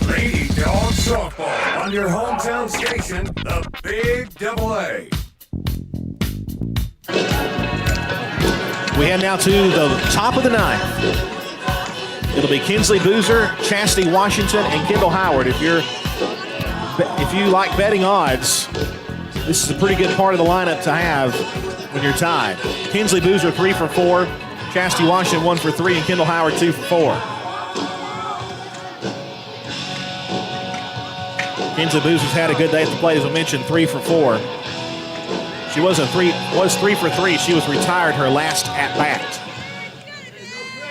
Lady Dog Softball on your hometown station, the Big Double A. We head now to the top of the 9th. It'll be Kinsley Boozer, Chastity Washington, and Kendall Howard. If you like betting odds, this is a pretty good part of the lineup to have when you're tied. Kinsley Boozer 3 for 4, Chastity Washington 1 for 3, and Kendall Howard 2 for 4. Kinsley Boozer's had a good day at the plate, as I mentioned, 3 for 4. She was 3 for 3. She was retired her last at bat.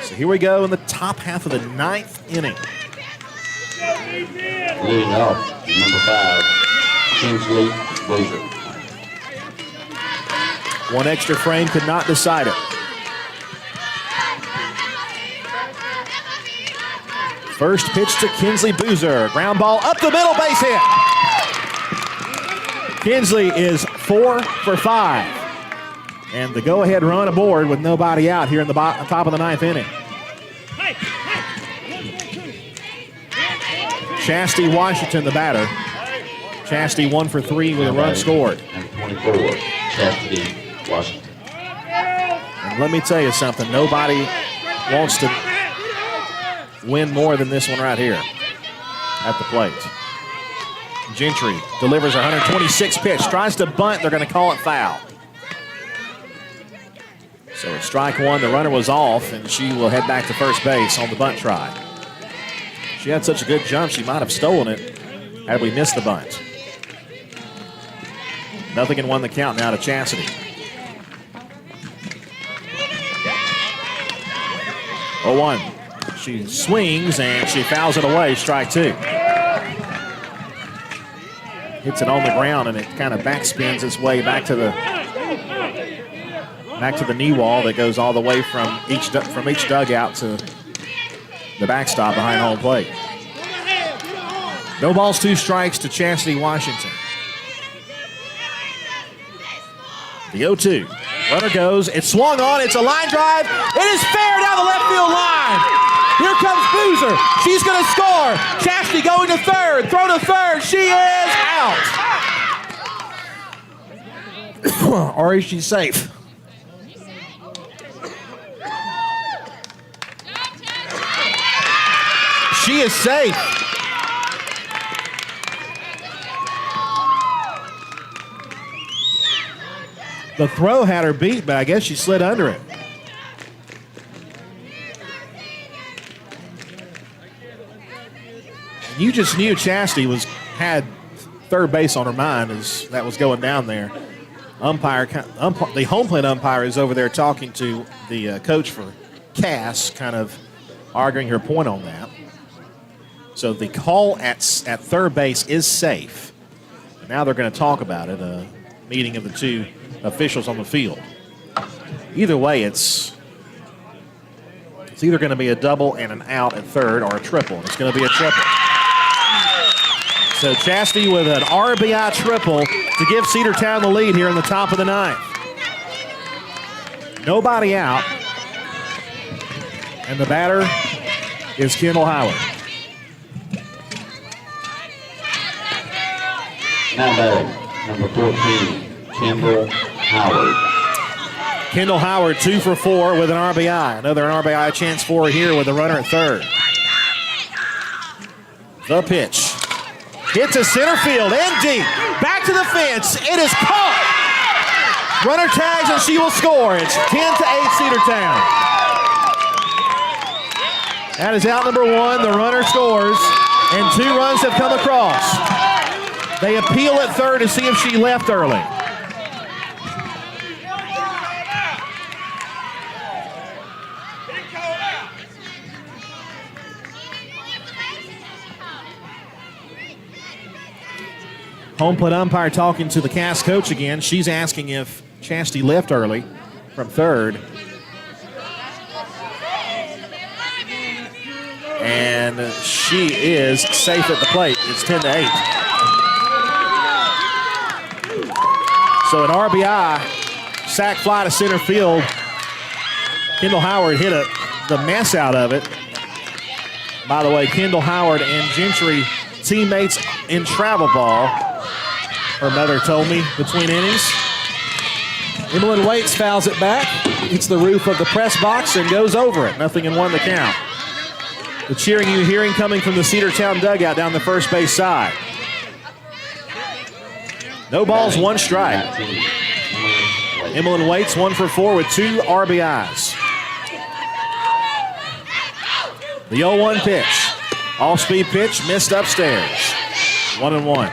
So here we go in the top half of the 9th inning. Leading off, number 5, Kinsley Boozer. One extra frame could not decide it. First pitch to Kinsley Boozer. Ground ball up the middle, base hit. Kinsley is 4 for 5. And the go-ahead run aboard with nobody out here in the top of the 9th inning. Chastity Washington, the batter. Chastity 1 for 3 with a run scored. Number 24, Chastity Washington. And let me tell you something. Nobody wants to win more than this one right here at the plate. Gentry delivers 126 pitch. Tries to bunt. They're going to call it foul. So it's strike one. The runner was off, and she will head back to first base on the bunt try. She had such a good jump, she might have stolen it had we missed the bunt. 0-1 the count now to Chastity. 0-1. She swings and she fouls it away. Strike 2. Hits it on the ground and it kind of backspins its way back to the knee wall that goes all the way from each dugout to the backstop behind home plate. No balls, 2 strikes to Chastity Washington. The 0-2. Runner goes. It's swung on. It's a line drive. It is fair down the left field line. Here comes Boozer. She's going to score. Chastity going to third. Throw to third. She is out. Or is she safe? She is safe. The throw had her beat, but I guess she slid under it. You just knew Chastity had third base on her mind as that was going down there. The home plate umpire is over there talking to the coach for Cass, kind of arguing her point on that. So the call at third base is safe. Now they're going to talk about it. meeting of the two officials on the field. Either way, it's either going to be a double and an out at third or a triple. It's going to be a triple. So Chastity with an RBI triple to give Cedartown the lead here in the top of the ninth. Nobody out. And the batter is Kendall Howard. Now batting, number 14, Kendall Howard. Kendall Howard 2 for 4 with an RBI. Another RBI chance for her here with a runner at third. The pitch. Hit to center field and deep. Back to the fence. It is caught. Runner tags and she will score. It's 10-8 Cedartown. That is out number 1. The runner scores and 2 runs have come across. They appeal at third to see if she left early. Home plate umpire talking to the Cass coach again. She's asking if Chastity left early from third. And she is safe at the plate. It's 10-8. So an RBI, sac fly to center field. Kendall Howard hit the mess out of it. By the way, Kendall Howard and Gentry teammates in travel ball. Her mother told me between innings. Emmeline Waits fouls it back. Hits the roof of the press box and goes over it. 0-1 the count. The cheering you're hearing coming from the Cedartown dugout down the first base side. No balls, 1 strike. Emmeline Waits 1 for 4 with 2 RBIs. The 0-1 pitch. Off-speed pitch, missed upstairs. 1-1.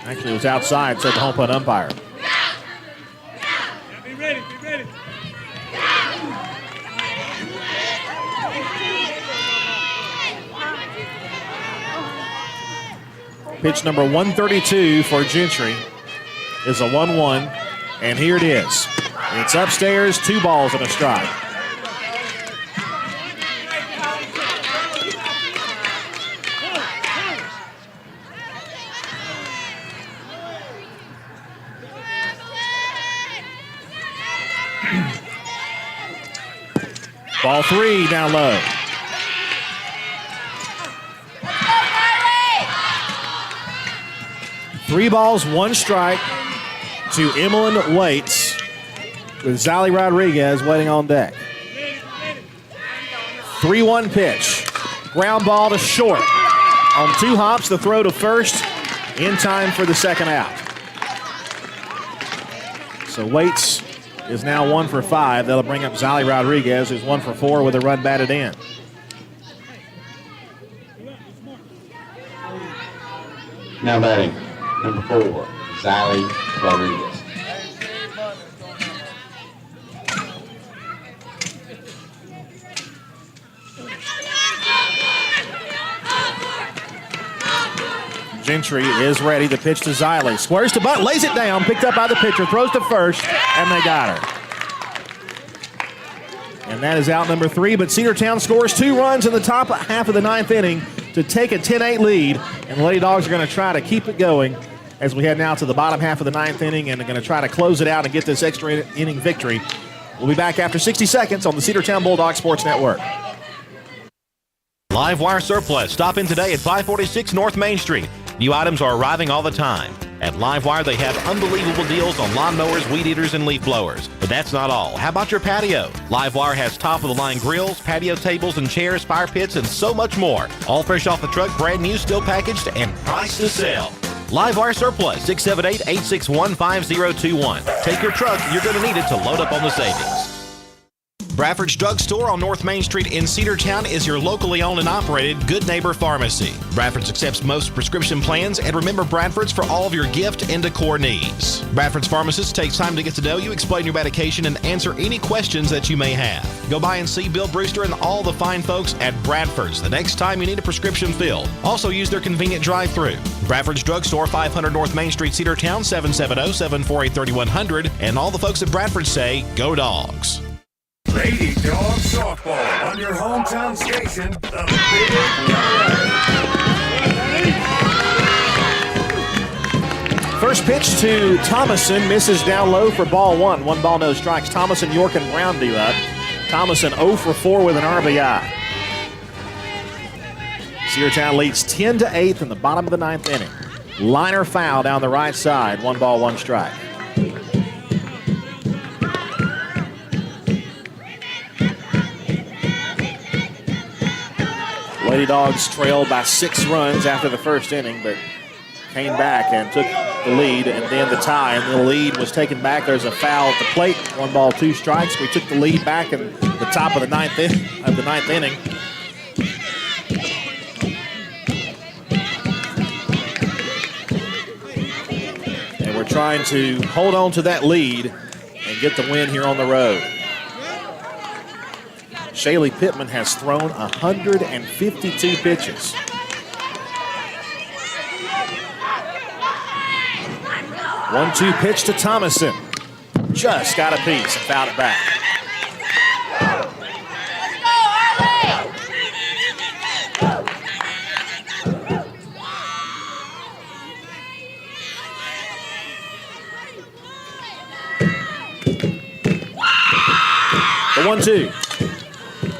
Actually, it was outside, said the home plate umpire. Be ready, be ready. Pitch number 132 for Gentry is a 1-1, and here it is. It's upstairs, 2 balls and a strike. Ball 3 down low. Three balls, 1 strike to Emmeline Waits with Zali Rodriguez waiting on deck. 3-1 pitch. Ground ball to short. On 2 hops, the throw to first in time for the second out. So Waits is now 1 for 5. That'll bring up Zali Rodriguez, who's 1 for 4 with a run batted in. Now batting, number 4, Zali Rodriguez. Gentry is ready. The pitch to Ziley. Squares to bunt, lays it down, picked up by the pitcher, throws to first, and they got her. And that is out number 3, but Cedartown scores 2 runs in the top half of the 9th inning to take a 10-8 lead, and the Lady Dogs are going to try to keep it going as we head now to the bottom half of the 9th inning, and are going to try to close it out and get this extra inning victory. We'll be back after 60 seconds on the Cedartown Bulldogs Sports Network. Live Wire Surplus. Stop in today at 546 North Main Street. New items are arriving all the time. At Livewire, they have unbelievable deals on lawnmowers, weed eaters, and leaf blowers. But that's not all. How about your patio? Livewire has top-of-the-line grills, patio tables and chairs, fire pits, and so much more. All fresh off the truck, brand new, still packaged, and priced to sell. Livewire Surplus, 678-861-5021. Take your truck. You're going to need it to load up on the savings. Bradford's Drug Store on North Main Street in Cedartown is your locally owned and operated Good Neighbor Pharmacy. Bradford's accepts most prescription plans, and remember Bradford's for all of your gift and decor needs. Bradford's pharmacist takes time to get to know you, explain your medication, and answer any questions that you may have. Go by and see Bill Brewster and all the fine folks at Bradford's the next time you need a prescription filled. Also use their convenient drive-thru. Bradford's Drug Store, 500 North Main Street, Cedartown, 770-748-3100. And all the folks at Bradford say, go Dogs. Lady Dogs softball on your hometown station, the Big Double. First pitch to Thomason, misses down low for ball one. 1 ball, no strikes. Thomason, York, and Brown do up. Thomason 0 for 4 with an RBI. Cedartown leads 10-8 in the bottom of the 9th inning. Liner foul down the right side. 1 ball, 1 strike. Lady Dogs trailed by 6 runs after the first inning, but came back and took the lead and then the tie, and the lead was taken back. There's a foul at the plate. 1 ball, 2 strikes. We took the lead back in the top of the ninth inning. And we're trying to hold on to that lead and get the win here on the road. Shaylee Pittman has thrown 152 pitches. One-two pitch to Thomason. Just got a piece and fouled it back. The 1-2.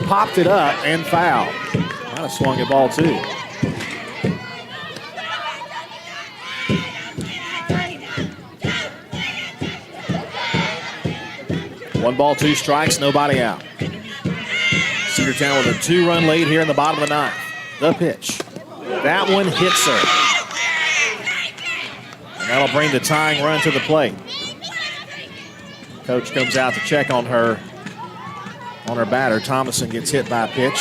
Popped it up and fouled. Might have swung a ball too. One ball, 2 strikes, nobody out. Cedartown with a 2-run lead here in the bottom of the 9th. The pitch. That one hits her. And that'll bring the tying run to the plate. Coach comes out to check on her batter. Thomason gets hit by a pitch.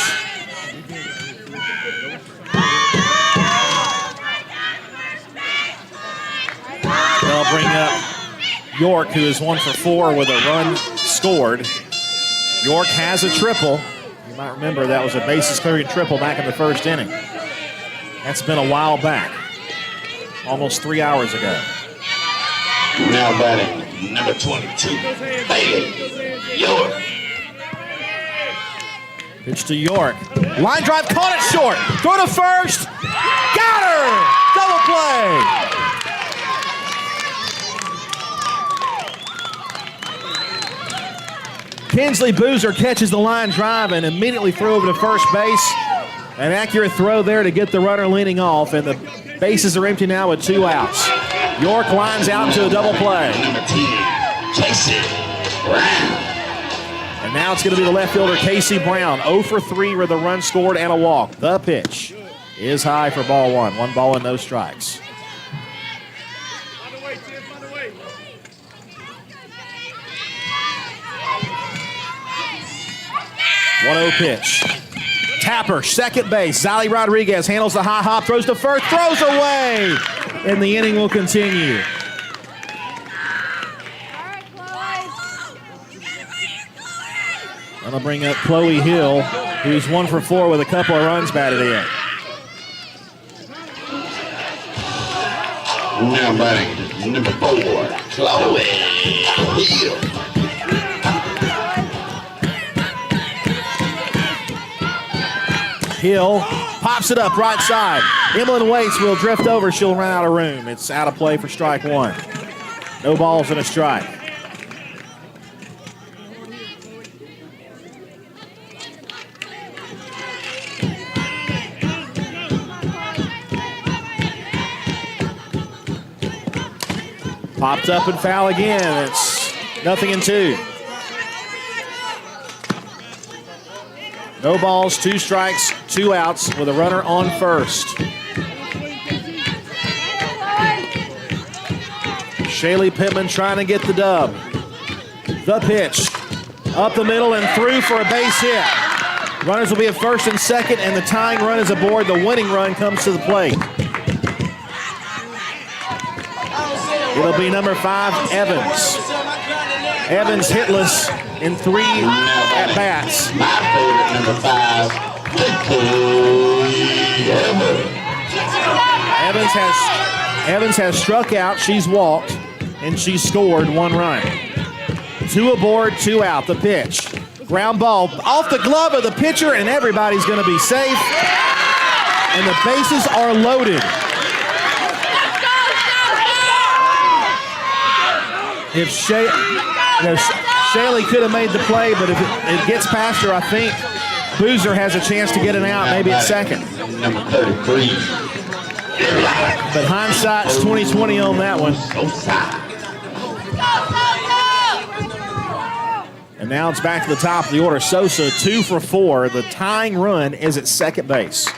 They'll bring up York, who is 1 for 4 with a run scored. York has a triple. You might remember that was a bases clearing triple back in the first inning. That's been a while back. Almost 3 hours ago. Now batting, number 22, Bailey York. Pitch to York. Line drive, caught it short. Throw to first. Got her. Double play. Kinsley Boozer catches the line drive and immediately throw over to first base. An accurate throw there to get the runner leaning off, and the bases are empty now with 2 outs. York lines out to a double play. Number 10, Casey Brown. And now it's going to be the left fielder, Casey Brown. 0 for 3 with a run scored and a walk. The pitch is high for ball 1. 1 ball and no strikes. 1-0 pitch. Tapper, second base. Zali Rodriguez handles the high hop, throws to first, throws away. And the inning will continue. That'll bring up Chloe Hill, who's 1 for 4 with a couple of runs batted in. Now batting, number 4, Chloe Hill. Hill pops it up right side. Emlyn Waits will drift over. She'll run out of room. It's out of play for strike 1. No balls and a strike. Popped up and foul again. It's 0-2. No balls, 2 strikes, 2 outs with a runner on first. Shaylee Pittman trying to get the dub. The pitch. Up the middle and through for a base hit. Runners will be at first and second, and the tying run is aboard. The winning run comes to the plate. It'll be number 5, Evans. Evans hitless in 3 at-bats. My favorite, number 5, Evans has struck out, she's walked, and she's scored 1 run. 2 aboard, 2 out. The pitch. Ground ball off the glove of the pitcher, and everybody's going to be safe. And the bases are loaded. If Shaley could have made the play, but if it gets past her, I think Boozer has a chance to get an out, maybe at second. number 33. But hindsight's 20/20 on that one. And now it's back to the top of the order. Sosa 2 for 4. The tying run is at second base.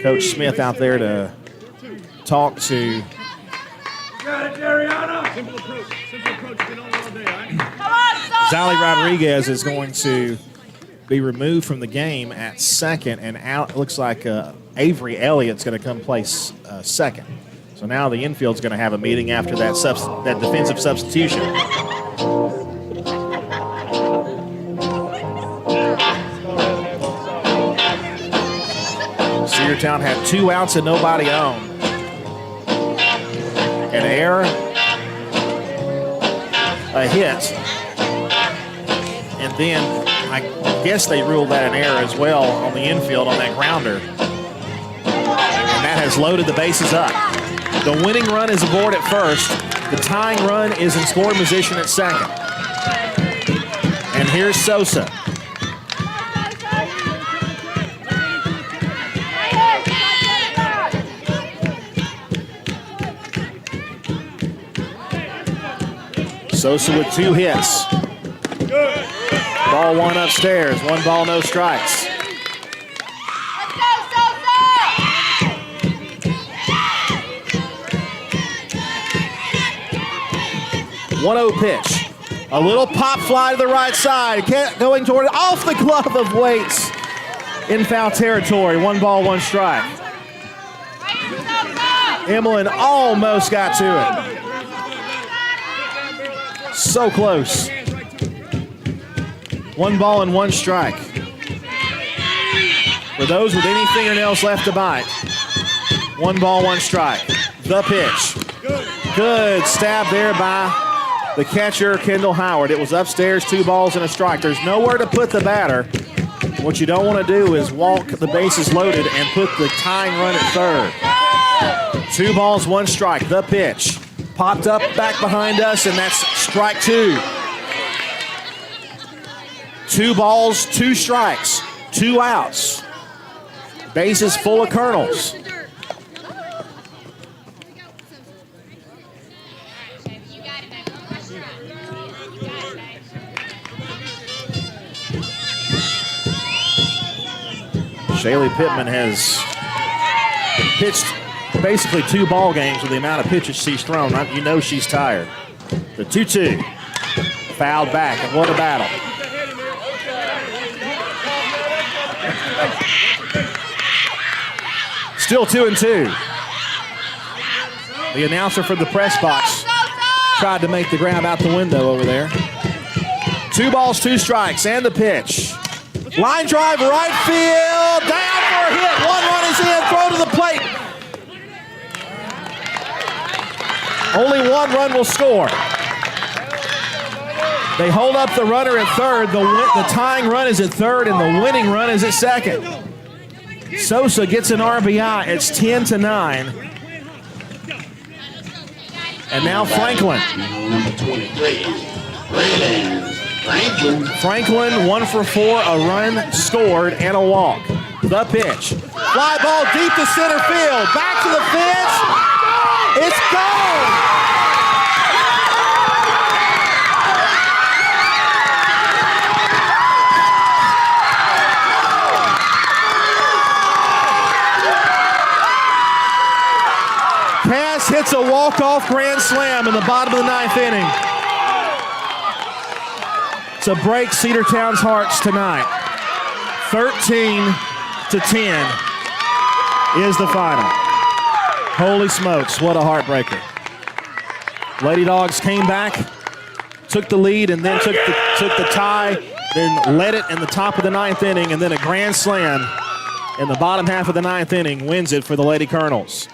Coach Smith out there to talk to Zally Rodriguez. Is going to be removed from the game at second, and out. It looks like Avery Elliott's going to come play second. So now the infield's going to have a meeting after that defensive substitution. Cedartown had 2 outs and nobody on. An error, a hit, and then I guess they ruled that an error as well on the infield on that grounder. And that has loaded the bases up. The winning run is aboard at first. The tying run is in scoring position at second. And here's Sosa. Sosa with 2 hits. Ball 1 upstairs. 1 ball, no strikes. One 1-0 pitch. A little pop fly to the right side. Going toward it. Off the glove of Waits in foul territory. 1 ball, 1 strike. Emlyn almost got to it. So close. 1 ball and 1 strike. For those with any fingernails left to bite, 1 ball, 1 strike. The pitch. Good stab there by the catcher, Kendall Howard. It was upstairs, 2 balls and a strike. There's nowhere to put the batter. What you don't want to do is walk the bases loaded and put the tying run at third. 2 balls, 1 strike. The pitch. Popped up back behind us, and that's strike 2. 2 balls, 2 strikes, 2 outs. Bases full of kernels. Shaylee Pittman has pitched basically 2 ball games with the amount of pitches she's thrown. You know she's tired. The 2-2. Fouled back, and what a battle. Still 2-2. The announcer for the press box tried to make the grab out the window over there. 2 balls, 2 strikes, and the pitch. Line drive, right field, down for a hit. 1 run is in, throw to the plate. Only 1 run will score. They hold up the runner at third. The tying run is at third, and the winning run is at second. Sosa gets an RBI. It's 10-9. And now Franklin. Number 23, Franklin 1 for 4, a run scored and a walk. The pitch. Fly ball deep to center field. Back to the fence. It's gone. Cass hits a walk-off grand slam in the bottom of the 9th inning. to break Cedartown's hearts tonight. 13-10 is the final. Holy smokes, what a heartbreaker. Lady Dogs came back, took the lead, and then took the tie, then led it in the top of the ninth inning, and then a grand slam in the bottom half of the ninth inning wins it for the Lady Colonels.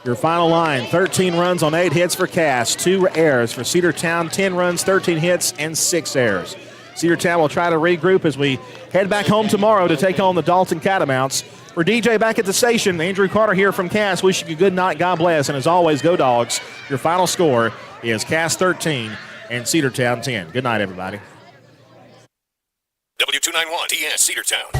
Your final line, 13 runs on 8 hits for Cass, 2 errors for Cedartown, 10 runs, 13 hits, and 6 errors. Cedartown will try to regroup as we head back home tomorrow to take on the Dalton Catamounts. For DJ back at the station, Andrew Carter here from Cass, wishing you good night, God bless, and as always, go Dogs. Your final score is Cass 13 and Cedartown 10. Good night, everybody. W291 TS Cedartown.